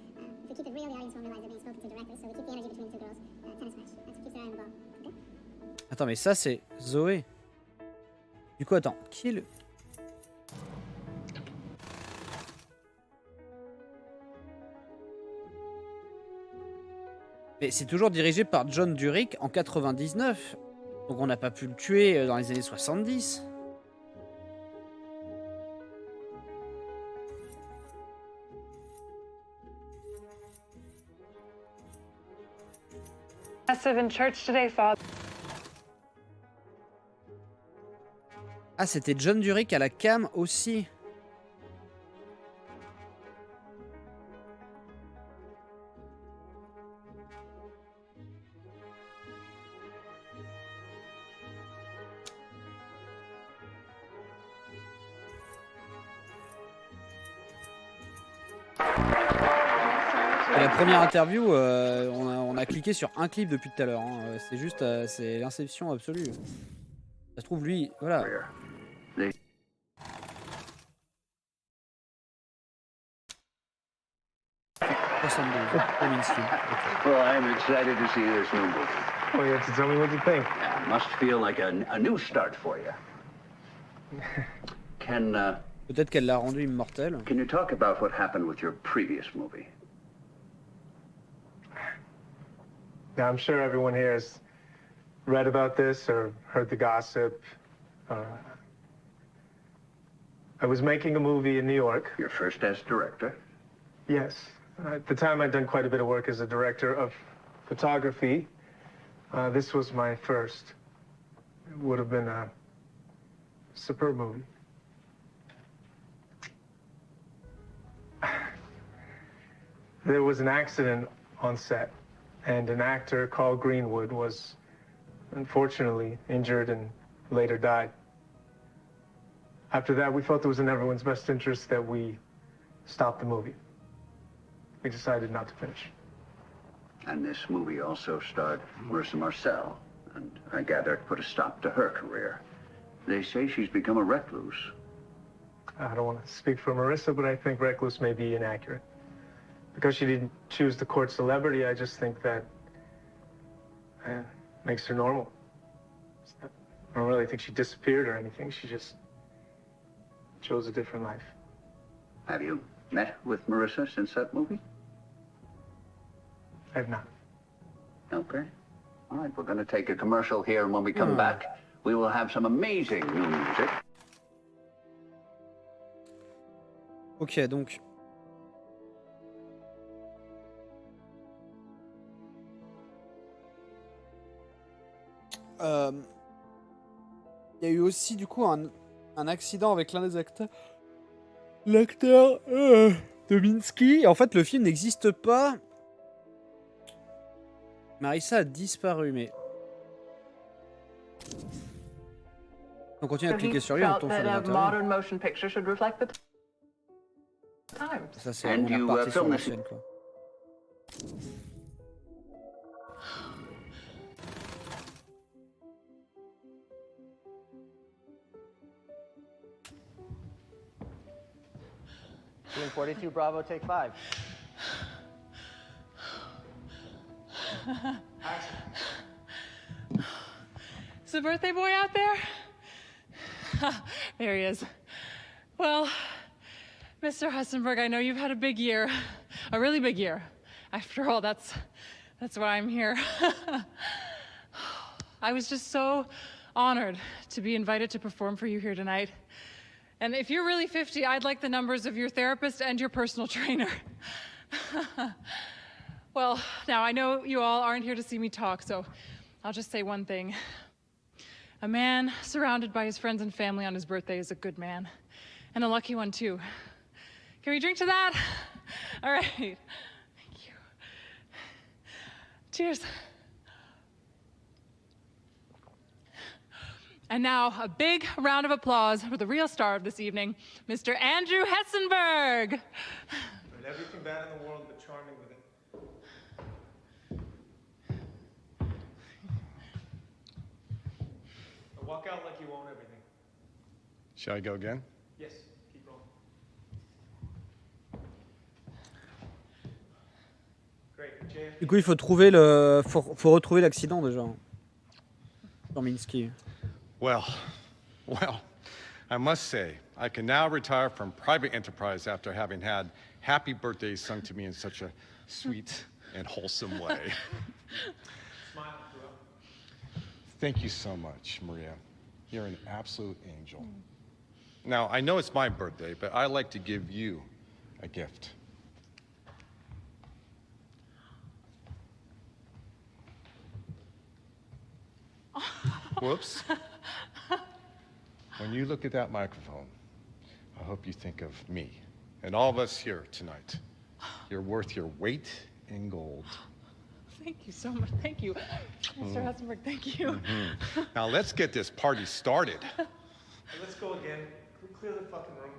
Speaker 14: If we keep it real, the audience won't realize they're being spoken to directly. So we keep the energy between the two girls. Tennis match. That's what keeps their eye on the ball. Okay?
Speaker 1: Attends, mais ça c'est Zoé. Du coup, attends, qui est le... Mais c'est toujours dirigé par John Durick en 99. Donc on n'a pas pu le tuer dans les années 70.
Speaker 5: Massive in church today, Father.
Speaker 1: Ah, c'était John Durick à la cam aussi. Et la première interview, on a cliqué sur un clip depuis tout à l'heure. Hein. C'est juste, c'est l'inception absolue. Ça se trouve, lui, voilà.
Speaker 6: Well, I'm excited to see this new movie.
Speaker 13: Well, you have to tell me what you think.
Speaker 6: Yeah, must feel like a new start for you.
Speaker 1: Peut-être qu'elle l'a rendu immortel.
Speaker 6: Can you talk about what happened with your previous movie?
Speaker 13: Yeah, I'm sure everyone here has read about this or heard the gossip. I was making a movie in New York.
Speaker 6: Your first as director?
Speaker 13: Yes. At the time, I'd done quite a bit of work as a director of photography. This was my first. It would have been a superb movie. There was an accident on set, and an actor called Greenwood was unfortunately injured and later died. After that, we felt it was in everyone's best interest that we stop the movie. We decided not to finish.
Speaker 6: And this movie also starred Marissa Marcel, and I gather it put a stop to her career. They say she's become a recluse.
Speaker 13: I don't want to speak for Marissa, but I think recluse may be inaccurate. Because she didn't choose the court celebrity, I just think that makes her normal. I don't really think she disappeared or anything. She just chose a different life.
Speaker 6: Have you met with Marissa since that movie?
Speaker 13: I have not.
Speaker 6: Okay. All right, we're going to take a commercial here, and when we come back, we will have some amazing new music.
Speaker 1: Ok, donc... Il y a eu aussi du coup un accident avec l'un des acteurs. L'acteur Dominski. En fait, le film n'existe pas. Marissa a disparu, mais... On continue à cliquer sur lui, on tombe sur les interviews. Ça, c'est on est reparti sur l'ancienne, quoi.
Speaker 8: Team 42, Bravo, take 5.
Speaker 12: Is the birthday boy out there? There he is. Well, Mr. Hessenberg, I know you've had a big year, a really big year. After all, that's why I'm here. I was just so honored to be invited to perform for you here tonight. And if you're really 50, I'd like the numbers of your therapist and your personal trainer. Well, now I know you all aren't here to see me talk, so I'll just say one thing. A man surrounded by his friends and family on his birthday is a good man, and a lucky one too. Can we drink to that? All right. Thank you. Cheers. And now, a big round of applause for the real star of this evening, Mr. Andrew Hessenberg.
Speaker 13: But everything bad in the world, but charming with it. Now walk out like you own everything.
Speaker 21: Shall I go again?
Speaker 13: Yes, keep rolling. Great, Jay.
Speaker 1: Du coup, il faut trouver le, faut retrouver l'accident déjà. Sur Minsky.
Speaker 21: Well, I must say, I can now retire from private enterprise after having had happy birthdays sung to me in such a sweet and wholesome way.
Speaker 13: Smile,
Speaker 21: Thank you so much, Maria. You're an absolute angel. Now, I know it's my birthday, but I like to give you a gift. Whoops. When you look at that microphone, I hope you think of me and all of us here tonight. You're worth your weight in gold.
Speaker 12: Thank you so much. Thank you, Mr. Hessenberg. Thank you.
Speaker 21: Now let's get this party started.
Speaker 13: Let's go again. Clear the fucking room.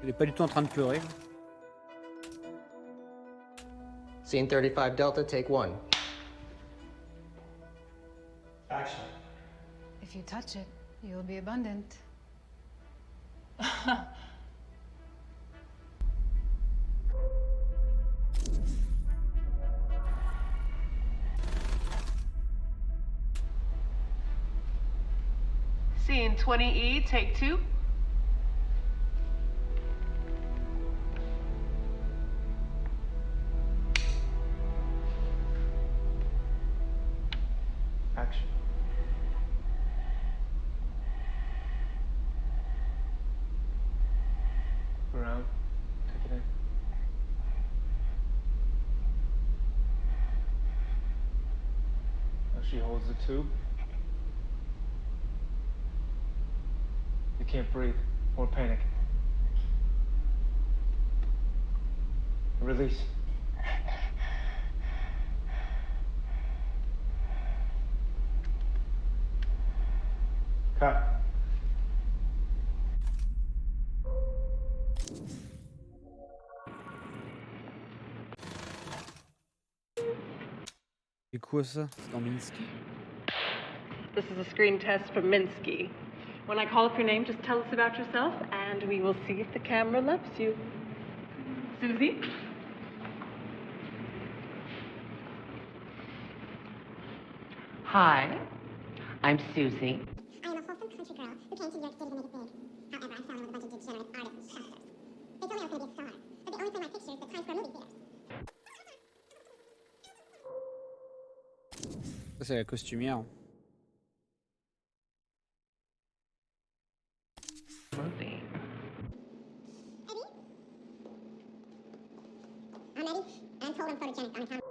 Speaker 1: Il est pas du tout en train de pleurer.
Speaker 8: Scene 35 Delta, take 1.
Speaker 16: Action.
Speaker 2: If you touch it, you'll be abundant.
Speaker 17: Scene 20E, take 2.
Speaker 16: Action. Around. Take it in. Now she holds the tube. You can't breathe. More panic. Release. Cut.
Speaker 1: C'est quoi ça? C'est dans Minsky?
Speaker 10: This is a screen test for Minsky. When I call up your name, just tell us about yourself, and we will see if the camera loves you. Susie?
Speaker 17: Hi, I'm Susie.
Speaker 14: I am a wholesome country girl who came to New York City to make it big. However, I fell in with a bunch of degenerate artists and hustlers. They told me I was going to be a star, but they only play my pictures at Times Square movie theaters.
Speaker 1: Ça, c'est la costumière.
Speaker 17: Movie.
Speaker 14: I'm Eddie, and I'm told I'm photogenic on account.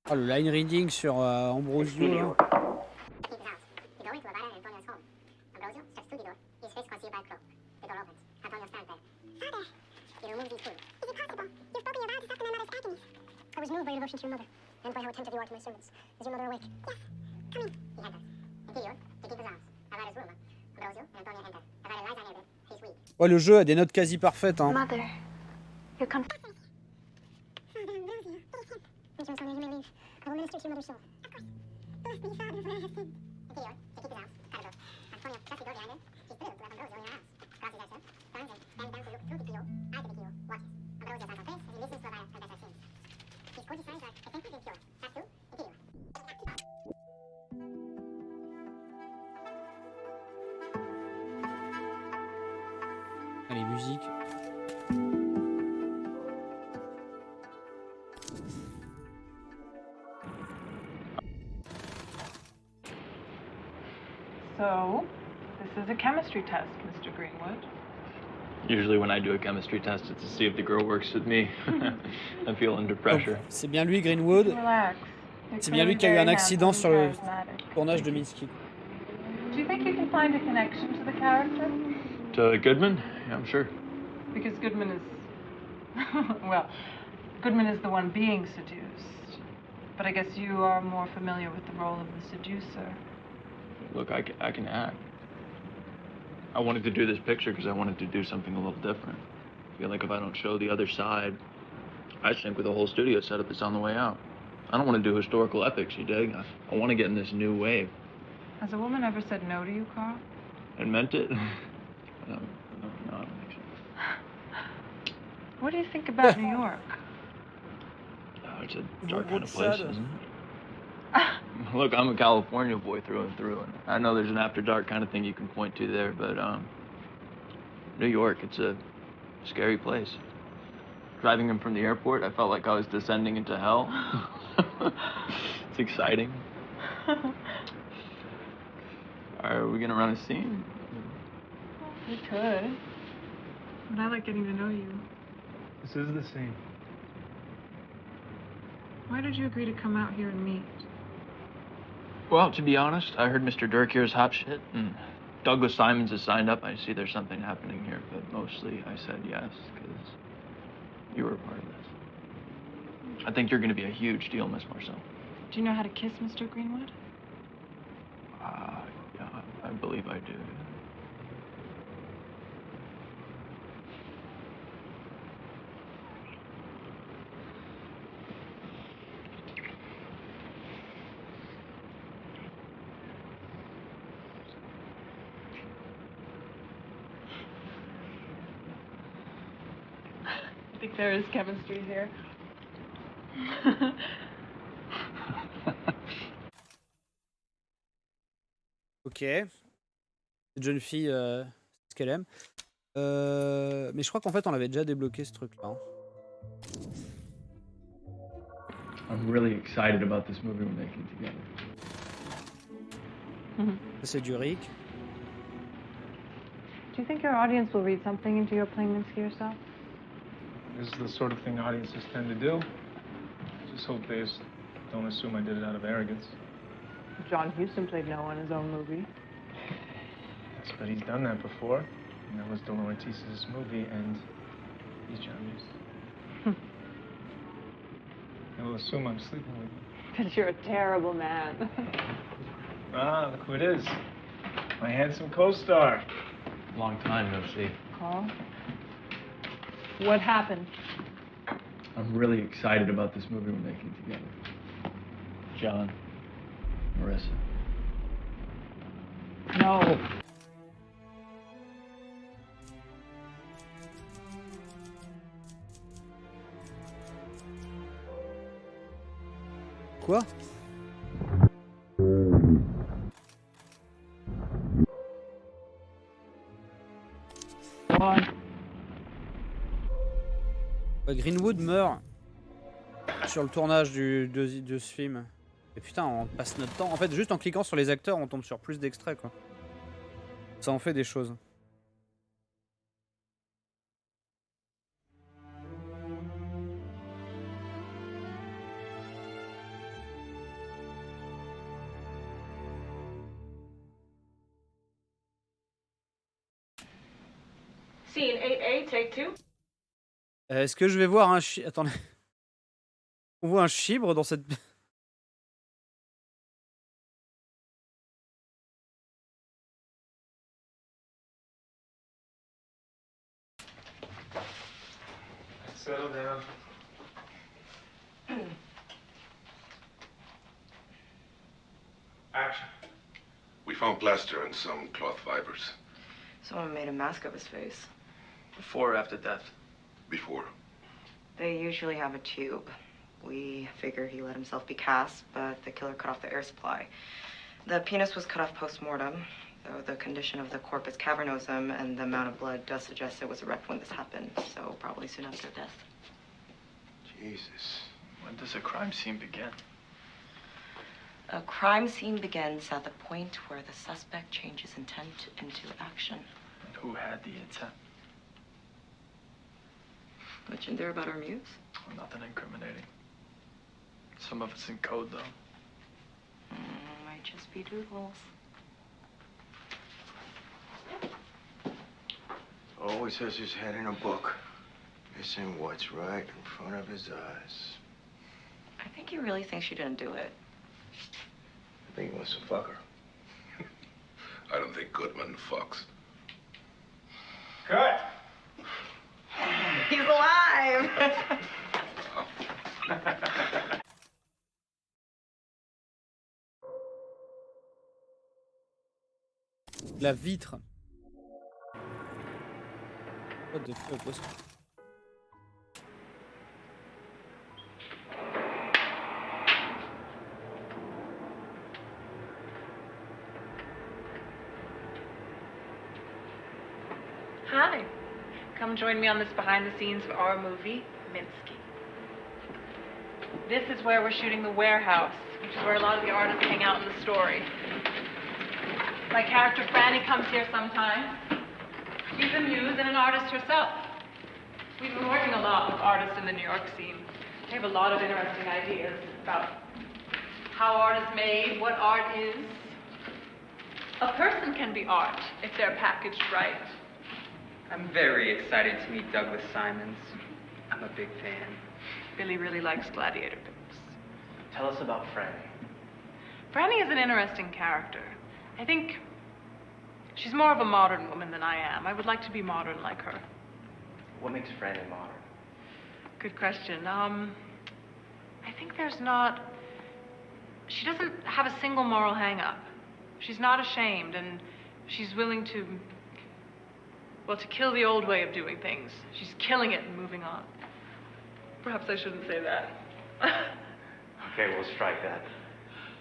Speaker 1: Oh, le line reading sur Ambrosio. Là.
Speaker 14: You go into Avada and Antonio's home. Ambrosio steps through the door. His face concealed by a cloak. The door opens. Antonio stands there. Father! You remove these tools. Is it possible? You've broken your vow to soften my mother's agonies. I was moved by your devotion to your mother, and by how attentive you are to my servants. Is your mother awake? Yes. Come in. He enters. Interior, he keeps his arms. Avada's room. Ambrosio and Antonio enter. Avada lies on her bed. He's weak.
Speaker 1: Ouais, le jeu a des notes quasi parfaites. Hein.
Speaker 14: Mother, you're confessing. Father Ambrosio, it is him. Mr. Antonio, you may leave. I will minister to your mother's soul. Of course. Bless me, Father, for I have sinned. Interior, he keeps his arms. Corridor. Antonio shuts the door behind him. He's thrilled to have Ambrosio in her arms. Crosses herself, turns and bends down to look through the keyhole, out of the keyhole, watches. Ambrosio signs her face as he listens to Avada confess her sins. His courtly signs are effective and pure. Tattoo, interior.
Speaker 1: Les musiques.
Speaker 12: So, this is a chemistry test, Mr. Greenwood.
Speaker 11: Usually when I do a chemistry test, it's to see if the girl works with me. I feel under pressure.
Speaker 1: C'est bien lui, Greenwood.
Speaker 12: Relax.
Speaker 1: C'est bien lui qui a eu un accident sur le tournage de Minsky.
Speaker 12: Do you think you can find a connection to the character?
Speaker 11: To Goodman? Yeah, I'm sure.
Speaker 12: Because Goodman is... well, Goodman is the one being seduced. But I guess you are more familiar with the role of the seducer.
Speaker 11: Look, I can act. I wanted to do this picture because I wanted to do something a little different. I feel like if I don't show the other side, I sink with the whole studio setup that's on the way out. I don't want to do historical epics, you dig? I want to get in this new wave.
Speaker 12: Has a woman ever said no to you, Carl?
Speaker 11: And meant it? No, I don't think so.
Speaker 12: What do you think about New York?
Speaker 11: Oh, it's a dark kind of place, isn't it? Look, I'm a California boy through and through, and I know there's an after dark kind of thing you can point to there, but New York, it's a scary place. Driving in from the airport, I felt like I was descending into hell. It's exciting. Are we gonna run a scene?
Speaker 12: We could. But I like getting to know you.
Speaker 16: This is the scene.
Speaker 12: Why did you agree to come out here and meet?
Speaker 11: Well, to be honest, I heard Mr. Dirk here's hot shit, and Douglas Simons has signed up. I see there's something happening here, but mostly I said yes, because you were a part of this. I think you're going to be a huge deal, Miss Marcel.
Speaker 12: Do you know how to kiss, Mr. Greenwood?
Speaker 11: Yeah, I believe I do.
Speaker 12: I think there is chemistry here.
Speaker 1: Ok. Cette jeune fille, c'est ce qu'elle aime. Mais je crois qu'en fait, on avait déjà débloqué ce truc-là.
Speaker 11: I'm really excited about this movie we're making together.
Speaker 1: Ça, c'est du Rick.
Speaker 5: Do you think your audience will read something into your playing Minsky yourself?
Speaker 22: This is the sort of thing audiences tend to do. I just hope they don't assume I did it out of arrogance.
Speaker 5: John Huston played Noah in his own movie.
Speaker 22: Yes, but he's done that before. And that was De Laurentiis' movie, and he's John Huston. They'll assume I'm sleeping with you.
Speaker 5: Because you're a terrible man.
Speaker 22: Ah, look who it is. My handsome co-star.
Speaker 11: Long time no see.
Speaker 5: Carl? What happened?
Speaker 11: I'm really excited about this movie we're making together. John, Marissa.
Speaker 5: No.
Speaker 1: Quoi? Greenwood meurt sur le tournage de ce film. Et putain, on passe notre temps. En fait, juste en cliquant sur les acteurs, on tombe sur plus d'extraits, quoi. Ça en fait des choses.
Speaker 17: Scene 8A, take 2.
Speaker 1: Est-ce que je vais voir un chibre? Attendez. On voit un chibre dans cette...
Speaker 22: Settle down. Action.
Speaker 15: We found plaster and some cloth fibers.
Speaker 7: Someone made a mask of his face.
Speaker 11: Before or after death?
Speaker 15: Before.
Speaker 7: They usually have a tube. We figure he let himself be cast, but the killer cut off the air supply. The penis was cut off post-mortem, though the condition of the corpus cavernosum and the amount of blood does suggest it was erect when this happened, so probably soon after death.
Speaker 11: Jesus. When does a crime scene begin?
Speaker 7: A crime scene begins at the point where the suspect changes intent into action.
Speaker 11: And who had the intent?
Speaker 7: What's in there about our muse?
Speaker 11: Well, nothing incriminating. Some of it's in code, though.
Speaker 7: Might just be doodles.
Speaker 19: Always has his head in a book, missing what's right in front of his eyes.
Speaker 7: I think he really thinks you didn't do it.
Speaker 19: I think he wants to fuck her.
Speaker 15: I don't think Goodman fucks.
Speaker 22: Cut!
Speaker 7: He's alive!
Speaker 1: La vitre. What the fuck, what's...
Speaker 5: Hi. Come join me on this behind the scenes of our movie, Minsky. This is where we're shooting the warehouse, which is where a lot of the artists hang out in the story. My character Franny comes here sometimes. She's a muse and an artist herself. We've been working a lot with artists in the New York scene. They have a lot of interesting ideas about how art is made, what art is. A person can be art if they're packaged right.
Speaker 23: I'm very excited to meet Douglas Simons. I'm a big fan.
Speaker 5: Billy really likes gladiator books.
Speaker 23: Tell us about Franny.
Speaker 5: Franny is an interesting character.
Speaker 12: I think she's more of a modern woman than I am. I would like to be modern like her.
Speaker 8: What makes Franny modern?
Speaker 12: Good question. I think there's not... She doesn't have a single moral hang-up. She's not ashamed, and she's willing to... well, to kill the old way of doing things. She's killing it and moving on. Perhaps I shouldn't say that.
Speaker 8: Okay, we'll strike that.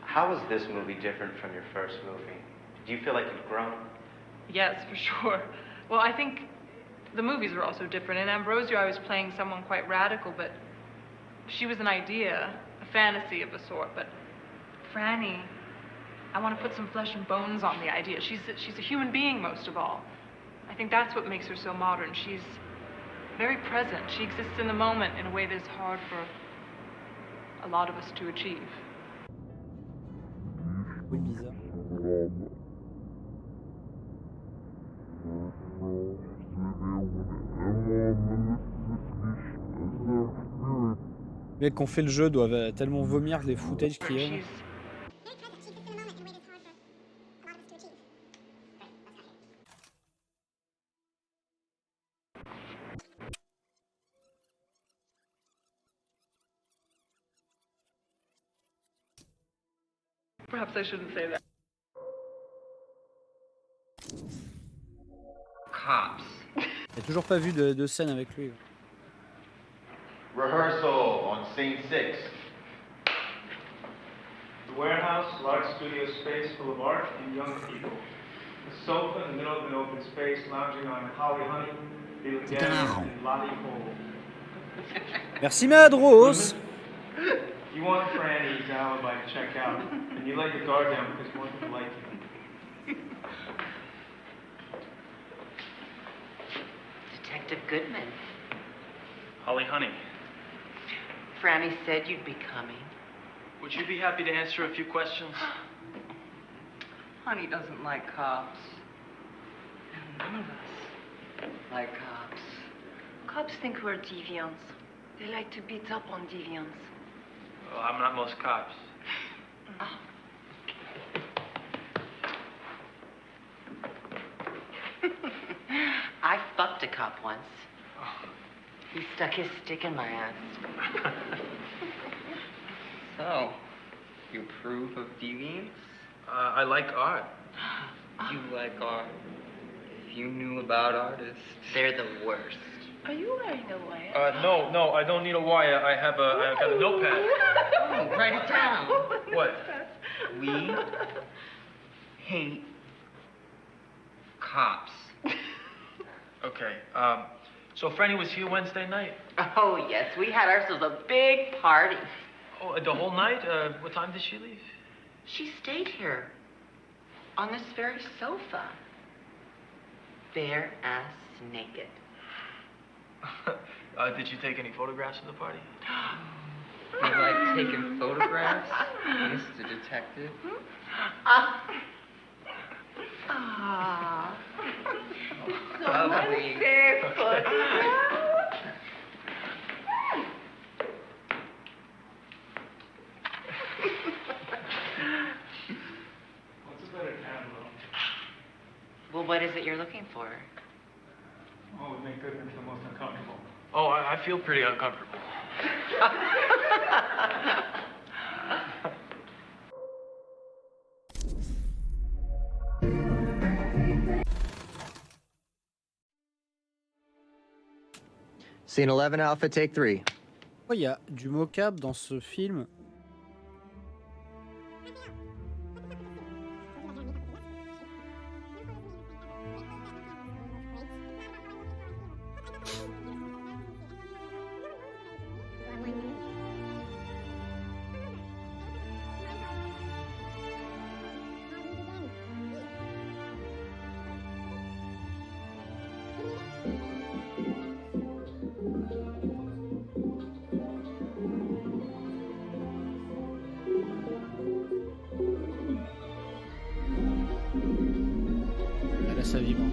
Speaker 8: How was this movie different from your first movie? Do you feel like you've grown?
Speaker 12: Yes, for sure. Well, I think the movies are also different. In Ambrosio, I was playing someone quite radical, but she was an idea, a fantasy of a sort. But Franny, I want to put some flesh and bones on the idea. She's a human being, most of all. I think that's what makes her so modern. She's very present. She exists in the moment in a way that's hard for a lot of us to achieve.
Speaker 1: Oui, bizarre. Les mecs qui ont fait le jeu doivent tellement vomir les footages qu'il y a.
Speaker 12: Perhaps I shouldn't say that.
Speaker 23: Cops.
Speaker 1: J'ai toujours pas vu de scène avec lui.
Speaker 4: Rehearsal on scene 6.
Speaker 13: The warehouse, large studio space full of art and young people. The sofa in the middle of an open space, lounging on Holly Honey, Bill Gannon, and Lottie Cole.
Speaker 1: Merci Madros.
Speaker 13: You want Franny's alibi to check out, and you let your guard down because more people like you.
Speaker 9: Detective Goodman.
Speaker 22: Holly Honey,
Speaker 9: Franny said you'd be coming.
Speaker 22: would you be happy to answer a few questions?
Speaker 9: Honey doesn't like cops. And none of us like cops. Cops think we're deviants. They like to beat up on deviants.
Speaker 22: Well, I'm not most cops.
Speaker 9: I fucked a cop once. He stuck his stick in my ass.
Speaker 23: So, you approve of deviants?
Speaker 22: I like art.
Speaker 23: You like art. If you knew about artists.
Speaker 9: They're the worst.
Speaker 18: Are you wearing a wire?
Speaker 22: No, I don't need a wire. I got a notepad.
Speaker 9: Oh, write it down.
Speaker 22: What?
Speaker 23: We hate cops.
Speaker 22: Okay, so Franny was here Wednesday night?
Speaker 9: Oh, yes. We had ourselves a big party.
Speaker 22: Oh, the whole night? What time did she leave?
Speaker 9: She stayed here. On this very sofa. Bare ass naked.
Speaker 22: Did you take any photographs of the party?
Speaker 23: You like taking photographs, Mr. Detective?
Speaker 9: So
Speaker 23: Lovely.
Speaker 9: barefoot.
Speaker 13: What's a better tableau?
Speaker 9: Well, what is it you're looking for?
Speaker 13: What would make Goodman feel most uncomfortable?
Speaker 22: Oh, I feel pretty uncomfortable.
Speaker 8: Scene 11, Alpha, take 3.
Speaker 1: Pourquoi il y a du mocap dans ce film? Elle a sa vie, bon.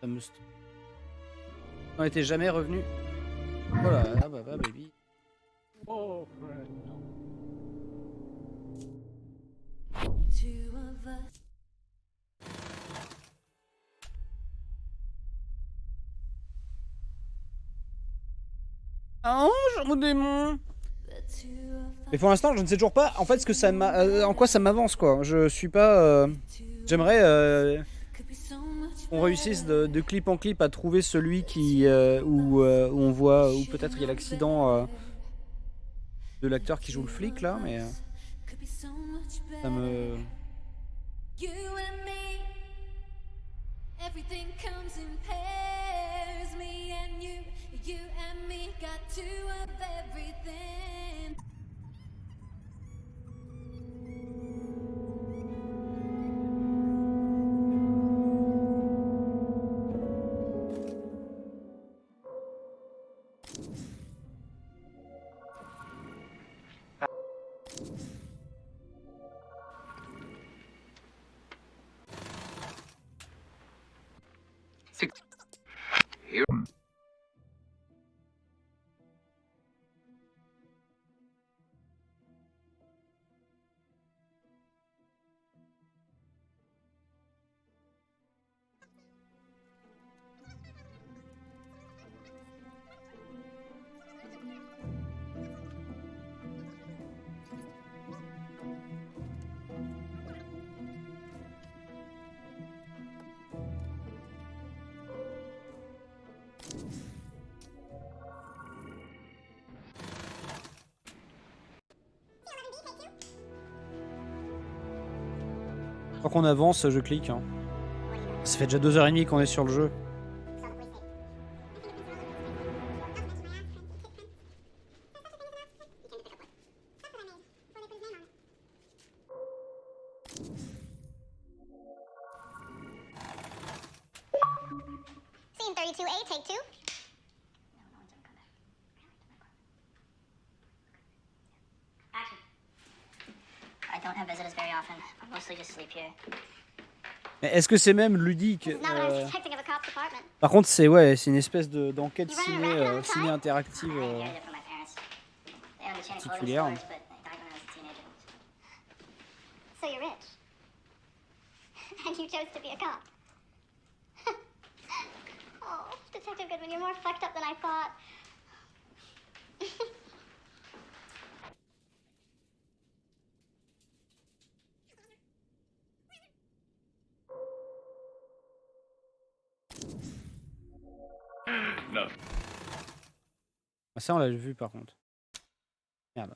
Speaker 1: Ça me... On n'était jamais revenu. Oh là là, bah, baby.
Speaker 21: Oh, Fred.
Speaker 1: Ange ou démon? Mais pour l'instant, je ne sais toujours pas en fait ce que ça en quoi ça m'avance quoi. Je suis pas. J'aimerais qu'on réussisse de clip en clip à trouver celui qui où on voit où peut-être il y a l'accident de l'acteur qui joue le flic là, mais ça me.
Speaker 3: Everything comes in pairs, me and you and me got two of everything.
Speaker 19: Here.
Speaker 1: Tant qu'on avance, je clique. Hein. Ça fait déjà 2h30 qu'on est sur le jeu.
Speaker 14: Scene 32A, take 2. Action. I don't have visitors very often. I mostly just sleep here.
Speaker 1: Mais est-ce que c'est même ludique
Speaker 14: This is not what I was expecting of a cop's department.
Speaker 1: Par contre, c'est ouais, c'est une espèce de d'enquête ciné, ciné interactive particulière.
Speaker 14: So you're rich. And you chose to be a cop. Oh, Detective Goodman, you're more fucked up than I thought.
Speaker 11: Non.
Speaker 1: Ah, ça, on l'a vu par contre. Merde.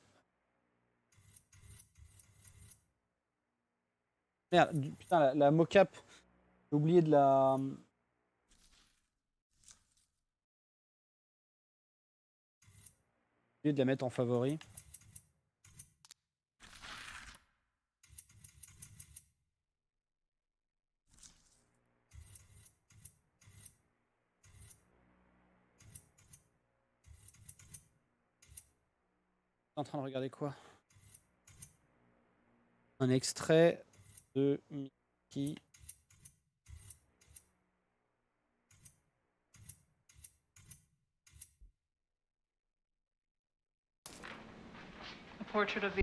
Speaker 1: Merde, putain, la mocap. J'ai oublié de la. J'ai oublié de la mettre en favori. En train de regarder quoi? Un extrait de Mickey.
Speaker 12: A portrait of the...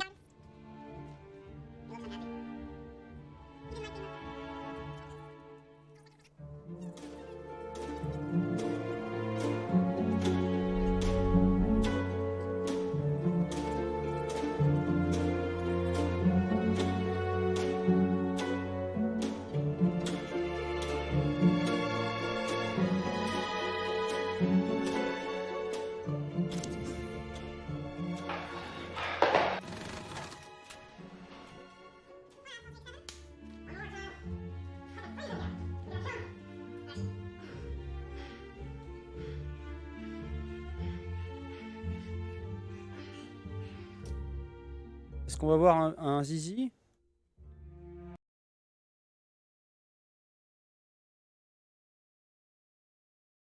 Speaker 1: Est-ce qu'on va voir un zizi?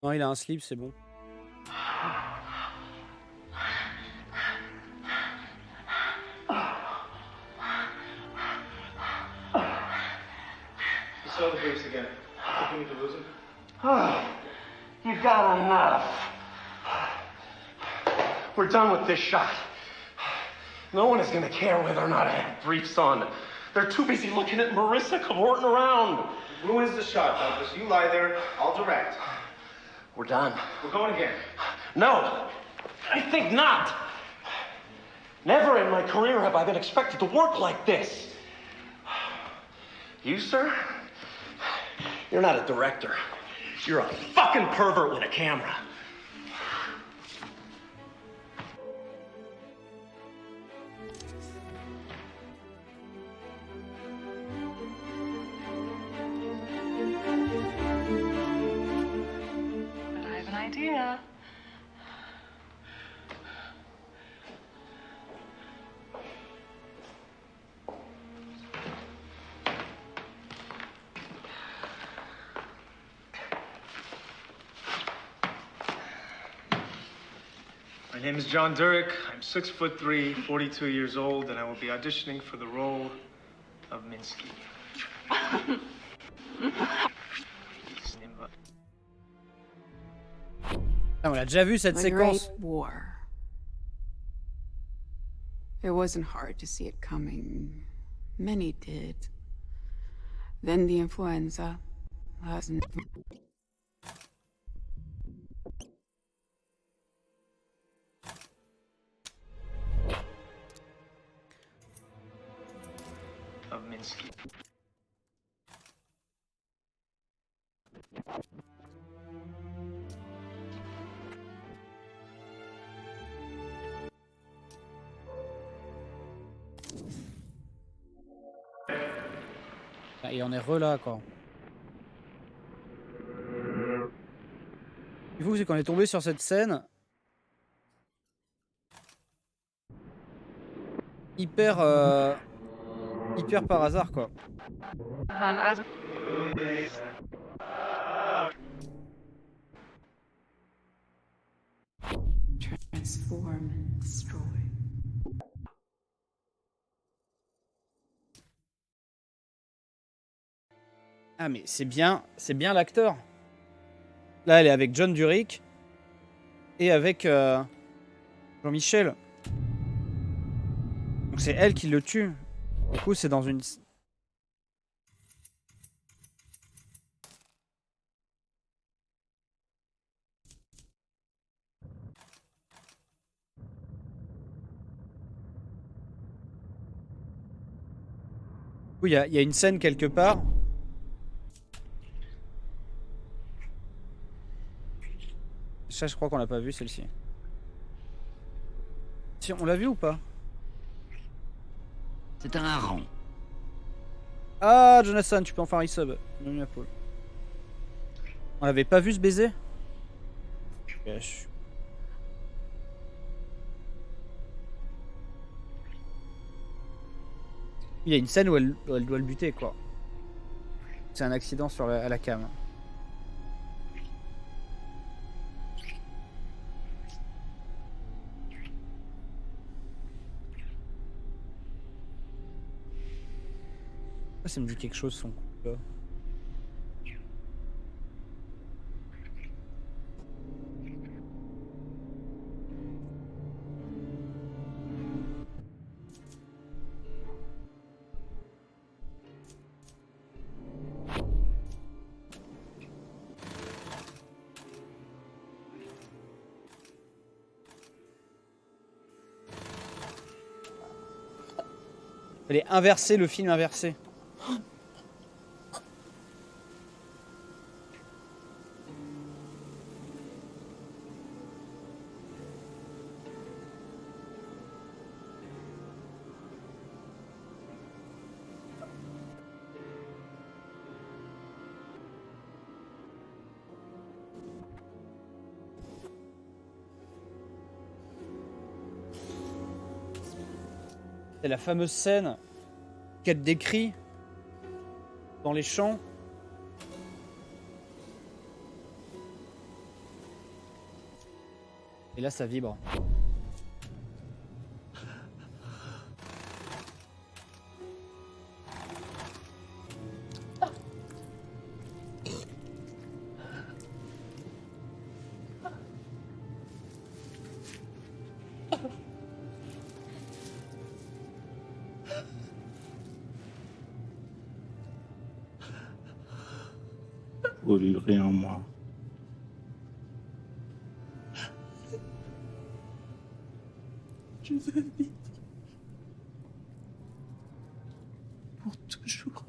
Speaker 1: Non, il a un slip, c'est bon.
Speaker 13: You saw the boost again. Think we need to lose him?
Speaker 16: You got enough. We're done with this shot. No one is gonna care whether or not I have briefs on. They're too busy looking at Marissa cavorting around.
Speaker 13: Ruins the shot, Douglas. You lie there. I'll direct.
Speaker 16: We're done.
Speaker 13: We're going again.
Speaker 16: No, I think not. Never in my career have I been expected to work like this. You, sir? You're not a director. You're a fucking pervert with a camera.
Speaker 5: But I have an idea.
Speaker 13: My name is John Durick. I'm 6'3", 42 years old, and I will be auditioning for the role of Minsky.
Speaker 1: Ah, on l'a déjà vu cette
Speaker 2: The
Speaker 1: séquence.
Speaker 2: Great War. It wasn't hard to see it coming. Many did. Then the influenza.
Speaker 13: Of Minsky.
Speaker 1: Ah, et on est là quoi. Du coup, c'est qu'on est tombé sur cette scène hyper hyper par hasard quoi.
Speaker 2: Transform and destroy.
Speaker 1: Ah mais c'est bien l'acteur. Là, elle est avec John Durick et avec Jean-Michel. Donc c'est elle qui le tue. Du coup, c'est dans une... Oui, il y a une scène quelque part. Ça, je crois qu'on l'a pas vu celle-ci. Si, on l'a vu ou pas?
Speaker 6: C'est un hareng.
Speaker 1: Ah, Jonathan, tu peux en faire un resub. On l'avait pas vu ce baiser? Il y a une scène où elle doit le buter, quoi. C'est un accident à la cam. Ça me dit quelque chose son coup là. Elle est inversée, le film inversé. C'est la fameuse scène qu'elle décrit dans les champs. Et là, ça vibre.
Speaker 6: brûlerait en moi. Je veux vivre pour toujours.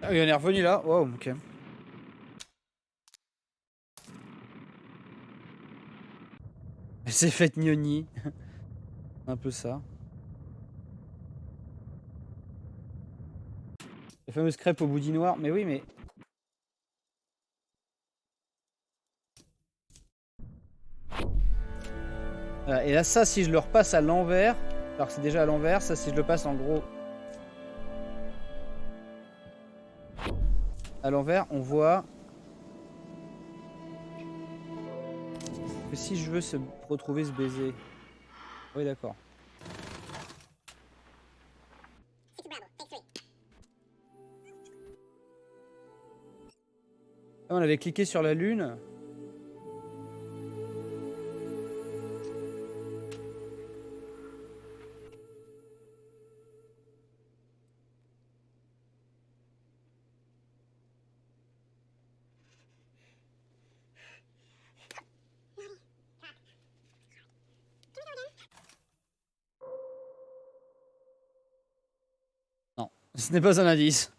Speaker 1: Ah oui, on est revenu là. Wow, ok. Elle s'est faite gnogni. Un peu ça. La fameuse crêpe au boudin noir. Mais oui, mais... Voilà. Et là, ça, si je le repasse à l'envers... Alors que c'est déjà à l'envers. Ça, si je le passe en gros... À l'envers, on voit... que si je veux retrouver ce baiser... Oui, d'accord. Ah, on avait cliqué sur la lune. Non, ce n'est pas un indice.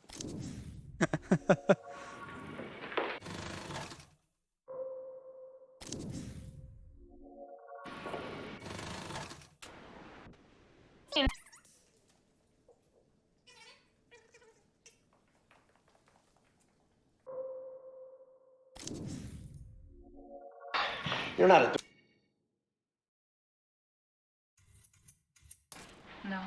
Speaker 16: You're not a...
Speaker 5: No.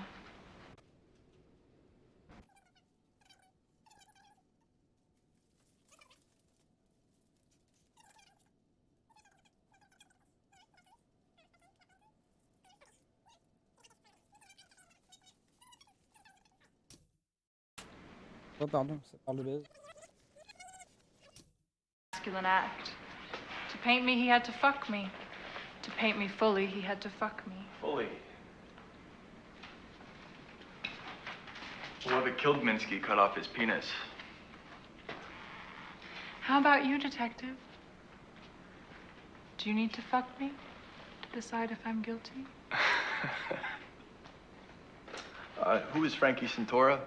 Speaker 1: Oh pardon, ça parle de baise.
Speaker 5: Masculine act. To paint me, he had to fuck me. To paint me fully, he had to fuck me.
Speaker 11: Fully. Whoever killed Minsky cut off his penis.
Speaker 5: How about you, detective? Do you need to fuck me to decide if I'm guilty?
Speaker 11: Who is Frankie Santora?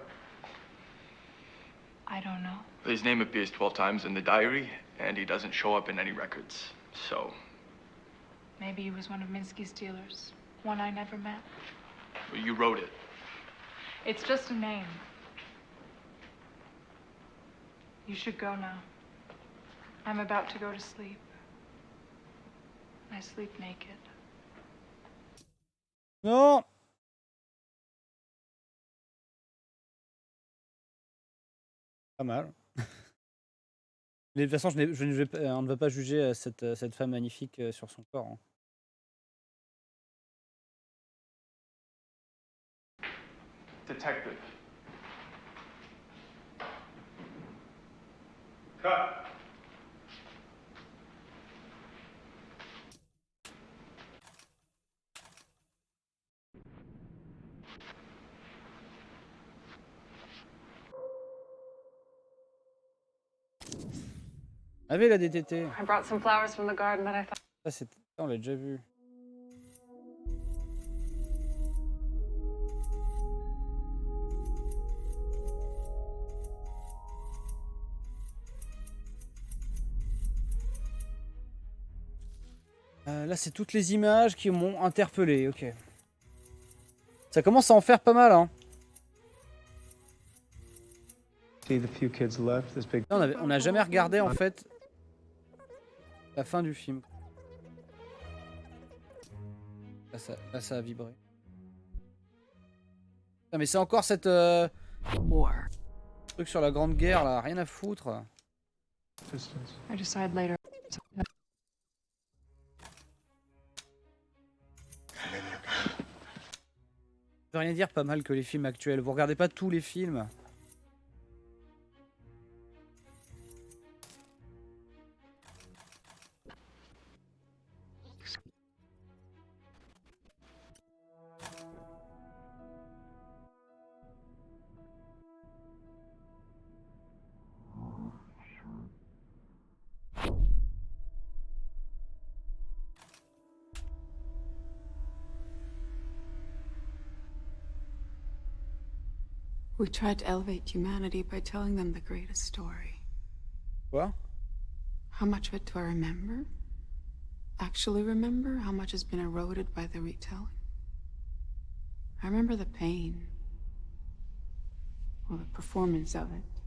Speaker 5: I don't know.
Speaker 11: His name appears 12 times in the diary, and he doesn't show up in any records. So,
Speaker 5: Maybe he was one of Minsky's dealers. One I never met.
Speaker 11: you wrote it.
Speaker 5: It's just a name. You should go now. I'm about to go to sleep. I sleep naked.
Speaker 1: Non. Pas mal. Mais de toute façon, on ne va pas juger cette femme magnifique sur son corps. Hein.
Speaker 11: Detective.
Speaker 16: Cut.
Speaker 1: Avait la DTT.
Speaker 5: I brought some flowers from the garden that I thought.
Speaker 1: Ça, on l'a déjà vu. Là, c'est toutes les images qui m'ont interpellé. Ok. Ça commence à en faire pas mal, hein. On n'a jamais regardé en fait la fin du film. Là, ça a vibré. Ah, mais c'est encore cette truc sur la Grande Guerre là, rien à foutre.
Speaker 5: I decide later.
Speaker 1: Ça veut rien dire pas mal que les films actuels. Vous regardez pas tous les films.
Speaker 2: We tried to elevate humanity by telling them the greatest story.
Speaker 1: Quoi?
Speaker 2: How much of it do I remember? Actually remember? How much has been eroded by the retelling? I remember the pain. Or the performance of it.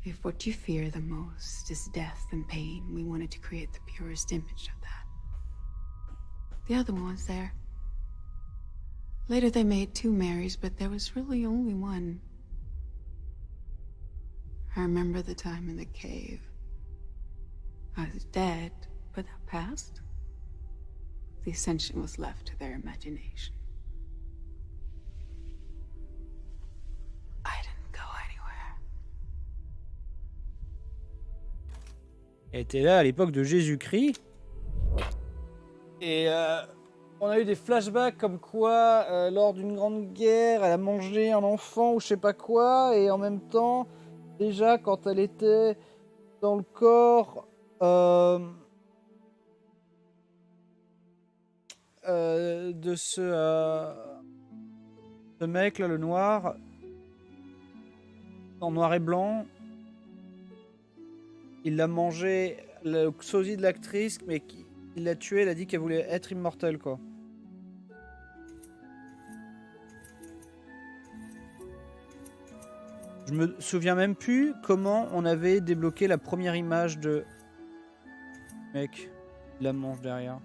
Speaker 2: If what you fear the most is death and pain, we wanted to create the purest image of that. The other one was there. Later they made 2 Marys, but there was really only one. I remember the time in the cave. I was dead, but that passed. The ascension was left to their imagination. I didn't go anywhere.
Speaker 1: Elle était là à l'époque de Jésus-Christ. Et on a eu des flashbacks comme quoi, lors d'une grande guerre, elle a mangé un enfant ou je sais pas quoi. Et en même temps, déjà, quand elle était dans le corps de ce mec, là, le noir, en noir et blanc, il l'a mangé, le sosie de l'actrice, mais il l'a tuée, il a dit qu'elle voulait être immortelle, quoi. Je me souviens même plus comment on avait débloqué la première image de... Mec, il la mange derrière.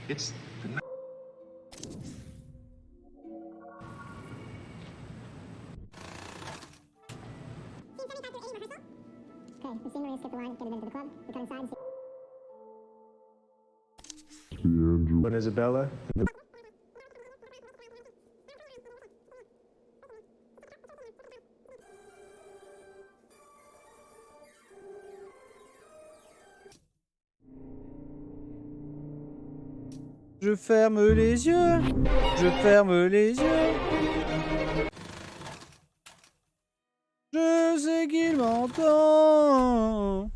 Speaker 16: It's the night.
Speaker 14: Okay, we've seen Maria skip the line, get it into the club. We cut inside and see.
Speaker 13: But Isabella,
Speaker 1: Je ferme les yeux, je ferme les yeux. Je sais qu'il m'entend.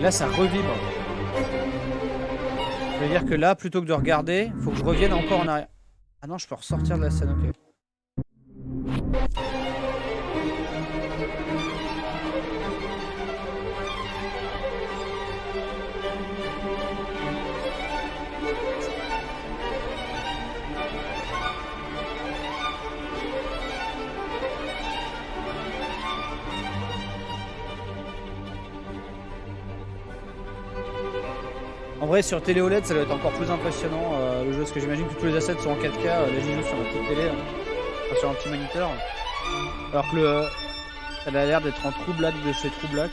Speaker 1: Là, ça revibre. Ça veut dire que là, plutôt que de regarder, faut que je revienne encore en arrière. Ah non, je peux ressortir de la scène, ok. En vrai, sur télé OLED, ça doit être encore plus impressionnant le jeu, parce que j'imagine que tous les assets sont en 4K. Là, j'y joue sur ma petite télé, enfin, sur un petit moniteur. Alors que ça a l'air d'être en True Black de chez True Black.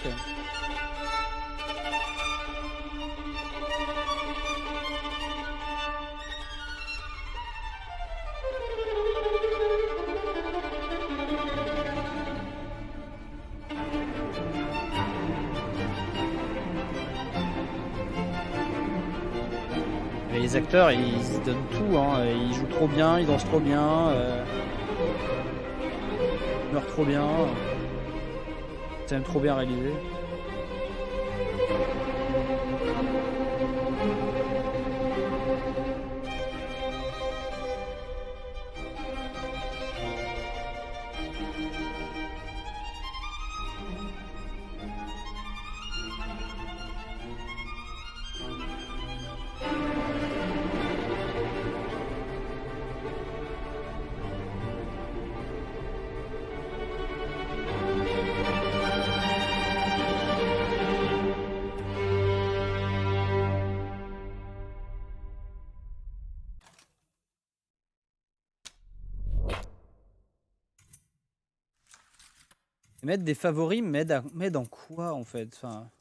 Speaker 1: Les acteurs, ils se donnent tout, hein. Ils jouent trop bien, ils dansent trop bien, ils meurent trop bien. C'est même trop bien réalisé. Et mettre des favoris m'aide en quoi, en fait? Enfin...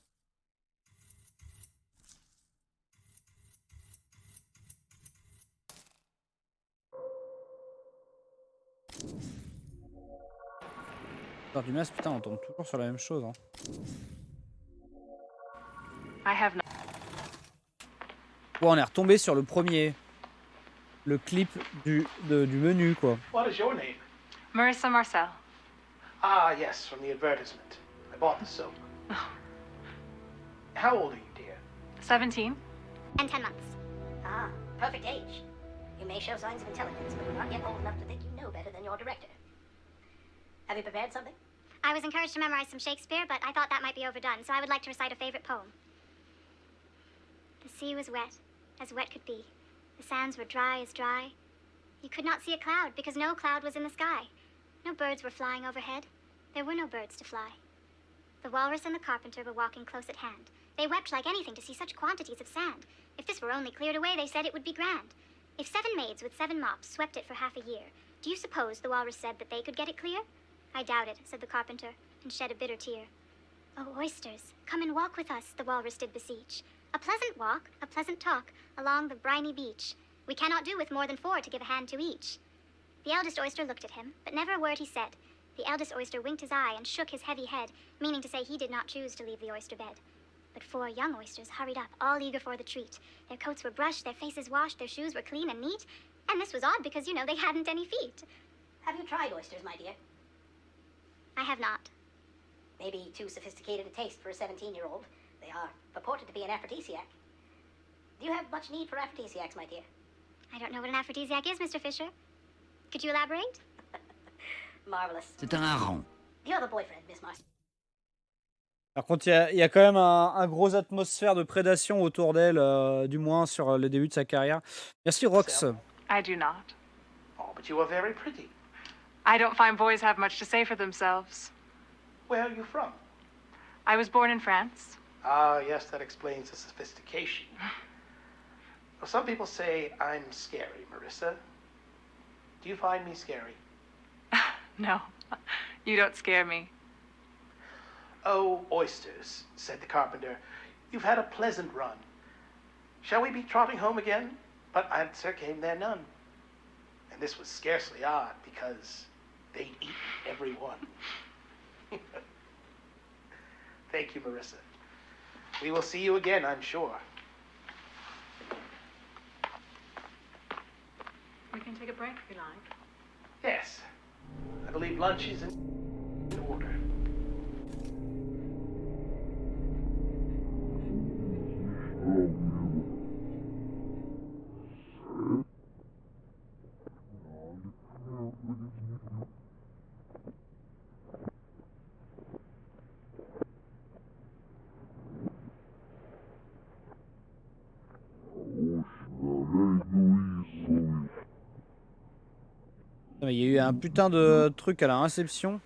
Speaker 1: Du masque, putain, on tombe toujours sur la même chose. Hein. Bon, on est retombé sur le premier. Le clip du menu, quoi.
Speaker 10: What is your name?
Speaker 5: Marissa Marcel.
Speaker 10: Ah, yes, from the advertisement. I bought the soap. How old are you, dear?
Speaker 5: 17.
Speaker 14: And 10 months. Ah, perfect age. You may show signs of intelligence, but you're not yet old enough to think you know better than your director. Have you prepared something? I was encouraged to memorize some Shakespeare, but I thought that might be overdone, so I would like to recite a favorite poem. The sea was wet, as wet could be. The sands were dry as dry. You could not see a cloud, because no cloud was in the sky. No birds were flying overhead. There were no birds to fly. The walrus and the carpenter were walking close at hand. They wept like anything to see such quantities of sand. If this were only cleared away, they said it would be grand. If 7 maids with 7 mops swept it for half a year, do you suppose, the walrus said, that they could get it clear? I doubt it, said the carpenter, and shed a bitter tear. Oh, oysters, come and walk with us, the walrus did beseech. A pleasant walk, a pleasant talk, along the briny beach. We cannot do with more than 4 to give a hand to each. The eldest oyster looked at him, but never a word he said. The eldest oyster winked his eye and shook his heavy head, meaning to say he did not choose to leave the oyster bed. But 4 young oysters hurried up, all eager for the treat. Their coats were brushed, their faces washed, their shoes were clean and neat. And this was odd because, you know, they hadn't any feet. Have you tried oysters, my dear? I have not. Maybe too sophisticated a taste for a 17-year-old. They are purported to be an aphrodisiac. Do you have much need for aphrodisiacs, my dear? I don't know what an aphrodisiac is, Mr. Fisher. Could you elaborate? Marvelous.
Speaker 17: C'est un hareng.
Speaker 14: The other boyfriend, Miss Marcy.
Speaker 1: Par contre, il y a quand même un gros atmosphère de prédation autour d'elle, du moins sur le début de sa carrière. Merci, Rox.
Speaker 5: I do not.
Speaker 10: Oh, but you are very pretty.
Speaker 5: I don't find boys have much to say for themselves.
Speaker 10: Where are you from?
Speaker 5: I was born in France.
Speaker 10: Ah, yes, that explains the sophistication. Well, some people say I'm scary, Marissa. Do you find me scary?
Speaker 5: No, you don't scare me.
Speaker 10: Oh, oysters, said the carpenter. You've had a pleasant run. Shall we be trotting home again? But answer came there none. And this was scarcely odd, because they'd eaten every one. Thank you, Marissa. We will see you again, I'm sure.
Speaker 5: We can take a break if you like.
Speaker 10: Yes. I believe lunch is in order.
Speaker 1: Il y a eu un putain de truc à la réception.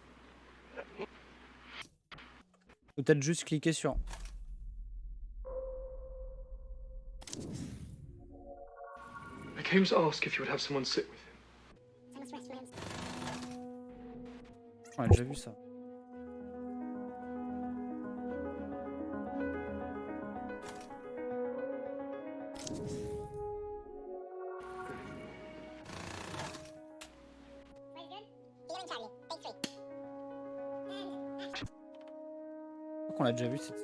Speaker 1: Peut-être juste cliquer sur...
Speaker 13: I came to ask if you would have someone sit with him.
Speaker 1: On a déjà vu ça. On l'a déjà vu cette...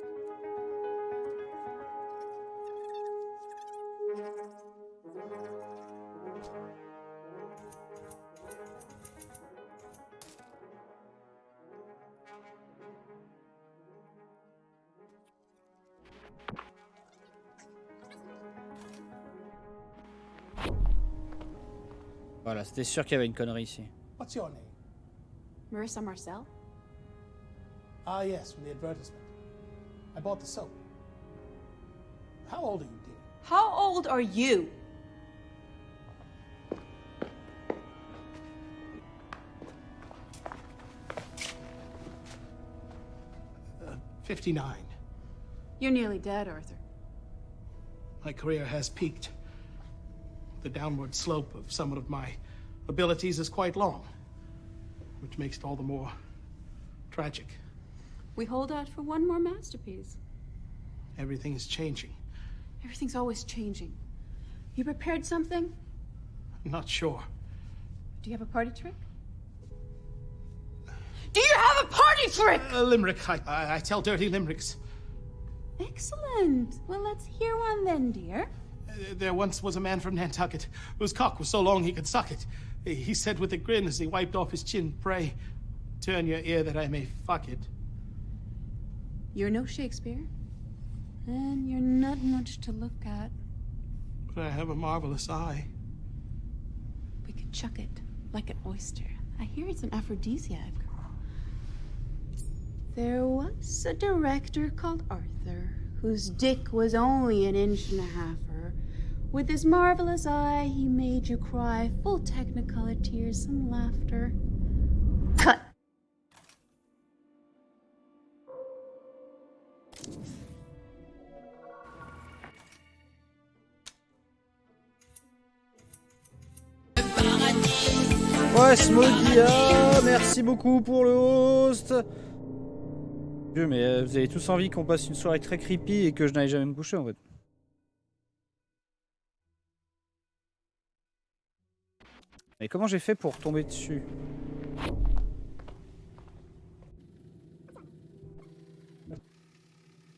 Speaker 1: Voilà, c'était sûr qu'il y avait une connerie ici.
Speaker 10: What's your name?
Speaker 2: Marissa Marcel?
Speaker 10: Ah, yes, from the advertisement. I bought the soap. How old are you, dear?
Speaker 6: How old are you?
Speaker 10: Uh, 59.
Speaker 2: You're nearly dead, Arthur.
Speaker 10: My career has peaked. The downward slope of some of my abilities is quite long, which makes it all the more Tragic.
Speaker 2: We hold out for one more masterpiece.
Speaker 10: Everything is changing.
Speaker 2: Everything's always changing. You prepared something?
Speaker 10: I'm not sure.
Speaker 2: Do you have a party trick? Do you have a party trick?
Speaker 10: A limerick. I tell dirty limericks.
Speaker 2: Excellent. Well, let's hear one then, dear.
Speaker 10: There once was a man from Nantucket whose cock was so long he could suck it. He said with a grin as he wiped off his chin, "Pray, turn your ear that I may fuck it."
Speaker 2: You're no Shakespeare. And you're not much to look at.
Speaker 10: But I have a marvelous eye.
Speaker 2: We could chuck it like an oyster. I hear it's an aphrodisiac. There was a director called Arthur, whose dick was only 1.5 inches. With his marvelous eye, he made you cry, full technicolor tears and laughter. Cut!
Speaker 1: Ouais, Smoggy, merci beaucoup pour le host. Dieu, mais vous avez tous envie qu'on passe une soirée très creepy et que je n'aille jamais me coucher en fait. Mais comment j'ai fait pour tomber dessus?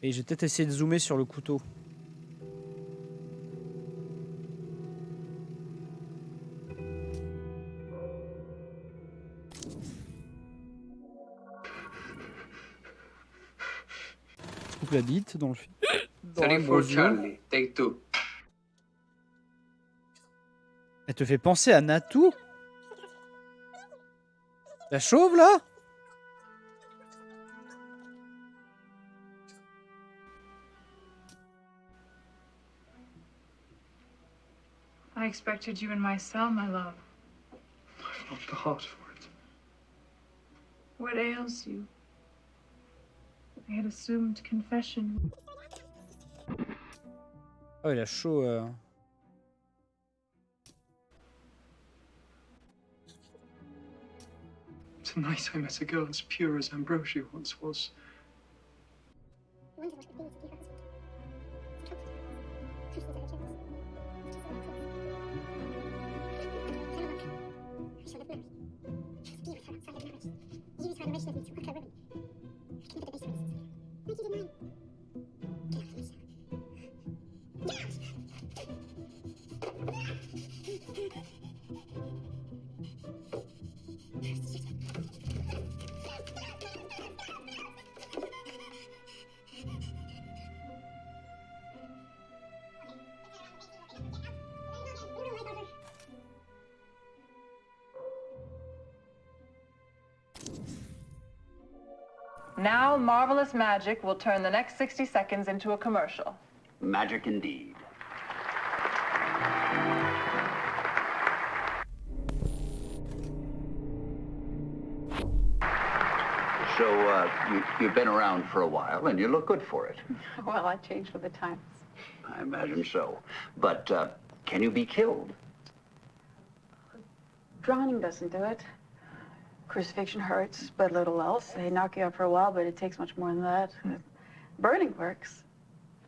Speaker 1: Et j'ai peut-être essayé de zoomer sur le couteau. Je coupe la bite dans le film.
Speaker 15: Salut pour Charlie, take two.
Speaker 1: Elle te fait penser à Natou? La chauve là?
Speaker 5: I expected you in my cell, my love.
Speaker 13: I've not the heart for it.
Speaker 5: What ails you? I had assumed confession.
Speaker 1: Oh, il a chaud.
Speaker 13: Tonight I met a girl as pure as Ambrosia once was.
Speaker 12: Now, marvelous magic will turn the next 60 seconds into a commercial.
Speaker 17: Magic indeed. So, you've been around for a while, and you look good for it.
Speaker 2: Well, I changed with the times.
Speaker 17: I imagine so. But, can you be killed?
Speaker 2: Drowning doesn't do it. Crucifixion hurts, but little else. They knock you out for a while, but it takes much more than that. Burning works.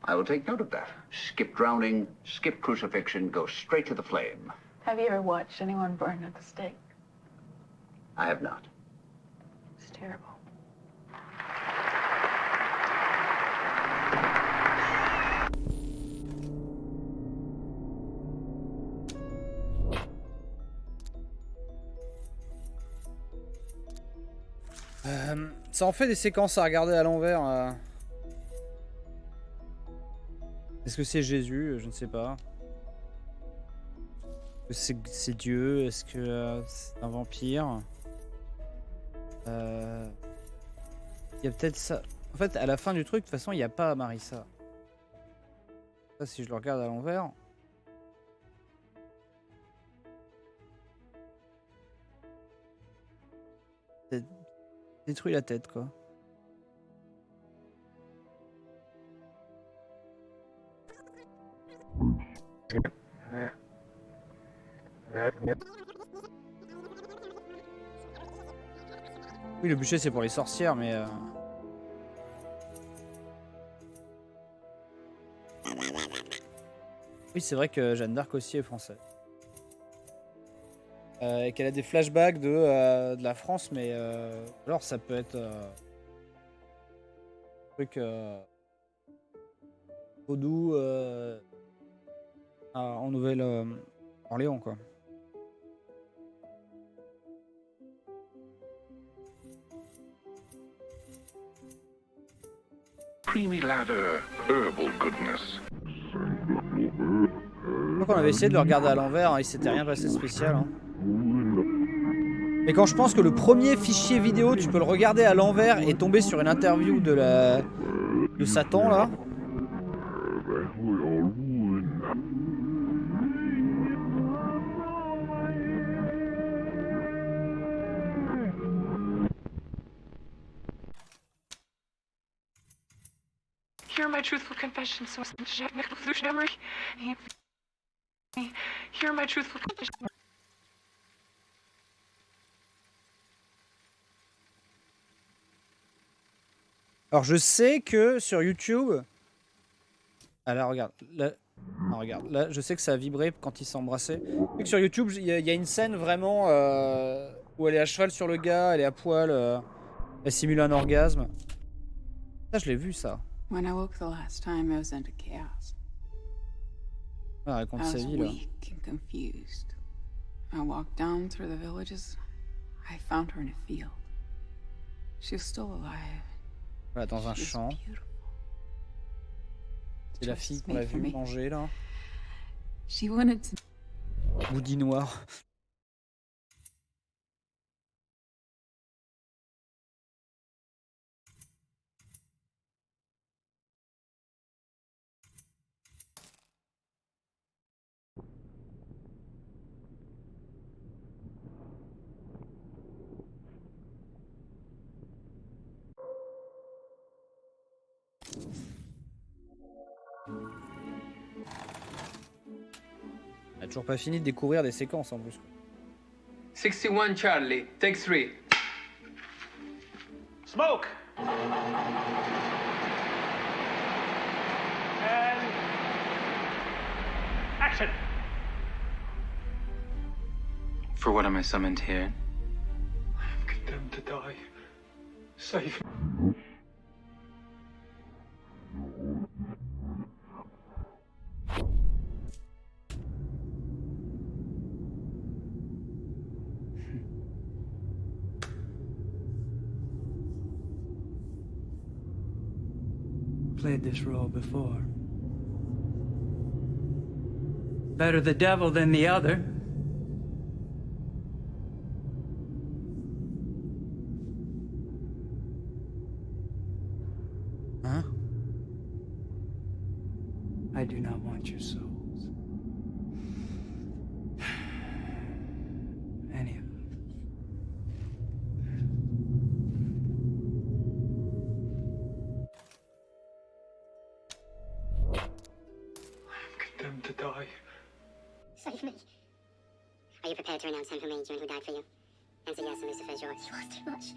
Speaker 17: I will take note of that. Skip drowning, skip crucifixion, go straight to the flame.
Speaker 2: Have you ever watched anyone burn at the stake?
Speaker 17: I have not.
Speaker 2: It's terrible.
Speaker 1: Ça en fait des séquences à regarder à l'envers. Est-ce que c'est Jésus? Je ne sais pas. Est-ce que c'est Dieu? Est-ce que c'est un vampire? Il y a peut-être ça. En fait, à la fin du truc, de toute façon, il n'y a pas Marissa. Ça, si je le regarde à l'envers. Détruit la tête, quoi. Oui, le bûcher c'est pour les sorcières, mais... Oui, c'est vrai que Jeanne d'Arc aussi est française. Et qu'elle a des flashbacks de la France, mais alors ça peut être un truc vaudou en Nouvelle-Orléans, quoi.
Speaker 4: Creamy lather, herbal goodness.
Speaker 1: Je crois qu'on avait essayé de le regarder à l'envers, hein, il s'était rien passé de spécial. Hein. Mais quand je pense que le premier fichier vidéo, tu peux le regarder à l'envers et tomber sur une interview de Satan, là.
Speaker 5: Hear my truthful confession, so hear my truthful confession.
Speaker 1: Alors je sais que sur YouTube... Alors regarde, là... Non, regarde, là je sais que ça a vibré quand ils s'embrassaient. Je sais que sur YouTube, il y a une scène vraiment où elle est à cheval sur le gars, elle est à poil, elle simule un orgasme. Ça je l'ai vu ça.
Speaker 2: When I woke the last time, I was into chaos.
Speaker 1: Elle raconte
Speaker 2: I
Speaker 1: sa
Speaker 2: was
Speaker 1: vie là.
Speaker 2: weak and confused. I walked down through the villages. I found her in a field. She was still alive.
Speaker 1: Voilà, dans un champ. C'est la fille qu'on a vue manger là.
Speaker 2: She wanted to...
Speaker 1: Woody noir. On a toujours pas fini de découvrir des séquences en plus.
Speaker 15: 61 Charlie, take 3.
Speaker 10: Smoke! And... action!
Speaker 23: For what am I summoned here?
Speaker 16: I am condemned to die. Save me.
Speaker 7: Played this role before. Better the devil than the other.
Speaker 1: Huh?
Speaker 7: I do not want your souls. Any of them.
Speaker 16: Condemned to die.
Speaker 14: Save me. Are you prepared to renounce him who made you and who died for you? Answer yes, and Lucifer is yours. You ask too much.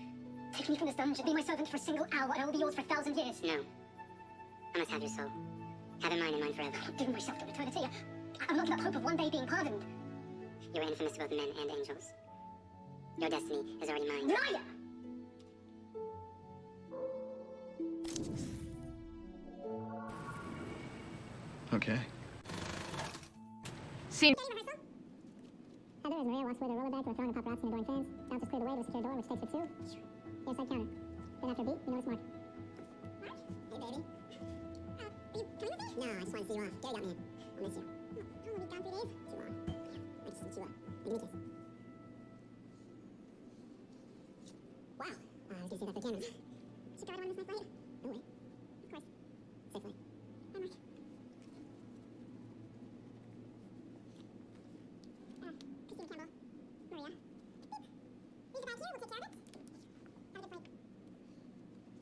Speaker 14: Take me from this dungeon. Be my servant for a single hour, and I will be yours for 1,000 years. No. I must have your soul. Have in mind and mine forever. I'm not giving myself to eternity. I'm not giving up hope of one day being pardoned. You are infamous to both men and angels. Your destiny is already mine. Liar!
Speaker 11: Okay.
Speaker 5: Scene.
Speaker 14: Heather, as Maria walks away with a roller bag, we're throwing a paparazzi and adoring fans. Bouncers clear the way to a secure door, which takes for two. The inside counter. Then after a beat, you notice Mark. Mark? Hey, baby. Are you coming with me? No, I just want to see you off. Gary got me in. I'll miss you. Oh, how long have you gone 3 days? Too long. I just eat you up. Give me a kiss. Wow. I was gonna see that for the camera. Should go right on this nice light. No way. Of course. Safely. Hi, Mark. Christine Campbell. Maria. Leave the bag here, we'll take care of it. Have a good flight.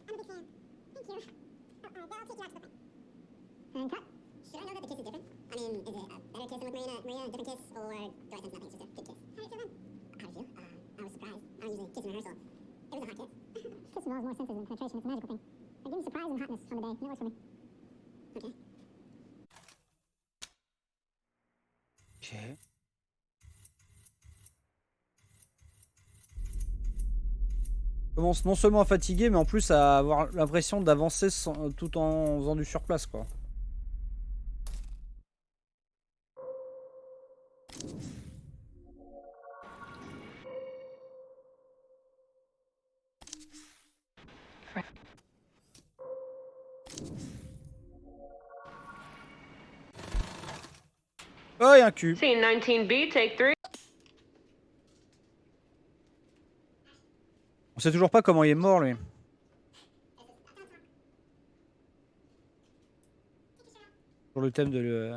Speaker 14: I'm a big fan. Thank you. They'll take you out to the plane. And cut. Should I know that the kiss is different? I mean, is it a better kiss than with Maria, a different kiss, or do I sense nothing? It's just a good kiss. How did it feel then? How did it feel? I was surprised. I don't usually kiss in rehearsal. It was Kissing involves more senses than penetration. It's a magical thing. Like, give me surprise and hotness on the day. And it works for me. Okay.
Speaker 1: Ok. Commence non seulement à fatiguer, mais en plus à avoir l'impression d'avancer tout en faisant du surplace, quoi. Oh, y'a un cul.
Speaker 9: Scene 19B, take 3.
Speaker 1: On sait toujours pas comment il est mort, lui. Pour le thème de le...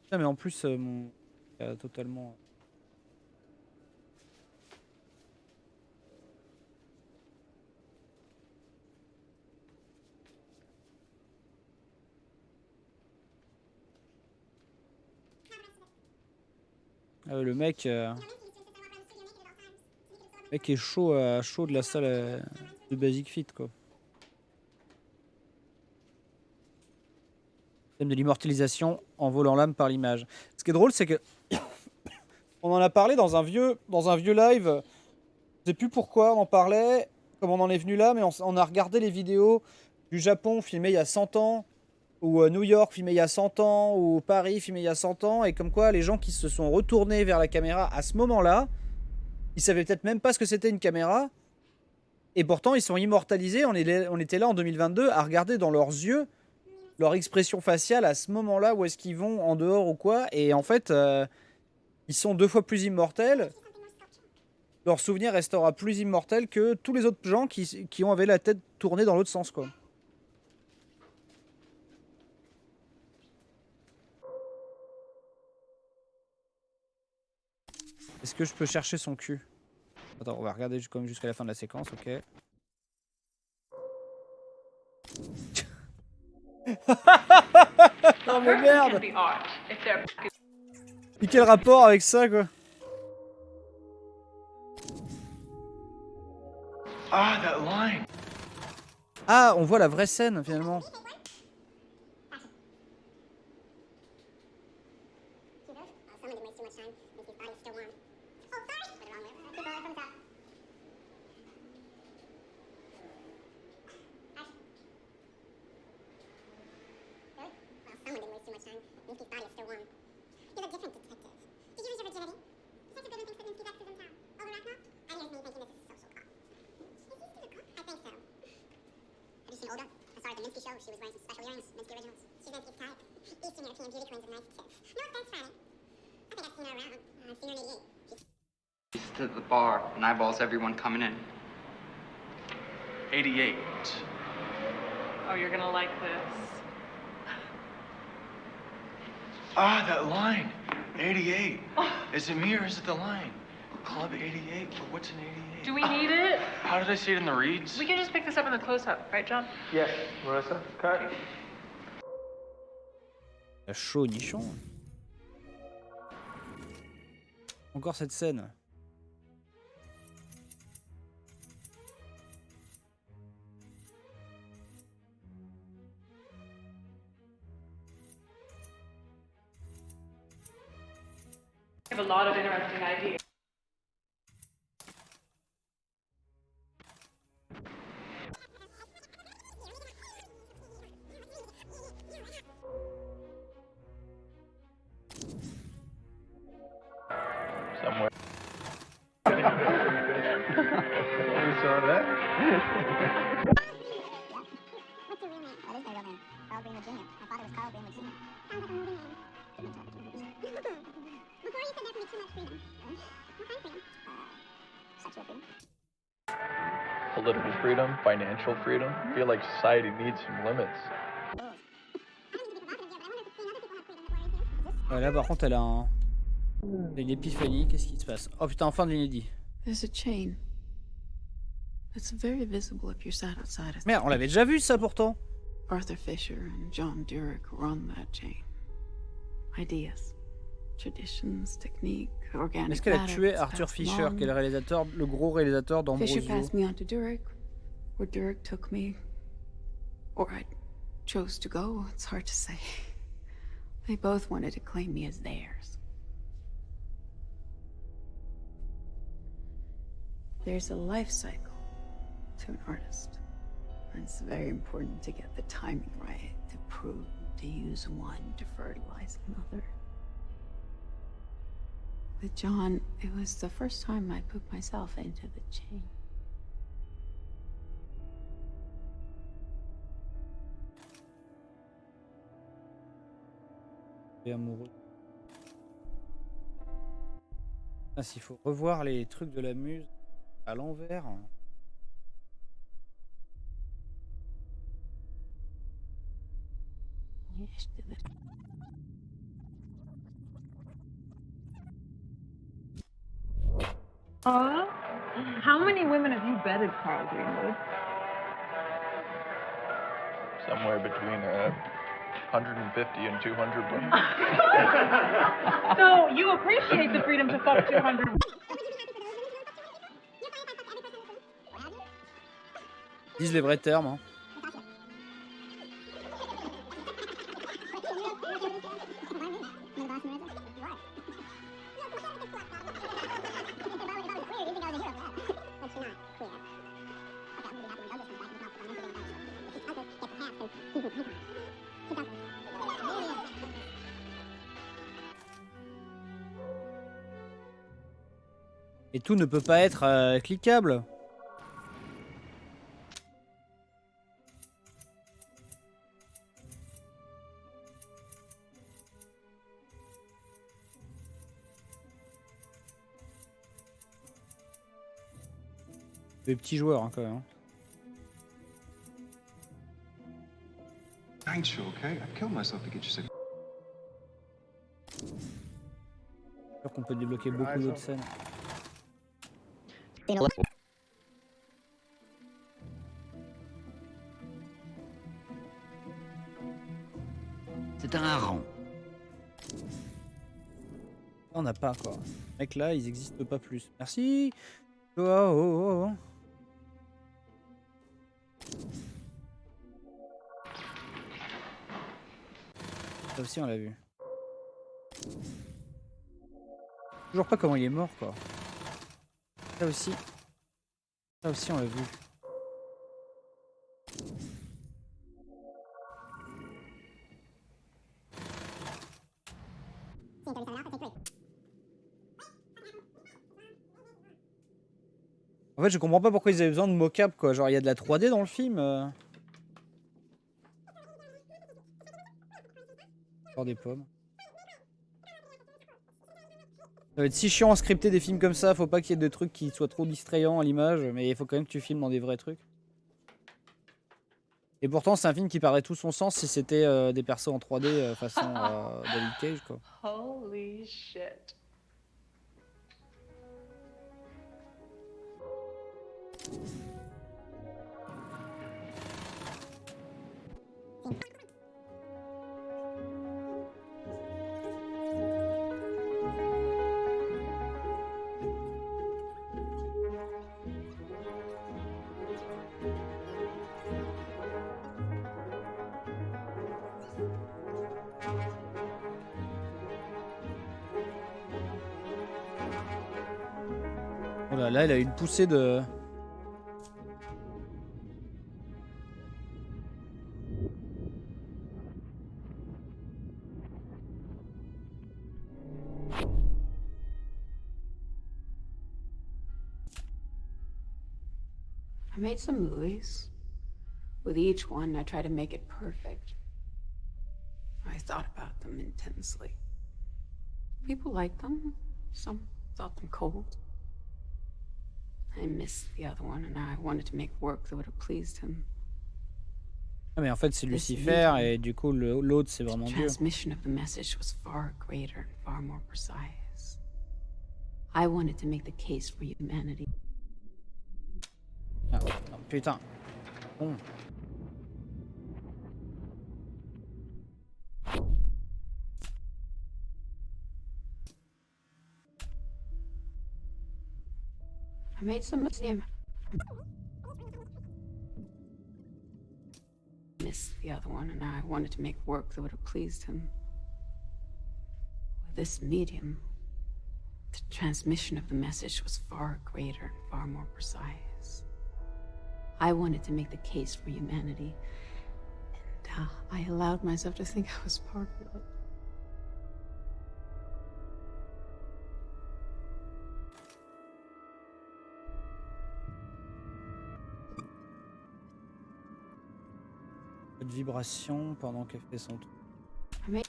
Speaker 1: Putain, mais en plus, mon... totalement... le mec est chaud, chaud de la salle de Basic Fit, quoi. Thème de l'immortalisation en volant l'âme par l'image. Ce qui est drôle, c'est que on en a parlé dans un vieux live. Je sais plus pourquoi on en parlait, comment on en est venu là, mais on a regardé les vidéos du Japon filmées il y a 100 ans, ou New York filmé il y a 100 ans, ou Paris filmé il y a 100 ans, et comme quoi les gens qui se sont retournés vers la caméra à ce moment-là, ils savaient peut-être même pas ce que c'était une caméra, et pourtant ils sont immortalisés. On était là en 2022 à regarder dans leurs yeux leur expression faciale à ce moment-là, où est-ce qu'ils vont en dehors ou quoi, et en fait ils sont 2 fois plus immortels. Leur souvenir restera plus immortel que tous les autres gens qui avaient la tête tournée dans l'autre sens, quoi. Est-ce que je peux chercher son cul? Attends, on va regarder comme jusqu'à la fin de la séquence, ok. Non mais merde! Et quel rapport avec ça, quoi?
Speaker 19: Ah, that line!
Speaker 1: Ah, on voit la vraie scène, finalement.
Speaker 23: To the bar and eyeballs everyone coming in.
Speaker 11: 88.
Speaker 12: Oh, you're gonna like this.
Speaker 19: Ah, that line! 88. Is it me or is it the line? Club 88, but what's an 88?
Speaker 12: Do we need it?
Speaker 11: How did I see it in the reads?
Speaker 12: We can just pick this up in the close-up, right, John?
Speaker 11: Yes, Marissa. Cut.
Speaker 1: Chaud nichon. Encore cette scène.
Speaker 12: I have a lot of interesting ideas.
Speaker 11: Somewhere.
Speaker 19: We saw that.
Speaker 14: What's your real name? That is my real name. Carl Greenwood Jr. My father was Carl Greenwood Sr. Sounds like a movie name. Before you said there could be too much freedom. What kind of freedom? Sexual freedom.
Speaker 11: Political freedom, financial freedom. I feel like society needs some limits.
Speaker 1: Là par contre elle a une épiphanie, qu'est-ce qui se passe? Oh putain, fin de l'inédit.
Speaker 2: There's a chain. It's very visible if you sat outside.
Speaker 1: Merde, on l'avait déjà vu ça pourtant.
Speaker 2: Arthur Fisher and John Durick were on that chain. Ideas. traditions, technique, organic
Speaker 1: Est-ce qu'elle a
Speaker 2: matter,
Speaker 1: tué
Speaker 2: it's
Speaker 1: Arthur
Speaker 2: passed
Speaker 1: Fisher,
Speaker 2: along.
Speaker 1: qui est le réalisateur, le gros réalisateur
Speaker 2: Fisher
Speaker 1: d'Ambrosio?
Speaker 2: passed me on to Durek, where Durek took me. Or I chose to go, it's hard to say. They both wanted to claim me as theirs. There's a life cycle to an artist. And it's very important to get the timing right, to prune, to use one to fertilize another. With John, it was the first time I put myself into the chain.
Speaker 1: Et amoureux. Ah, s'il faut revoir les trucs de la muse à l'envers.
Speaker 12: How many women have you bedded, Carl Greenwood?
Speaker 11: Somewhere between 150 and 200 women.
Speaker 12: So you appreciate the freedom to fuck 200
Speaker 1: Disent les vrais termes. Hein. Et tout ne peut pas être cliquable. Des petits joueurs hein, quand même.
Speaker 21: Thanks you, okay? I'd kill myself to get you sick.
Speaker 1: Je sûr qu'on peut débloquer beaucoup d'autres scènes.
Speaker 9: C'est un hareng.
Speaker 1: On n'a pas quoi. Les mecs là, ils n'existent pas plus. Merci. Oh, oh, oh, oh. Ça aussi on l'a vu. Toujours pas comment il est mort quoi. Ça aussi on l'a vu. En fait je comprends pas pourquoi ils avaient besoin de mocap quoi. Genre il y a de la 3D dans le film. Des pommes. Ça va être si chiant à scripter des films comme ça, faut pas qu'il y ait de trucs qui soient trop distrayants à l'image, mais il faut quand même que tu filmes dans des vrais trucs. Et pourtant c'est un film qui perdrait tout son sens si c'était des persos en 3D façon David Cage quoi.
Speaker 12: Holy shit.
Speaker 1: Oh là, là il a eu une poussée de...
Speaker 2: I made some movies. With each one, I try to make it perfect. I thought about them intensely. People liked them. Some thought them cold. I missed the other one, and I wanted to make work that would have pleased him.
Speaker 1: Ah mais en fait c'est Lucifer et du coup l'autre c'est vraiment
Speaker 2: The
Speaker 1: Dieu.
Speaker 2: transmission of the message was far greater and far more precise. I wanted to make the case for humanity.
Speaker 1: Ah, non, putain. Bon.
Speaker 2: made some mistakes. Missed the other one, and I wanted to make work that would have pleased him. With this medium, the transmission of the message was far greater and far more precise. I wanted to make the case for humanity, and I allowed myself to think I was part of it.
Speaker 1: De vibration pendant qu'elle fait son truc.
Speaker 2: Mais...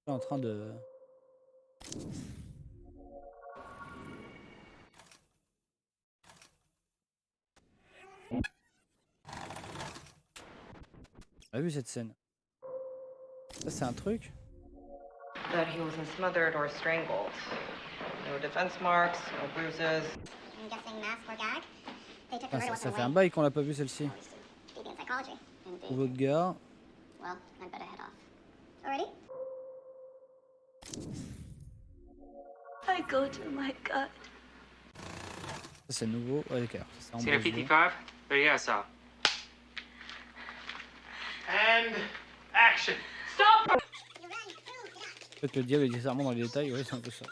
Speaker 1: En train de... On a vu cette scène. Ça c'est un truc.
Speaker 18: That he wasn't smothered or strangled. No defense marks, no bruises.
Speaker 14: I'm guessing mask or gag. They took the murder
Speaker 1: Ça
Speaker 14: weapon
Speaker 1: fait un
Speaker 14: away.
Speaker 1: bail qu'on l'a pas vu celle-ci.
Speaker 14: Deviant psychology. Indeed.
Speaker 1: Votre gars.
Speaker 14: Well, I better head off. Already?
Speaker 20: I go to my gut.
Speaker 1: Ça c'est nouveau. Ouais d'accord. C'est en
Speaker 15: Scene
Speaker 1: brisé.
Speaker 15: 55, rehearsal. And action. Stop!
Speaker 1: Peut-être le diable est nécessairement dans les détails. Ouais c'est un peu ça.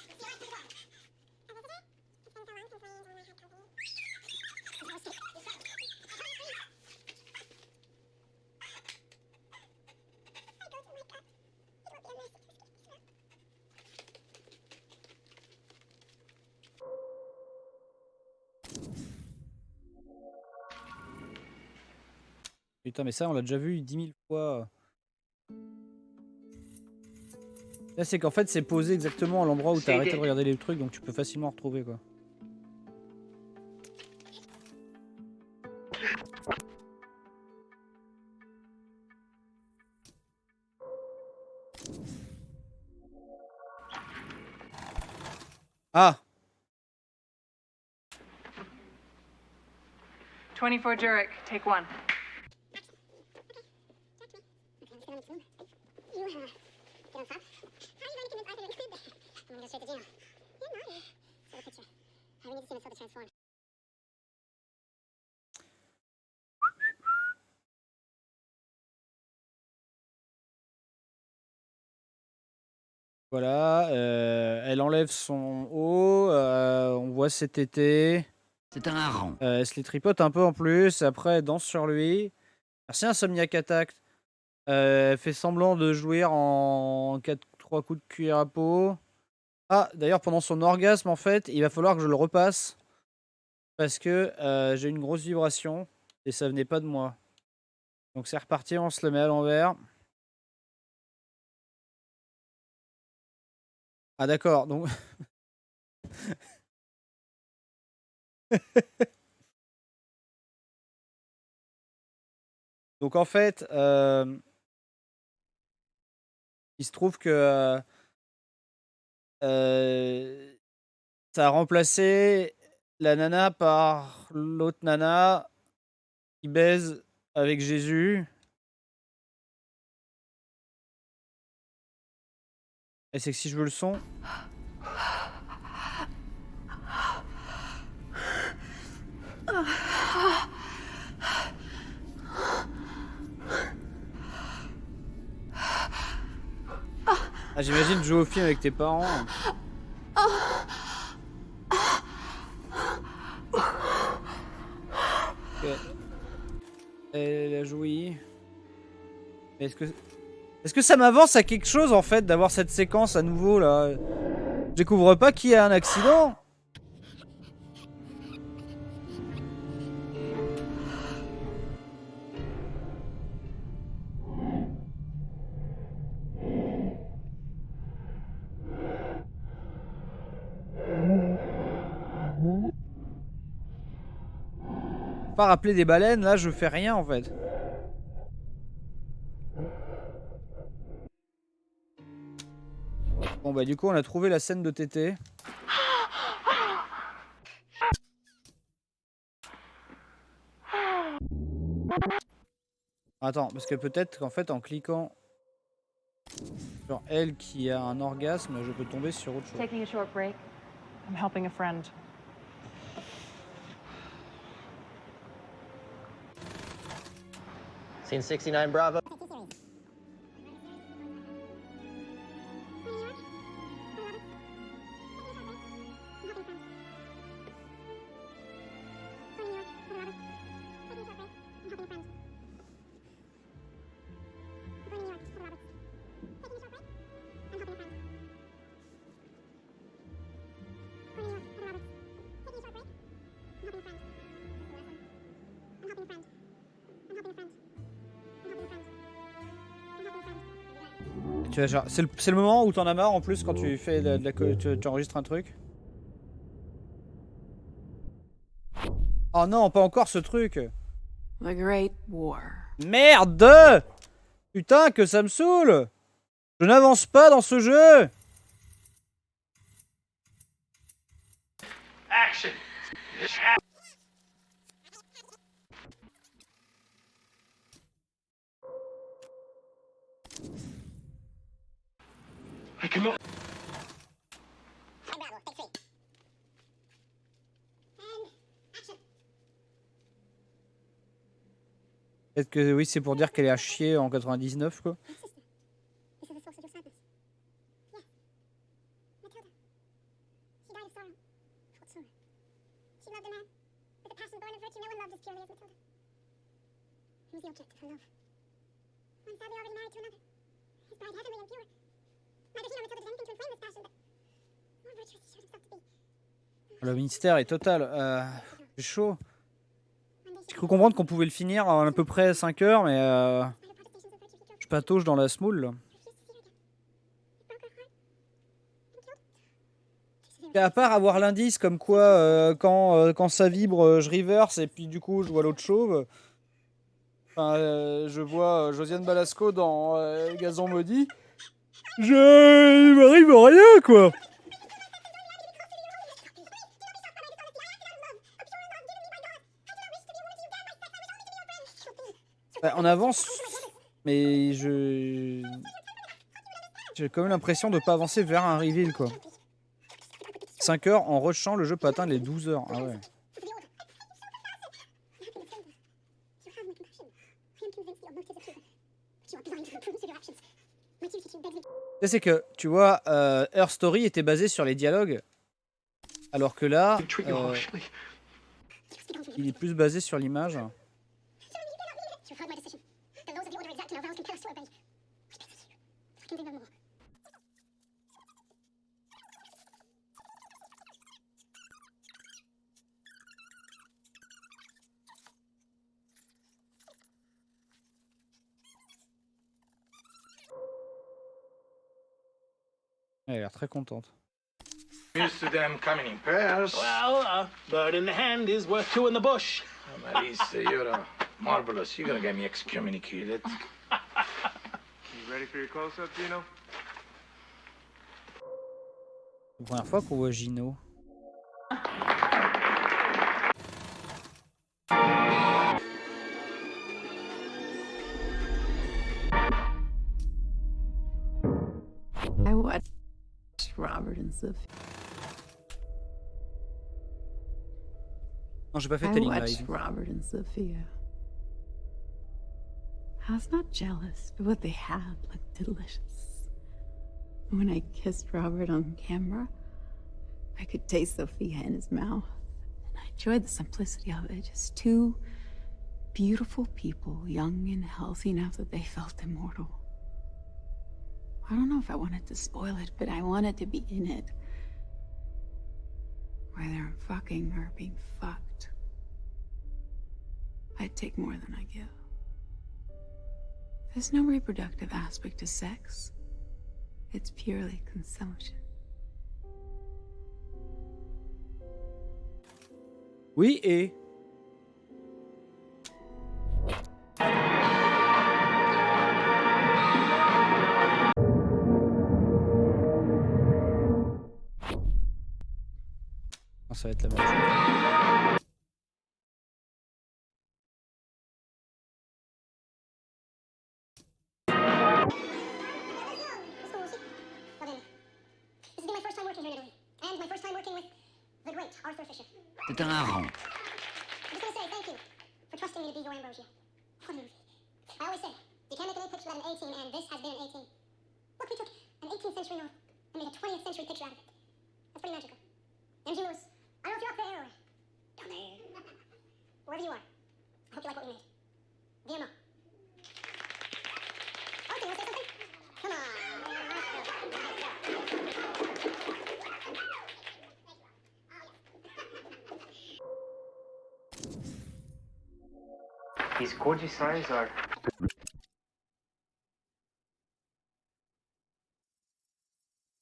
Speaker 1: Putain mais ça on l'a déjà vu 10 000 fois. Là c'est qu'en fait c'est posé exactement à l'endroit où t'as arrêté de regarder les trucs donc tu peux facilement retrouver quoi. Ah
Speaker 5: 24 Jurek, take one.
Speaker 1: Voilà, elle enlève son haut, on voit ses tétés.
Speaker 9: C'est un hareng.
Speaker 1: Elle se les tripote un peu en plus, après elle danse sur lui. Merci Insomniac Attack. Elle fait semblant de jouir en 3 coups de cuillère à peau. Ah, d'ailleurs pendant son orgasme en fait, il va falloir que je le repasse. Parce que j'ai une grosse vibration et ça venait pas de moi. Donc c'est reparti, on se le met à l'envers. Ah d'accord, donc... donc en fait, il se trouve que ça a remplacé la nana par l'autre nana qui baise avec Jésus. Et c'est que si je veux le son... Ah, j'imagine jouer au film avec tes parents. Okay. Elle a joui. Est-ce que ça m'avance à quelque chose en fait d'avoir cette séquence à nouveau là? Je découvre pas qu'il y a un accident. Pas rappeler des baleines, là je fais rien en fait. Bon bah du coup on a trouvé la scène de Tété. Attends, parce que peut-être qu'en fait en cliquant sur elle qui a un orgasme, je peux tomber sur autre chose.
Speaker 5: Taking a short break. I'm helping a friend.
Speaker 3: Scene 69, Bravo.
Speaker 1: C'est le moment où t'en as marre en plus quand tu fais tu enregistres un truc. Oh non, pas encore ce truc.
Speaker 2: The Great War.
Speaker 1: Merde! Putain, que ça me saoule! Je n'avance pas dans ce jeu!
Speaker 10: Action!
Speaker 15: I cannot.
Speaker 1: Peut-être que oui, c'est pour dire qu'elle est à chier en 99, quoi. Le mystère est total. C'est chaud. J'ai cru comprendre qu'on pouvait le finir en à peu près 5 heures, mais je patauge dans la smoule, là. Et à part avoir l'indice comme quoi quand ça vibre, je reverse et puis du coup je vois l'autre chauve. Enfin, je vois Josiane Balasco dans Gazon Maudit. Il m'arrive rien, quoi. On avance, mais j'ai quand même l'impression de pas avancer vers un reveal, quoi. 5 heures en rushant, le jeu peut atteindre les 12 heures. Ah ouais. C'est que, tu vois, Her Story était basé sur les dialogues, alors que là, il est plus basé sur l'image. Elle a l'air très contente.
Speaker 15: Used to them coming in pairs. Well, bird in the hand is worth two in the bush. Marisa, you're marvelous. You're gonna get me excommunicated.
Speaker 13: You ready for your close-up, Gino?
Speaker 1: C'est la première fois qu'on voit Gino.
Speaker 2: I watched Robert and Sophie.
Speaker 1: Non, j'ai pas fait
Speaker 2: I
Speaker 1: Telling
Speaker 2: watched
Speaker 1: Lies.
Speaker 2: Robert and Sophia. I was not jealous, but what they had looked delicious. When I kissed Robert on camera, I could taste Sophia in his mouth. And I enjoyed the simplicity of it. Just two beautiful people, young and healthy enough that they felt immortal. I don't know if I wanted to spoil it, but I wanted to be in it. Whether I'm fucking or being fucked. I'd take more than I give. There's no reproductive aspect to sex. It's purely consumption.
Speaker 1: Oui, et... Oh, ça va être la même chose.
Speaker 14: Arthur Fisher.
Speaker 9: C'est un hareng.
Speaker 14: I'm just gonna say thank you for trusting me to be your ambrosia. What a movie. I always say, you can't make an A picture out of an A team, and this has been an A team. Look, we took an 18th century novel and made a 20th century picture out of it. That's pretty magical. MG Lewis, I don't know if you're up there or down there. Wherever you are, I hope you like what we made. VMO. Arthur, you wanna say something? Come on.
Speaker 16: These gorgeous eyes are...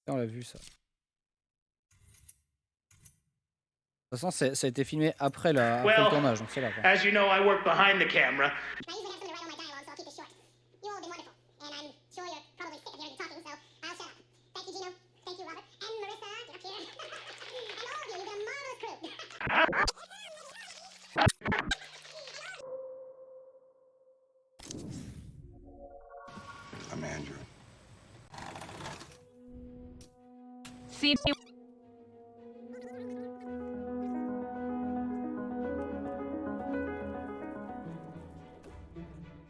Speaker 1: On l'a vu ça. De toute façon, ça a été filmé après, après le tournage, donc c'est là.
Speaker 10: As you know, I work behind the camera.
Speaker 14: I usually have something to write on my dialogue, so I'll keep it short. You all have been wonderful, and I'm sure you're probably sick of hearing me talking, so I'll shut up. Thank you, Gino. Thank you, Robert. And Marissa, get up here. And all of you, you've been a marvelous crew.
Speaker 21: I'm Andrew.
Speaker 12: See me.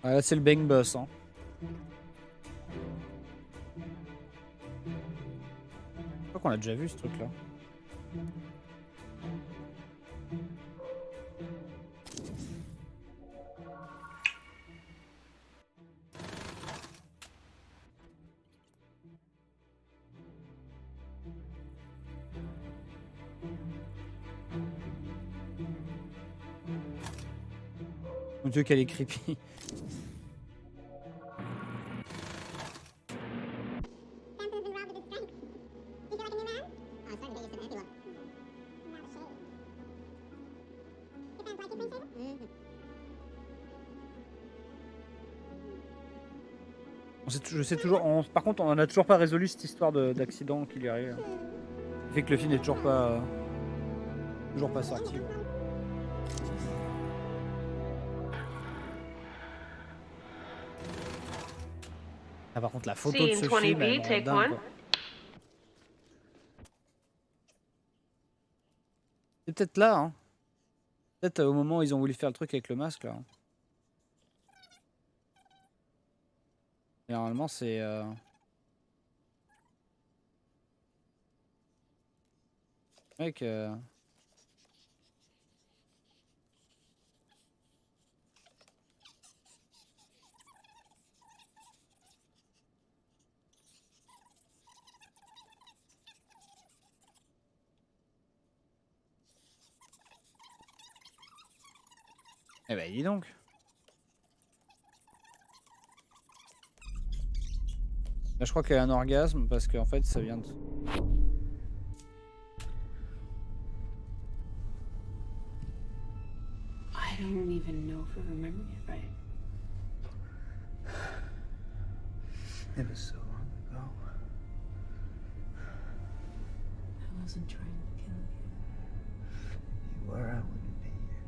Speaker 1: Ah, là, c'est le bang boss. Hein. Je crois qu'on l'a déjà vu ce truc-là. Mon Dieu, qu'elle est creepy. Je sais toujours. Par contre, on n'a toujours pas résolu cette histoire d'accident qui lui arrive. Ça fait que le film n'est toujours pas sorti. Ouais. Ah, par contre, la photo de ce film, elle me rend dingue, quoi. C'est peut-être là, hein. Peut-être au moment où ils ont voulu faire le truc avec le masque, là. Et normalement, c'est... Mec... Eh ben, dis donc. Là, je crois qu'elle a un orgasme parce qu'en fait, ça vient de...
Speaker 2: I don't even know if I remember it right.
Speaker 13: It was so long ago.
Speaker 2: I wasn't trying to kill you.
Speaker 13: You were, I wouldn't be here.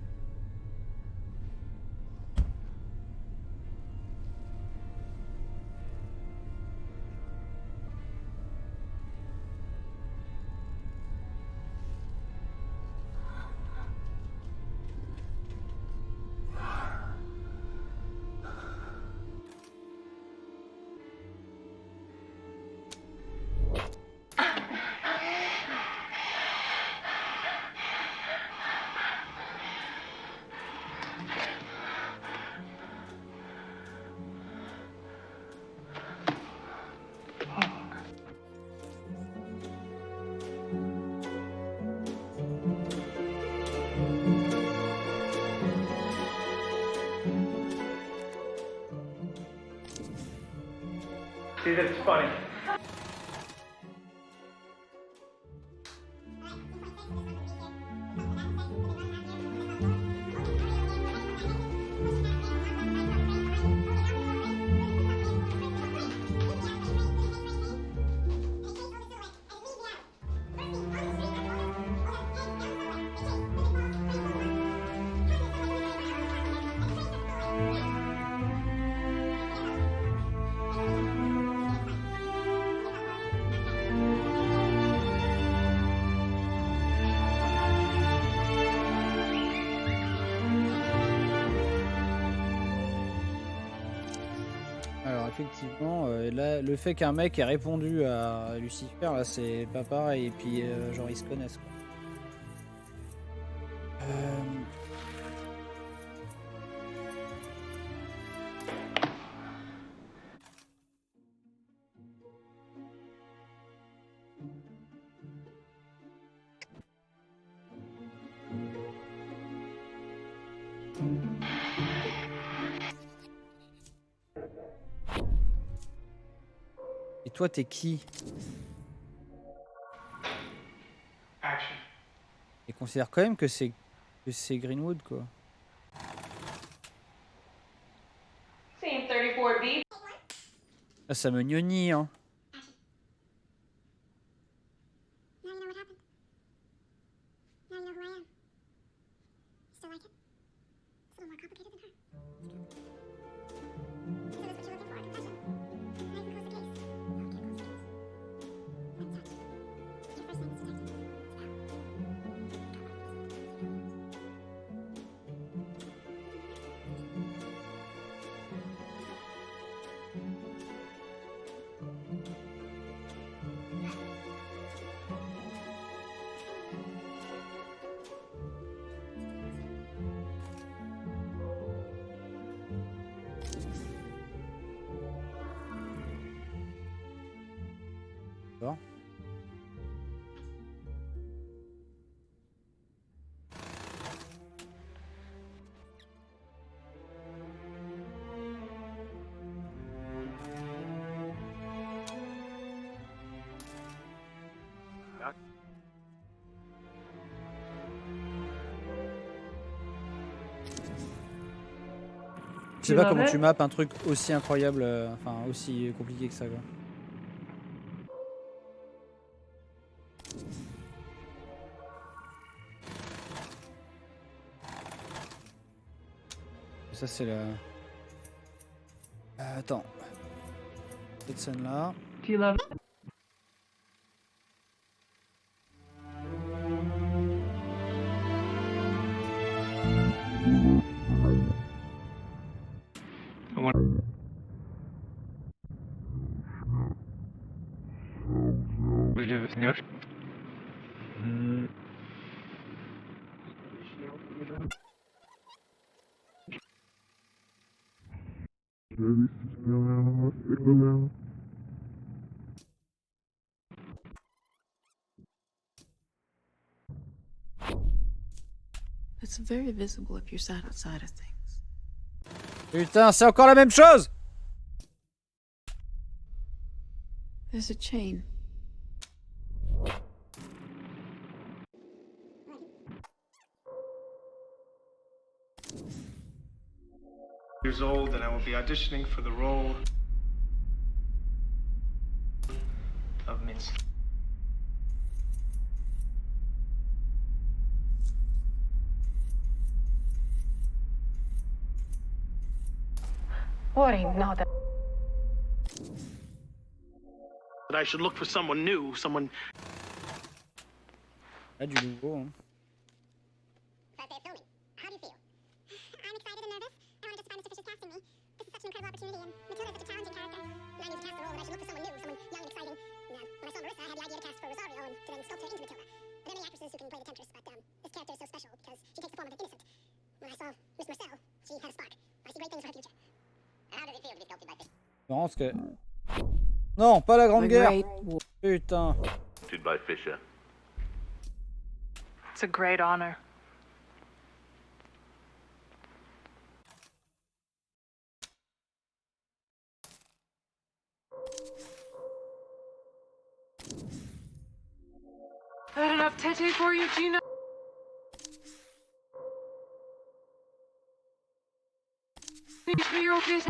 Speaker 10: See, that's funny.
Speaker 1: effectivement, là, le fait qu'un mec ait répondu à Lucifer, là, c'est pas pareil. Et puis, genre, ils se connaissent, quoi. Et toi, t'es qui?
Speaker 16: Action.
Speaker 1: Et considère quand même que c'est Greenwood, quoi.
Speaker 12: Scene 34B.
Speaker 1: Ah, ça me gnognie, hein.
Speaker 14: Now you know what happened. Now you know who I am. Still like it? It's a little more complicated than her. So that's what you're looking for, a confession. Now you can close the case. No, can't close the case. I'm touched. Your first name is Detective.
Speaker 1: D'accord. Je sais pas comment tu mappes un truc aussi incroyable, enfin aussi compliqué que ça, quoi. Ça c'est la... attends. Cette scène là.
Speaker 2: It's very visible if you're sat outside of things.
Speaker 1: Putain, c'est encore la même chose!
Speaker 2: There's a chain.
Speaker 16: Years old, and I will be auditioning for the role of Minsk.
Speaker 10: What do you know that I should look for someone new, someone...
Speaker 1: Ah, du nouveau, hein.
Speaker 14: First day of filming. How do you feel? I'm excited and nervous. I want to justify Mr. Fisher's casting me. This is such an incredible opportunity, and Matilda's such a challenging character. And I need to cast the role, and I should look for someone new, someone young and exciting. And, when I saw Marissa, I had the idea to cast for Rosario and to then sculpt her into Matilda. There are many actresses who can play the Temptress, but this character is so special because she takes the form of an innocent. When I saw Miss Marcel, she had a spark. I see great things for her future. And how does it feel to be sculpted by Fisher?
Speaker 1: Non, parce que... Non, pas la Grande Guerre! Putain.
Speaker 4: By Fisher.
Speaker 5: It's a great honor. That enough tete for you, Gina? You're okay.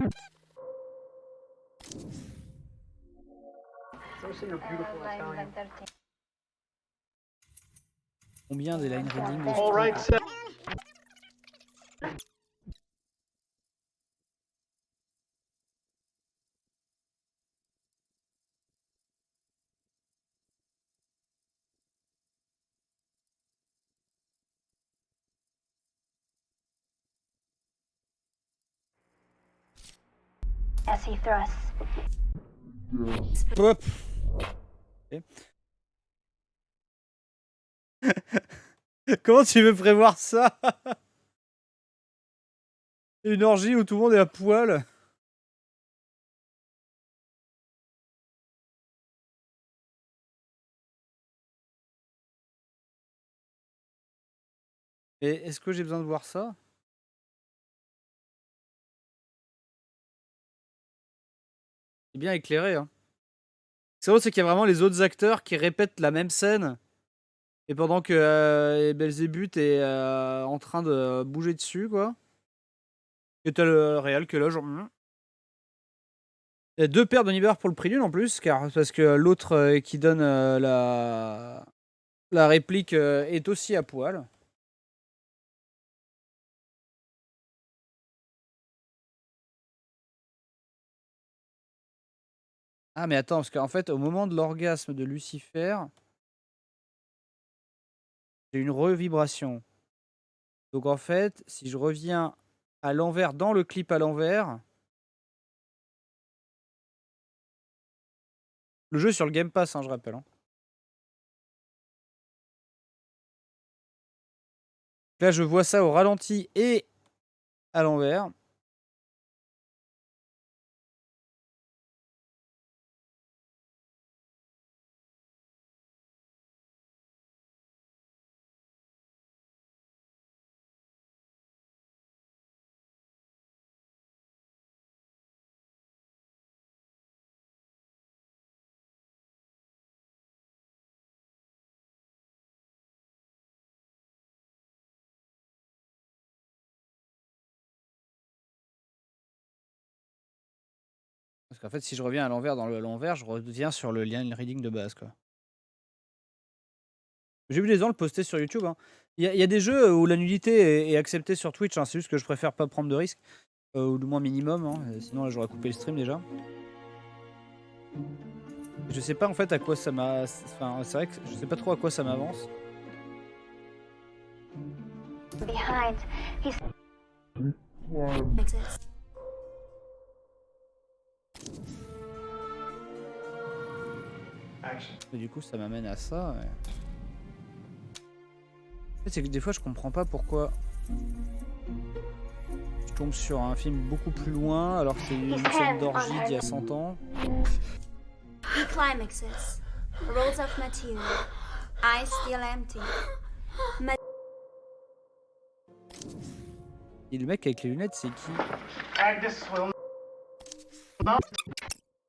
Speaker 1: Combien des line reading de ce
Speaker 10: All right,
Speaker 1: truc?
Speaker 14: As he thrusts.
Speaker 1: Hop. Ok. Comment tu veux prévoir ça? Une orgie où tout le monde est à poil. Et est-ce que j'ai besoin de voir ça? C'est bien éclairé, hein. C'est drôle, c'est qu'il y a vraiment les autres acteurs qui répètent la même scène. Et pendant que Belzébuth est en train de bouger dessus, quoi. Et t'as le réel que là, genre. Il y a 2 paires de Niber pour le prix d'une en plus, parce que l'autre qui donne la réplique est aussi à poil. Ah mais attends, parce qu'en fait, au moment de l'orgasme de Lucifer, j'ai une revibration. Donc en fait, si je reviens à l'envers, dans le clip à l'envers, le jeu est sur le Game Pass, hein, je rappelle. Hein. Là, je vois ça au ralenti et à l'envers. Parce qu'en fait, si je reviens à l'envers dans l'envers, je reviens sur le lien reading de base, quoi. J'ai vu les gens le poster sur YouTube. Hein. Il y a des jeux où la nudité est acceptée sur Twitch. Hein. C'est juste que je préfère pas prendre de risques. Ou du moins minimum. Hein. Sinon, là, j'aurais coupé le stream déjà. Je sais pas en fait à quoi ça m'a... Enfin, c'est vrai que je sais pas trop à quoi ça m'avance.
Speaker 14: Behind, he's.
Speaker 1: Et du coup, ça m'amène à ça. Ouais. En fait, c'est que des fois, je comprends pas pourquoi je tombe sur un film beaucoup plus loin alors que c'est une scène d'orgie d'il y a 100 ans.
Speaker 14: He climaxes. Rolls of material. Eyes still empty.
Speaker 1: Et le mec avec les lunettes, c'est qui?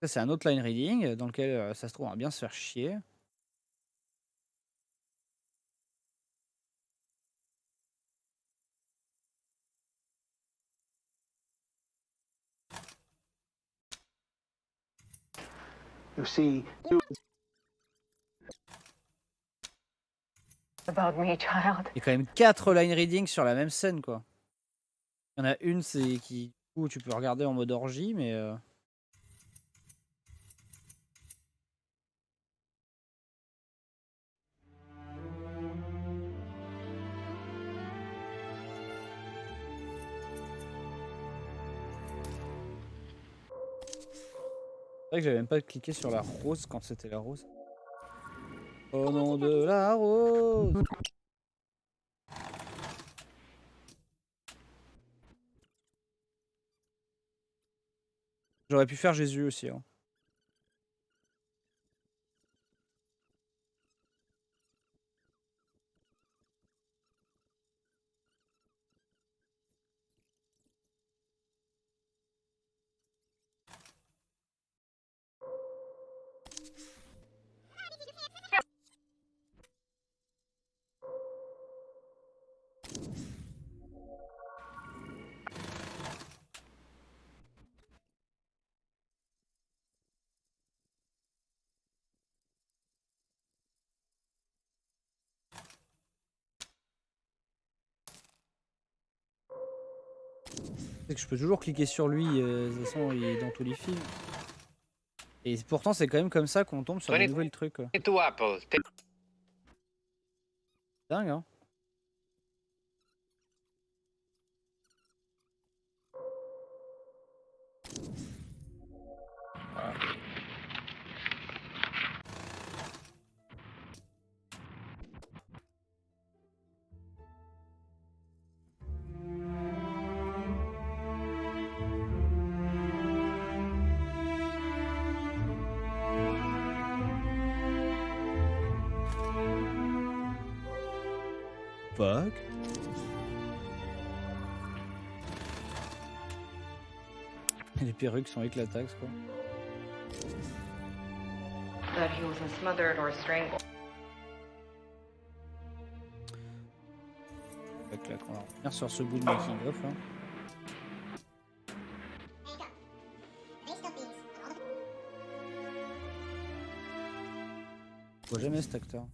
Speaker 1: Ça, c'est un autre line reading dans lequel ça se trouve on va bien se faire chier.
Speaker 10: You see,
Speaker 5: About me, child.
Speaker 1: Il y a quand même 4 line readings sur la même scène, quoi. Il y en a une, c'est qui où tu peux regarder en mode orgie, mais c'est vrai que j'avais même pas cliqué sur la rose quand c'était la rose. Au nom de la rose. J'aurais pu faire Jésus aussi. Hein. C'est que je peux toujours cliquer sur lui, de toute façon il est dans tous les films. Et pourtant c'est quand même comme ça qu'on tombe sur des nouveaux trucs. Quoi. Dingue hein. fuck? Les perruques sont éclataxes, quoi.
Speaker 18: That he wasn't smothered or strangled.
Speaker 1: Tac, là, on va revenir sur ce bout de making of là. Je vois jamais cet acteur.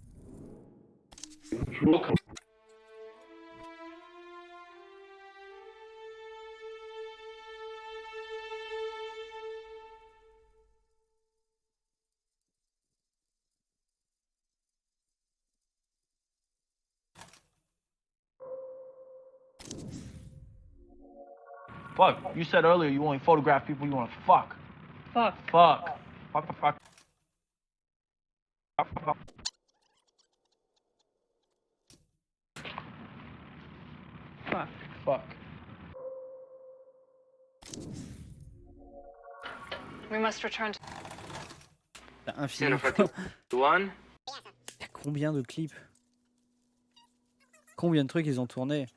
Speaker 3: Fuck, you said earlier you only photograph people you want to fuck.
Speaker 12: Fuck.
Speaker 3: Fuck. Fuck, fuck, fuck. Fuck, fuck, fuck.
Speaker 12: Fuck.
Speaker 3: Fuck.
Speaker 5: We must return to...
Speaker 1: Infini.
Speaker 23: One.
Speaker 1: Il y a combien de clips? Combien de trucs ils ont tourné?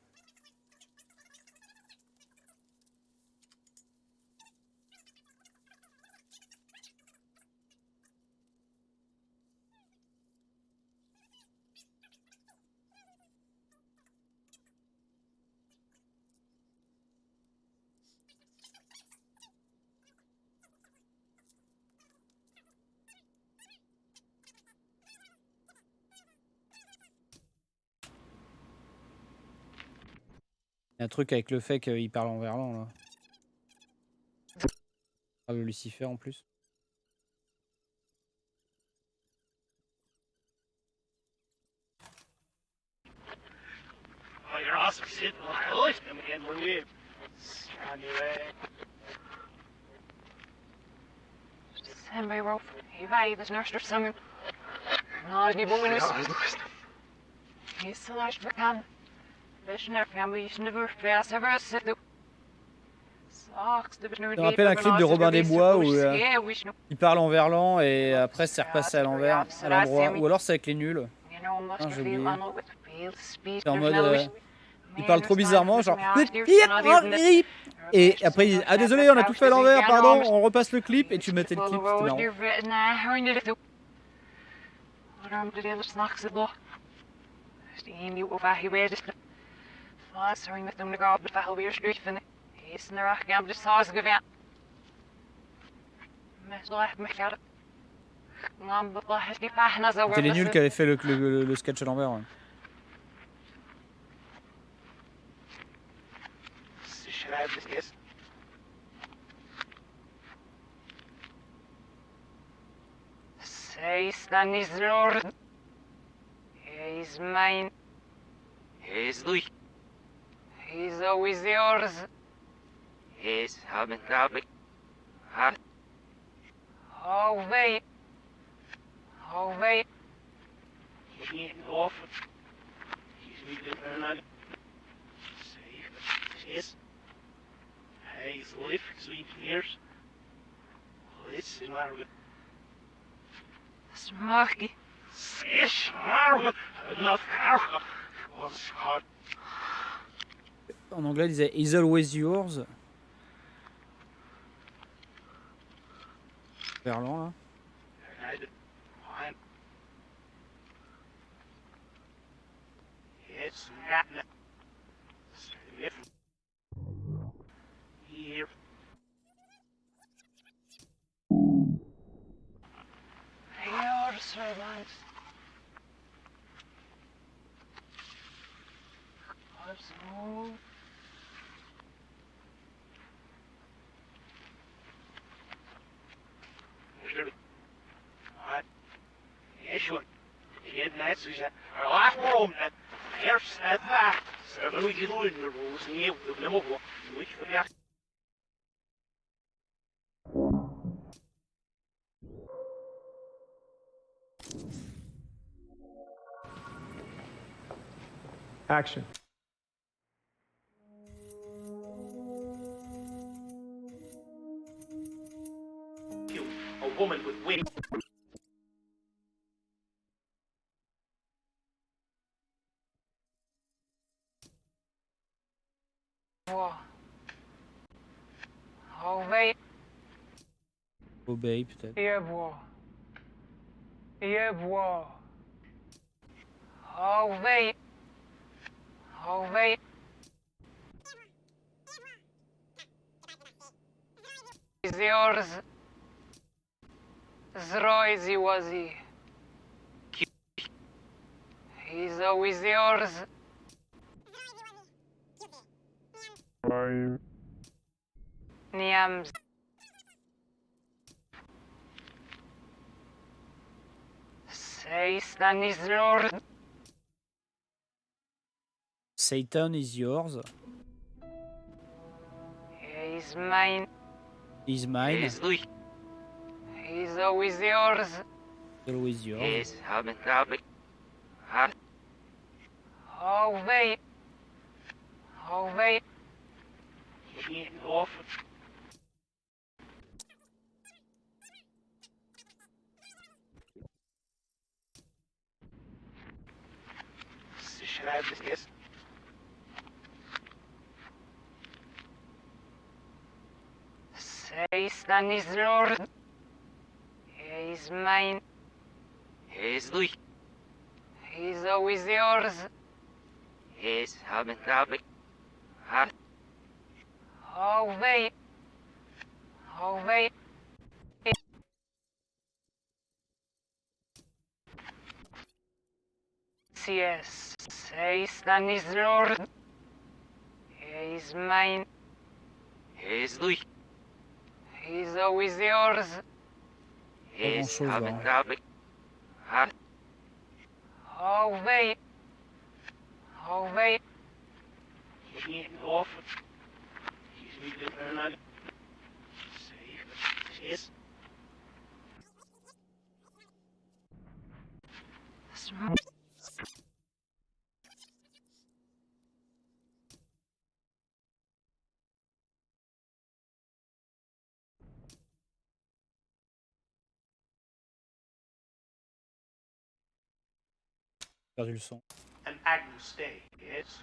Speaker 1: Il y a un truc avec le fait qu'il parle en verlan là. Ah, le Lucifer en plus.
Speaker 10: Oh, you're awesome sitting on the list again when we on your way.
Speaker 5: Somebody wrote, hey, there's nurse or something. No, die woman is... He's the last of can. Vision of family, he's never fast ever sit the...
Speaker 1: Ça me rappelle un clip de Robin des Bois où il parle en verlan et après c'est repassé à l'envers, à l'endroit. Ou alors c'est avec les nuls. Ah, j'ai oublié. C'est en mode... il parle trop bizarrement, genre... Et après il dit, ah désolé, on a tout fait à l'envers, pardon, on repasse le clip et tu mettais le clip, c'était marrant. C'était les nuls qui avaient fait le sketch à l'envers. Ouais.
Speaker 5: He's mine. He's Louis. He's always yours. He's having traffic. Oh, wait. Oh, wait.
Speaker 10: He's off. He's leaving. Yes. He's lived 3 years. This is Margaret.
Speaker 5: Smoky.
Speaker 10: Yes, Margaret. Not Margaret. What's hot?
Speaker 1: En anglais, il disait He's always yours. Verlan là.
Speaker 10: It's not here.
Speaker 5: Your servant. Move.
Speaker 10: Yeshua, kid, that's our last room. That here's that. So we get in the rules and you will never walk. We forget.
Speaker 13: Action.
Speaker 10: A woman with wings.
Speaker 1: Obey peut-être.
Speaker 5: Is yours. Zroizy wazy. He's always yours. Niams. Satan is Lord.
Speaker 1: Satan is yours.
Speaker 5: He's mine.
Speaker 1: Is mine.
Speaker 5: He's always yours.
Speaker 1: Always yours.
Speaker 5: Oh, wait. Oh, wait. Satan is Lord. He's mine. He's always yours. Oh, wait. Oh, wait. Yes, Satan is Lord. He's mine. He's always yours. Oh, wait. Oh, wait.
Speaker 1: Perdu le son.
Speaker 10: An Agnew stay. It's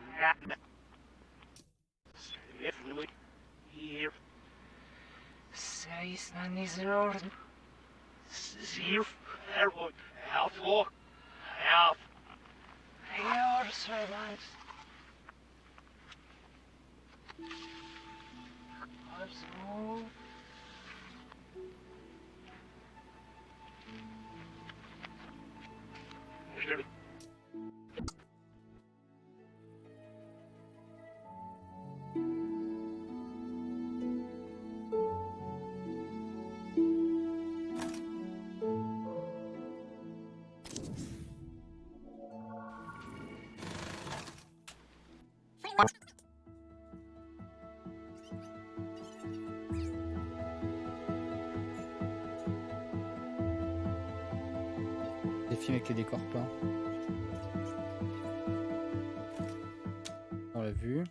Speaker 10: here.
Speaker 5: Satan is Lord.
Speaker 10: Here. Help. Help.
Speaker 5: Your servant.
Speaker 1: Des films avec les décors peints. On l'a vu.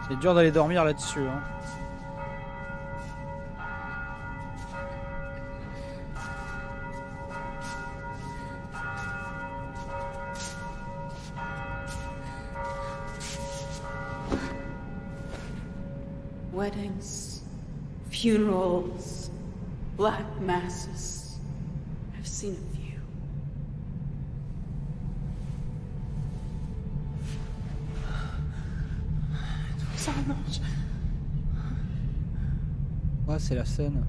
Speaker 1: C'est dur d'aller dormir là-dessus. Hein.
Speaker 2: Weddings, funerals, black masses. I've seen a few. Ça marche.
Speaker 1: Ouais, c'est la scène.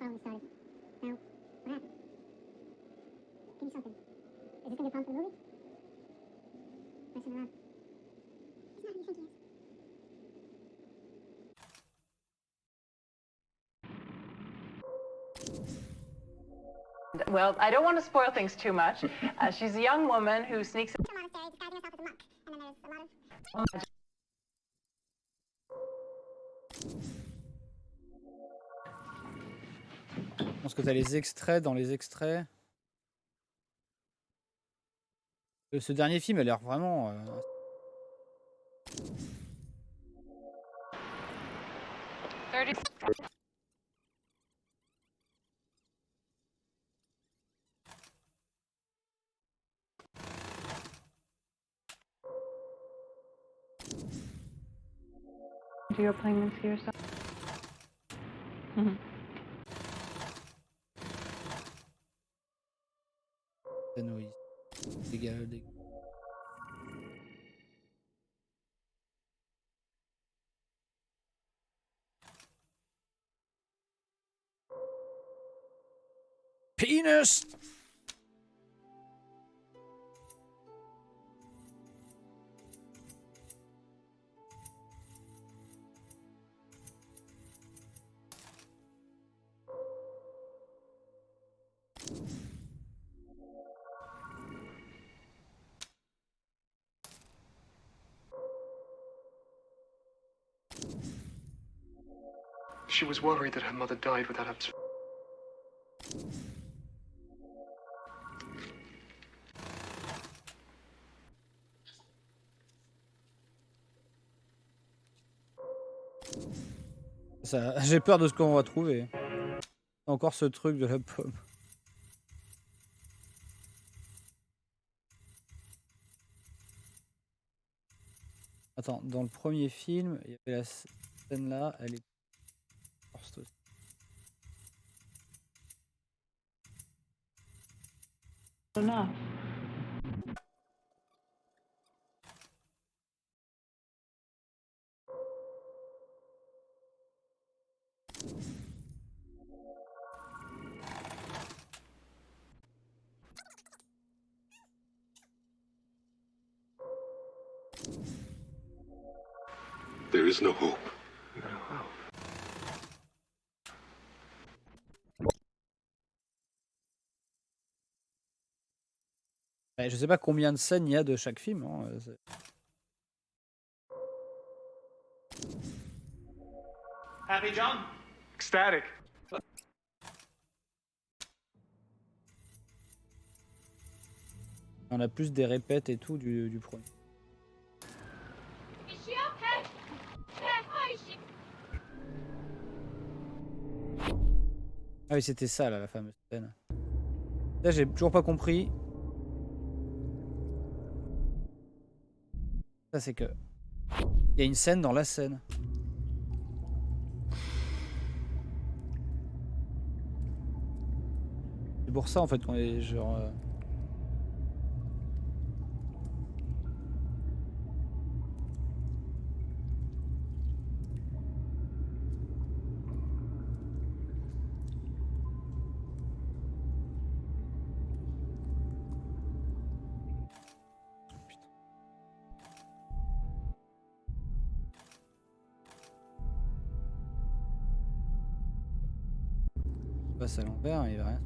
Speaker 14: Carl started. Now, what happened? Give me something. Is this gonna be a problem for the movie? Messing around. He's not who you think he is.
Speaker 12: Well, I don't want to spoil things too much. She's a young woman who sneaks.
Speaker 14: Monastery disguising herself as a monk. And then there's a lot of...
Speaker 1: Je pense que t'as les extraits dans les extraits. Ce dernier film a l'air vraiment...
Speaker 5: You're playing this for yourself?
Speaker 1: Penis!
Speaker 13: She was worried that her mother died without
Speaker 1: J'ai peur de ce qu'on va trouver. Encore ce truc de la pomme. Attends, dans le premier film, il y avait la scène là, elle est forte aussi.
Speaker 5: Enough.
Speaker 6: There is no hope.
Speaker 1: Je sais pas combien de scènes il y a de chaque film. Hein.
Speaker 10: Happy, John?
Speaker 13: Ecstatic.
Speaker 1: On a plus des répètes et tout du premier.
Speaker 14: Is she okay? Yeah, how is she?
Speaker 1: Ah oui, c'était ça là, la fameuse scène. Là, j'ai toujours pas compris. Ça, c'est que il y a une scène dans la scène. C'est pour ça en fait qu'on est genre. Passe à l'envers, il va rien.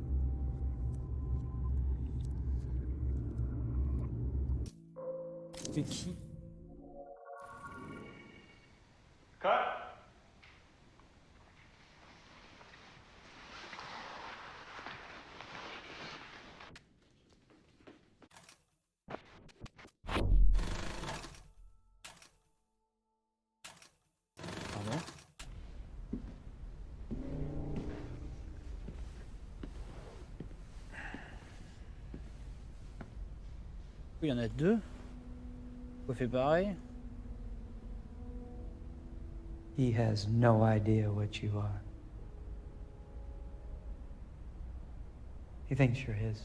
Speaker 1: Mais qui?
Speaker 10: Cut.
Speaker 1: Pardon? Il y en a deux. On fait pareil.
Speaker 7: He has no idea what you are. He thinks you're his.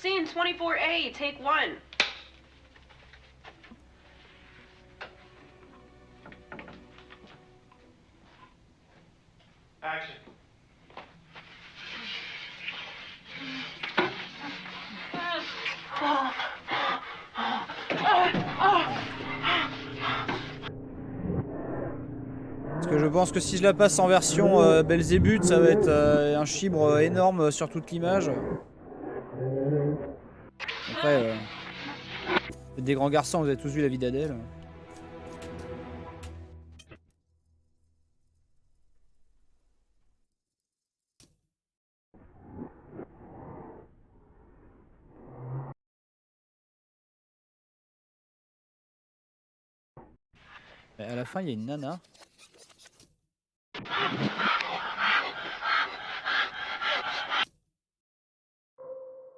Speaker 18: Scene 24A, take 1.
Speaker 13: Action.
Speaker 1: Parce que je pense que si je la passe en version Belzébuth, ça va être un chibre énorme sur toute l'image. Après, vous êtes des grands garçons, vous avez tous vu la vie d'Adèle. Et à la fin, il y a une nana.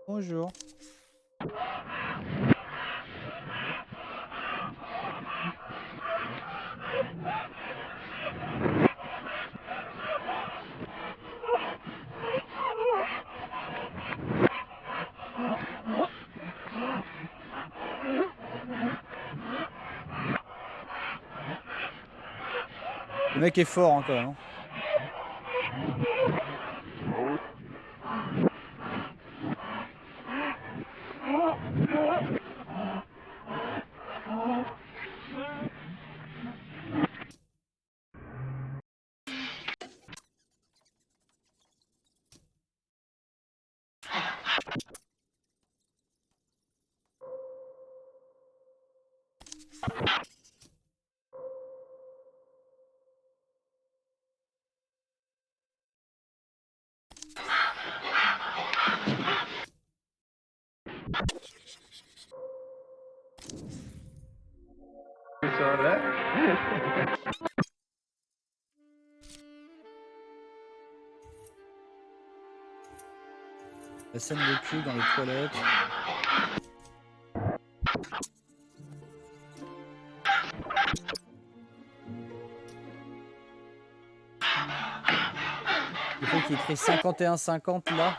Speaker 1: Bonjour. Le mec est fort hein, quand même. La scène de cul dans les toilettes. Le fait qu'il écrit 51-50 là.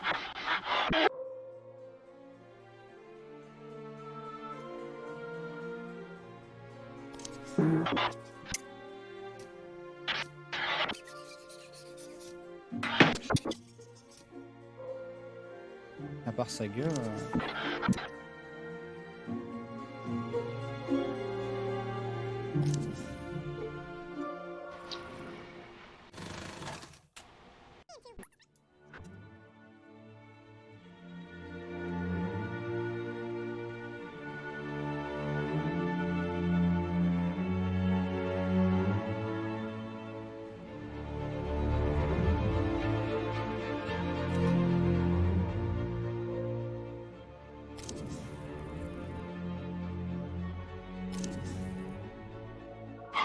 Speaker 1: À part sa gueule.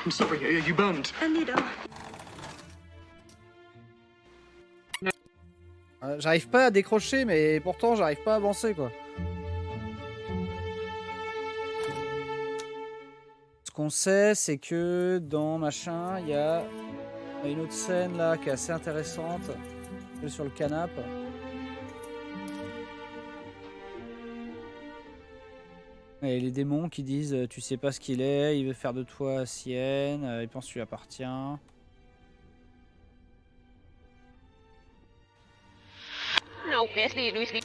Speaker 16: I'm sorry, are you bummed?
Speaker 20: A needle.
Speaker 1: J'arrive pas à décrocher, mais pourtant j'arrive pas à avancer quoi. Ce qu'on sait, c'est que dans machin, il y a une autre scène là qui est assez intéressante. Celle sur le canapé. Et les démons qui disent tu sais pas ce qu'il est, il veut faire de toi sienne, il pense que tu lui appartiens.
Speaker 18: No, Leslie, Lucy.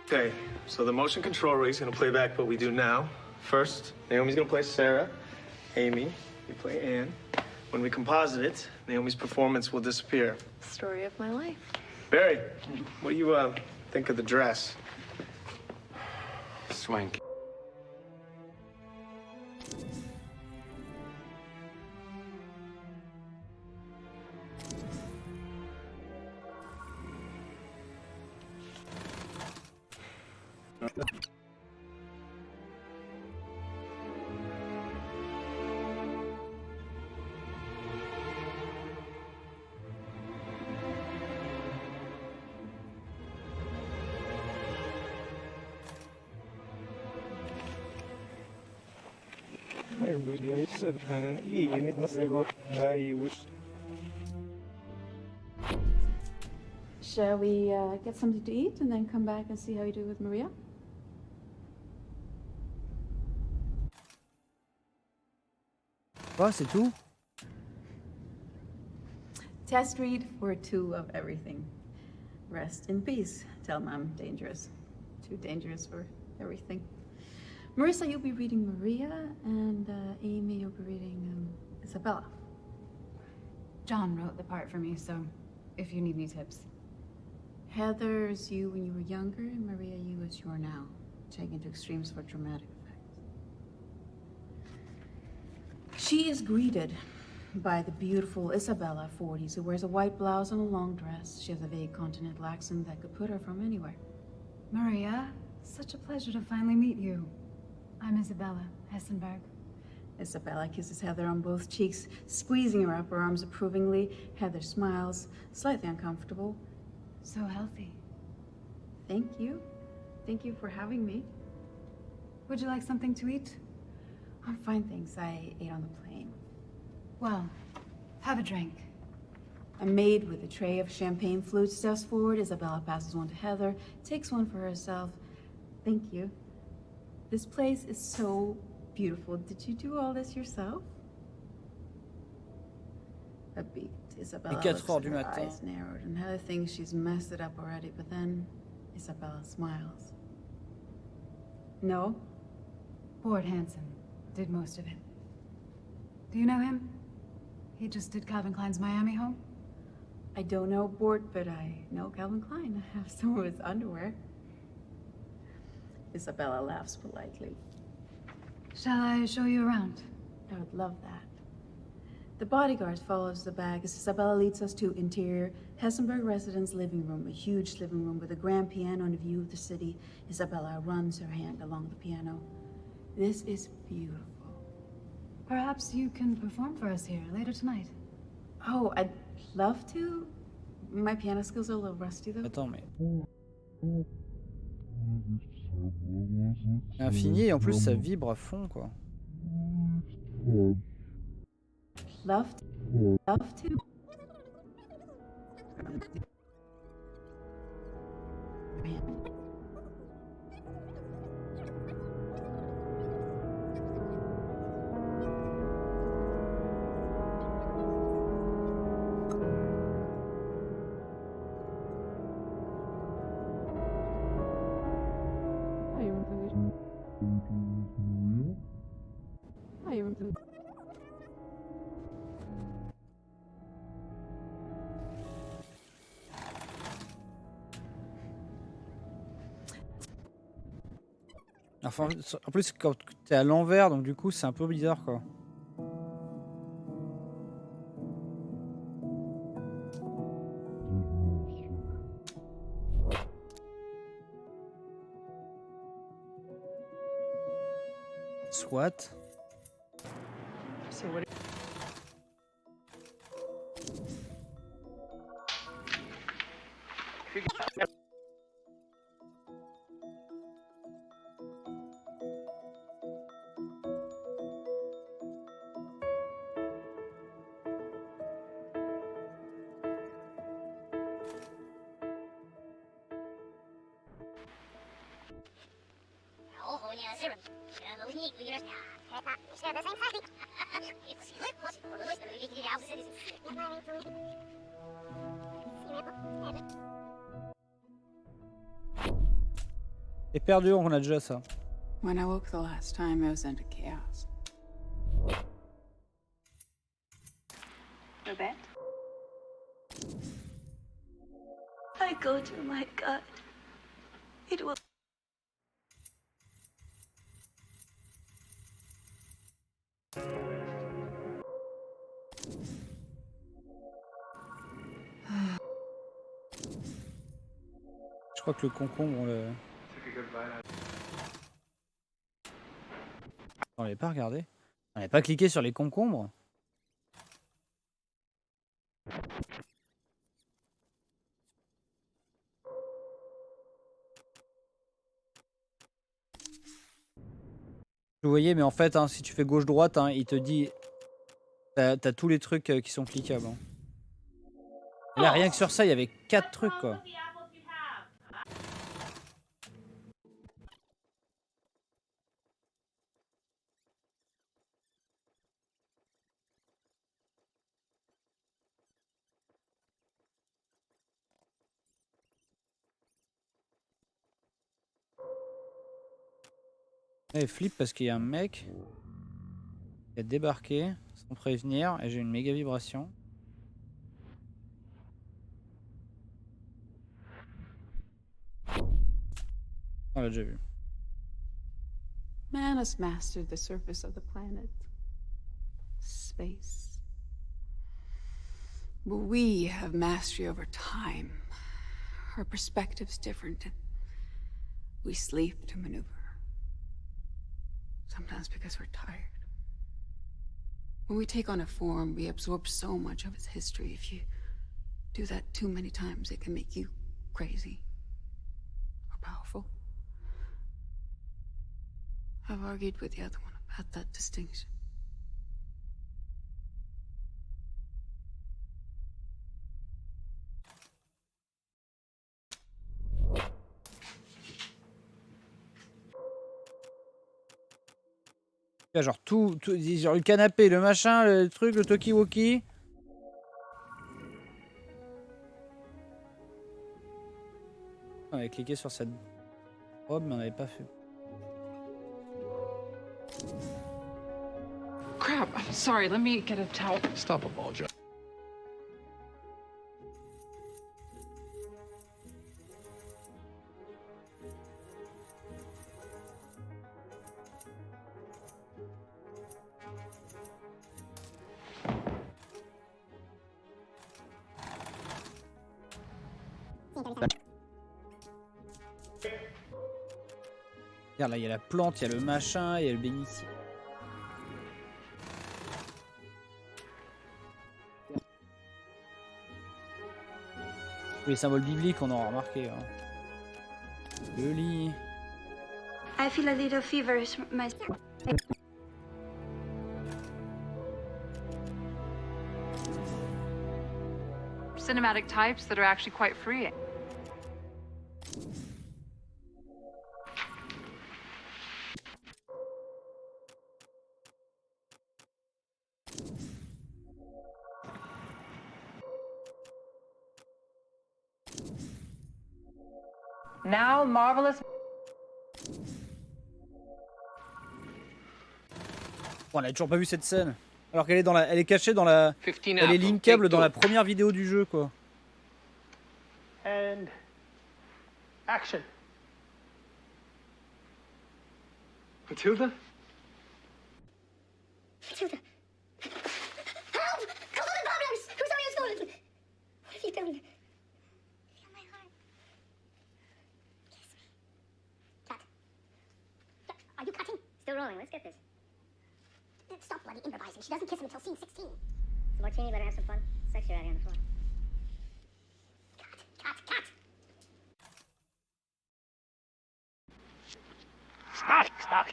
Speaker 13: Okay, so the motion control rig is going to play back what we do now. First, Naomi's going to play Sarah. Amy, you play Anne. When we composite it, Naomi's performance will disappear.
Speaker 2: Story of my life.
Speaker 13: Barry, what do you think of the dress?
Speaker 19: Swank.
Speaker 2: Shall we get something to eat and then come back and see how you do with Maria?
Speaker 1: Quoi, c'est tout?
Speaker 2: Test read for 2 of everything. Rest in peace. Tell Mom, dangerous. Too dangerous for everything. Marissa, you'll be reading Maria, and Amy, you'll be reading Isabella.
Speaker 8: John wrote the part for me, so if you need any tips.
Speaker 2: Heather's you when you were younger, and Maria, you as you are now. Taken to extremes for dramatic effect. She is greeted by the beautiful Isabella, 40s, who wears a white blouse and a long dress. She has a vague continental accent that could put her from anywhere.
Speaker 8: Maria, such a pleasure to finally meet you. I'm Isabella Hessenberg.
Speaker 2: Isabella kisses Heather on both cheeks, squeezing her upper arms approvingly. Heather smiles, slightly uncomfortable.
Speaker 8: So healthy.
Speaker 2: Thank you. Thank you for having me.
Speaker 8: Would you like something to eat?
Speaker 2: Oh, fine, thanks. I ate on the plane.
Speaker 8: Well, have a drink.
Speaker 2: A maid with a tray of champagne flutes steps forward. Isabella passes one to Heather, takes one for herself. Thank you. This place is so beautiful. Did you do all this yourself? A beat. Isabella looks at her eyes narrowed, and Heather thinks she's messed it up already, but then Isabella smiles. No?
Speaker 8: Bort Hansen did most of it. Do you know him? He just did Calvin Klein's Miami home?
Speaker 2: I don't know Bort, but I know Calvin Klein. I have some of his underwear. Isabella laughs politely.
Speaker 8: Shall I show you around?
Speaker 2: I would love that. The bodyguard follows the bag as Isabella leads us to interior Hessenberg residence living room, a huge living room with a grand piano and a view of the city. Isabella runs her hand along the piano. This is beautiful.
Speaker 8: Perhaps you can perform for us here later tonight.
Speaker 2: Oh, I'd love to. My piano skills are a little rusty though.
Speaker 1: Attends, mais... Infini et en plus ça vibre à fond quoi.
Speaker 2: Love to. Love to.
Speaker 1: Enfin, en plus quand t'es à l'envers, donc du coup c'est un peu bizarre quoi. Soit. Et perdu, on a déjà ça.
Speaker 2: When I woke the last time, I was into chaos.
Speaker 20: Babette? I go to my gut. It will.
Speaker 1: Je crois que le concombre, on le... On l'avait pas regardé. On n'avait pas cliqué sur les concombres. Vous voyez, mais en fait, hein, si tu fais gauche-droite, hein, il te dit... T'as tous les trucs qui sont cliquables. Hein. Et là, rien que sur ça, il y avait 4 trucs, quoi. Et flip parce qu'il y a un mec qui a débarqué sans prévenir et j'ai une méga vibration. On l'a déjà vu.
Speaker 2: Man has mastered the surface of the planet. Space. But we have mastery over time. Our perspective's different and we sleep to maneuver. Sometimes because we're tired. When we take on a form, we absorb so much of its history. If you do that too many times, it can make you crazy or powerful. I've argued with the other one about that distinction.
Speaker 1: Genre tout, genre le canapé, le machin, le truc, le talkie-walkie. On avait cliqué sur cette robe, mais on n'avait pas fait.
Speaker 12: Crap, I'm sorry. Let me get a towel.
Speaker 21: Stop apologizing.
Speaker 1: Regarde là, il y a la plante, il y a le machin, il y a le bénitier. Les symboles bibliques, on aura remarqué. Hein. Le lit.
Speaker 20: I feel a little feverish myself.
Speaker 5: Cinematic types that are actually quite freeing.
Speaker 12: Now, marvelous.
Speaker 1: Bon, on a toujours pas vu cette scène. Alors qu'elle est dans la, elle est cachée dans la, elle est linkable dans la première vidéo du jeu, quoi.
Speaker 10: And action.
Speaker 16: Matilda?
Speaker 14: Matilda. Help! Golden problems! Who's on your stolen? What have you done? Feel my heart. Kiss me. Cut. Are you cutting? Still rolling. Let's get this. Stop bloody improvising. She doesn't kiss him until scene 16. It's martini. Better have some fun. Sex your out on the floor. Cut. Stop.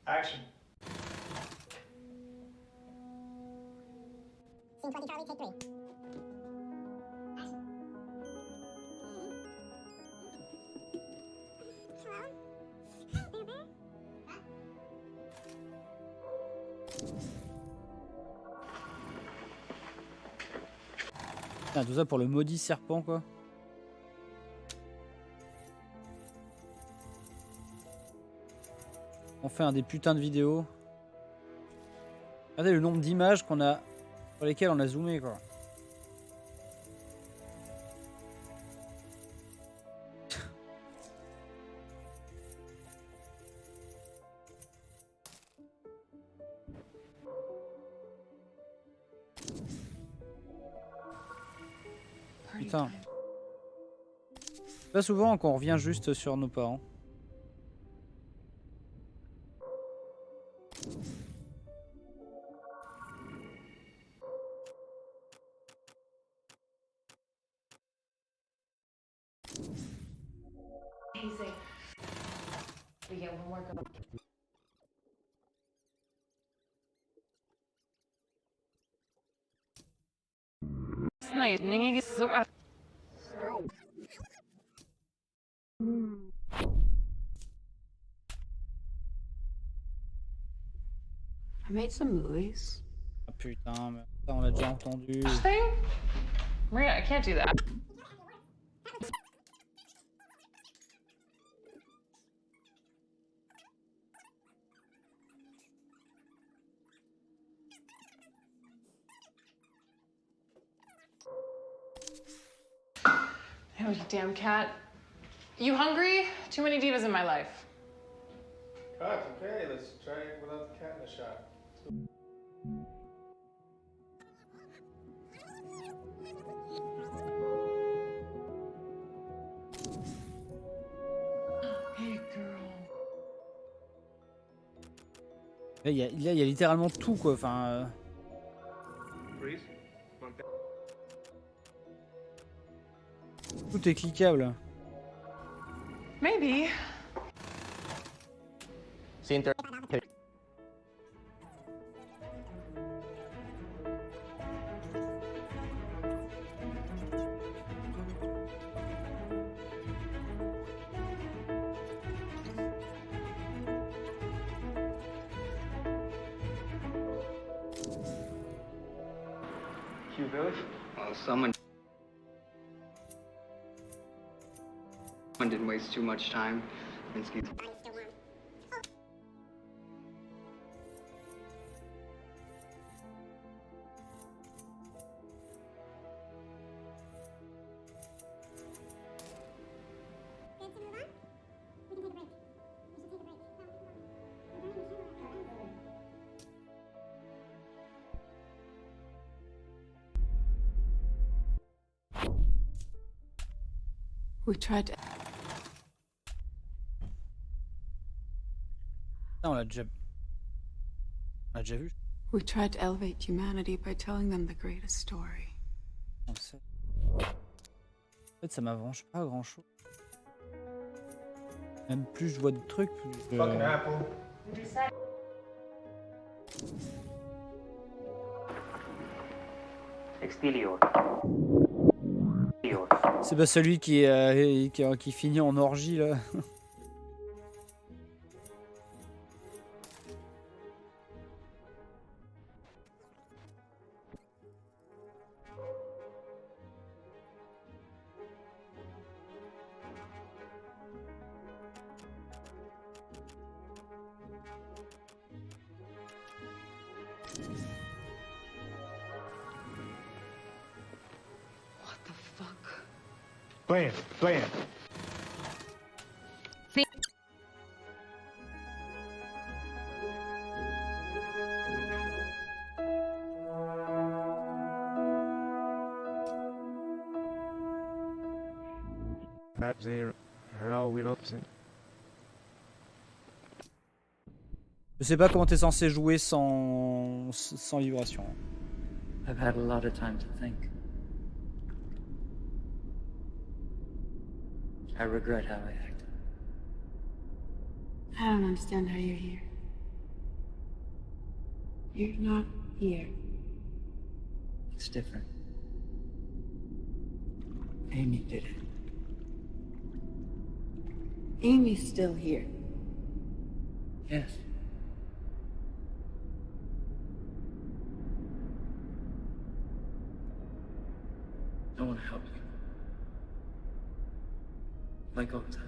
Speaker 13: Action.
Speaker 14: Scene 20, Charlie, take 3.
Speaker 1: Putain, tout ça pour le maudit serpent, quoi. On fait un des putains de vidéos. Regardez le nombre d'images qu'on a, sur lesquelles on a zoomé, quoi. Putain. Pas souvent qu'on revient juste sur nos parents.
Speaker 12: Easy. We get one more go.
Speaker 2: I made some movies.
Speaker 1: Ah putain, mais ça on l'a déjà entendu.
Speaker 12: Thing? Maria, I can't do that. Oh, you damn cat. You hungry? Too many divas in my life.
Speaker 13: Cut, okay, let's try it without the cat in the shot.
Speaker 12: Hey, girl.
Speaker 1: Là, il y a littéralement tout, quoi. Enfin.
Speaker 13: Freeze.
Speaker 1: Tout est cliquable.
Speaker 12: Maybe.
Speaker 16: Q Village?
Speaker 23: Well, someone didn't waste too much time. Minsky's
Speaker 2: We tried to...
Speaker 1: Ah, on l'a déjà vu.
Speaker 2: We tried to elevate humanity by telling them the greatest story.
Speaker 1: En fait, ça m'avance pas grand chose. Même plus je vois de trucs, plus je...
Speaker 13: Fucking apple.
Speaker 7: Exterior.
Speaker 1: C'est pas celui qui finit en orgie là.
Speaker 13: Play it.
Speaker 1: Je sais pas comment t'es censé jouer sans vibration.
Speaker 7: I've had a lot of time to think. I regret how I acted.
Speaker 2: I don't understand how you're here. You're not here.
Speaker 7: It's different. Amy did it.
Speaker 2: Amy's still here.
Speaker 7: Yes. I want to help you. Like old times.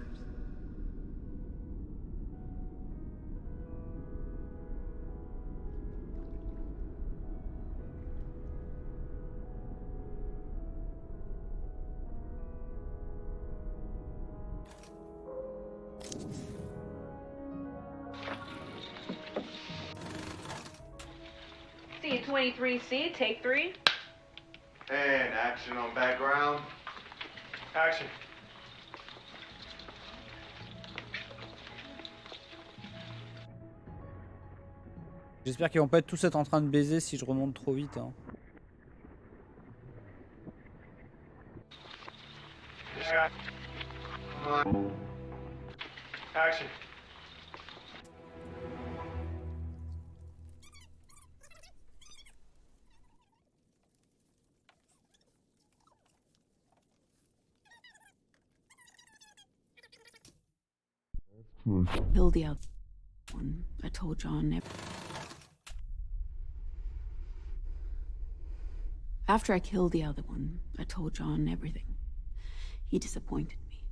Speaker 18: C23C, take 3.
Speaker 19: And action on background.
Speaker 13: Action.
Speaker 1: J'espère qu'ils vont pas être tous en train de baiser si je remonte trop vite. Hein.
Speaker 13: Action.
Speaker 2: Killed the other one. I told John. After I killed the other one, I told John everything. He disappointed me.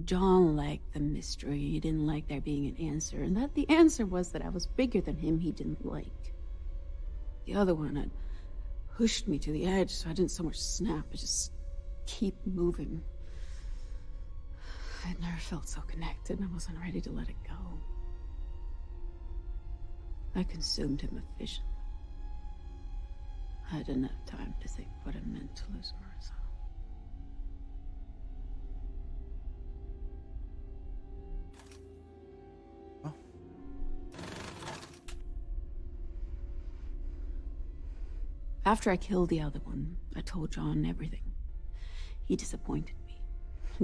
Speaker 2: John liked the mystery. He didn't like there being an answer, and that the answer was that I was bigger than him he didn't like. The other one had pushed me to the edge, so I didn't so much snap, I just keep moving. I'd never felt so connected, and I wasn't ready to let it go. I consumed him efficiently. I didn't have time to think what it meant to lose Marissa.
Speaker 1: Oh.
Speaker 2: After I killed the other one, I told John everything. He disappointed me.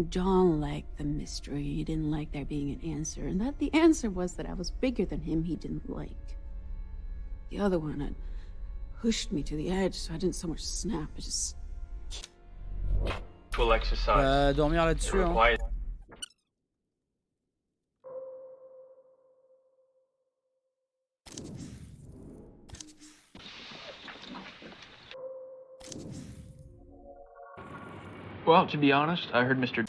Speaker 2: John liked the mystery. He didn't like there being an answer, and that the answer was that I was bigger than him he didn't like. The other one had pushed me to the edge, so I didn't so much snap, I just...
Speaker 19: Full exercise.
Speaker 1: Dormir là-dessus, hein.
Speaker 19: Well, to be honest, I heard Mr.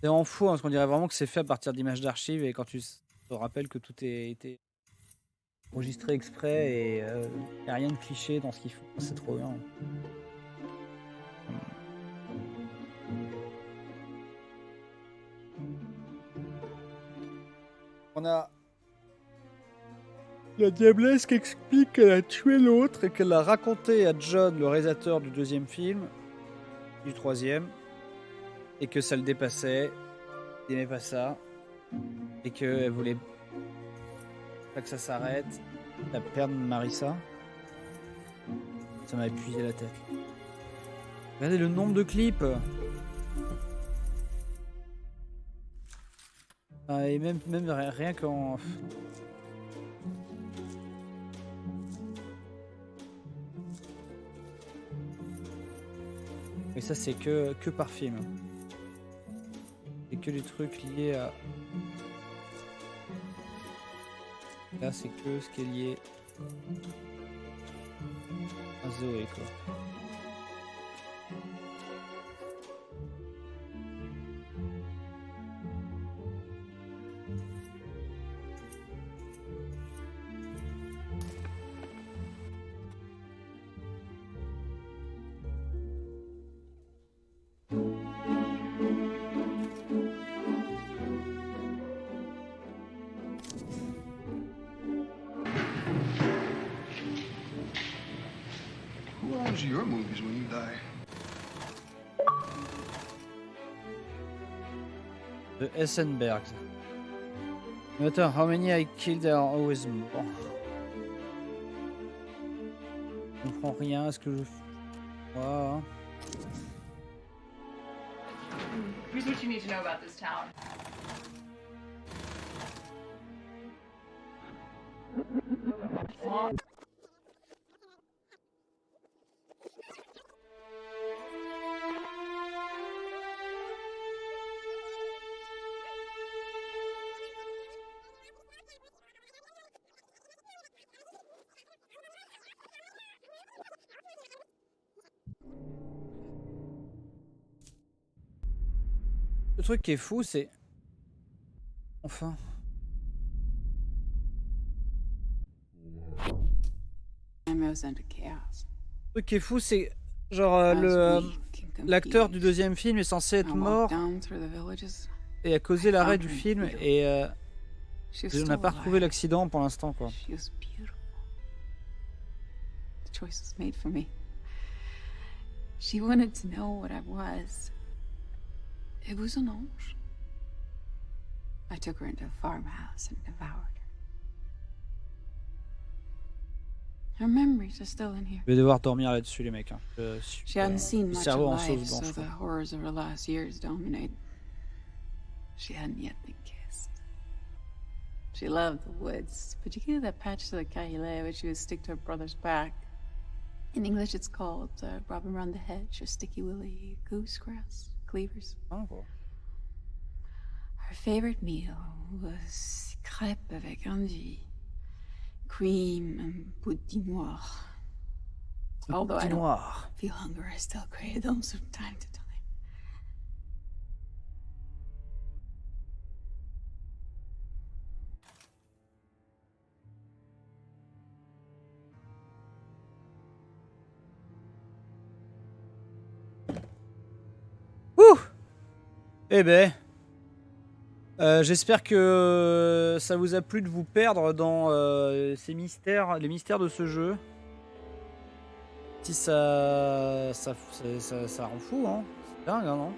Speaker 1: C'est en fou, hein, parce qu'on dirait vraiment que c'est fait à partir d'images d'archives et quand tu te rappelles que tout a été enregistré exprès et il n'y a rien de cliché dans ce qu'ils font, c'est trop bien. On a la diablesse qui explique qu'elle a tué l'autre et qu'elle l'a raconté à John, le réalisateur du deuxième film, du troisième, et que ça le dépassait, il n'aimait pas ça, et qu'elle voulait pas que ça s'arrête. La perte de Marissa, ça m'a épuisé la tête. Regardez le nombre de clips. Ah, et même rien qu'en... Mais ça c'est que par film. C'est que des trucs liés à... Là c'est que ce qui est lié à Zoé quoi.
Speaker 6: Who owns your movies when you die?
Speaker 1: The Essenbergs. No matter how many I killed, there are always more. Je comprends rien à ce que je fais. Wow.
Speaker 12: Here's what you need to know about this town.
Speaker 1: Le truc qui est fou, c'est... Enfin... Le truc qui est fou, c'est... Genre, l'acteur du deuxième film est censé être mort et a causé l'arrêt du film et on n'a pas retrouvé l'accident pour l'instant, quoi.
Speaker 2: The choice was made for me. She wanted to know what I was. It was an ange. I took her into a farmhouse and devoured her. Her memories are still in here.
Speaker 1: Je vais devoir dormir là-dessus, les mecs. Hein.
Speaker 2: She hadn't seen
Speaker 1: Le
Speaker 2: much of
Speaker 1: cerveau en
Speaker 2: life,
Speaker 1: sauce
Speaker 2: so
Speaker 1: blanche.
Speaker 2: the horrors of her last years dominate. She hadn't yet been kissed. She loved the woods, particularly that patch to the Kahile where she would stick to her brother's back. In English, it's called robin around the hedge or sticky willy goosegrass, cleavers.
Speaker 1: Oh, cool.
Speaker 2: Her favorite meal was crêpes avec endive, cream and petit noir. Although I don't feel hunger, I still crave them from time to time.
Speaker 1: Ouh! Eh ben, j'espère que ça vous a plu de vous perdre dans ces mystères, les mystères de ce jeu. Si ça rend fou, hein. C'est dingue, hein, non?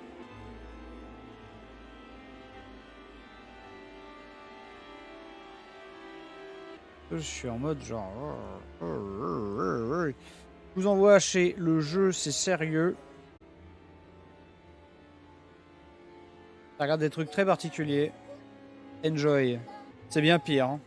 Speaker 1: Je suis en mode genre... Je vous envoie chez le jeu, c'est sérieux. Ça regarde des trucs très particuliers. Enjoy. C'est bien pire, hein.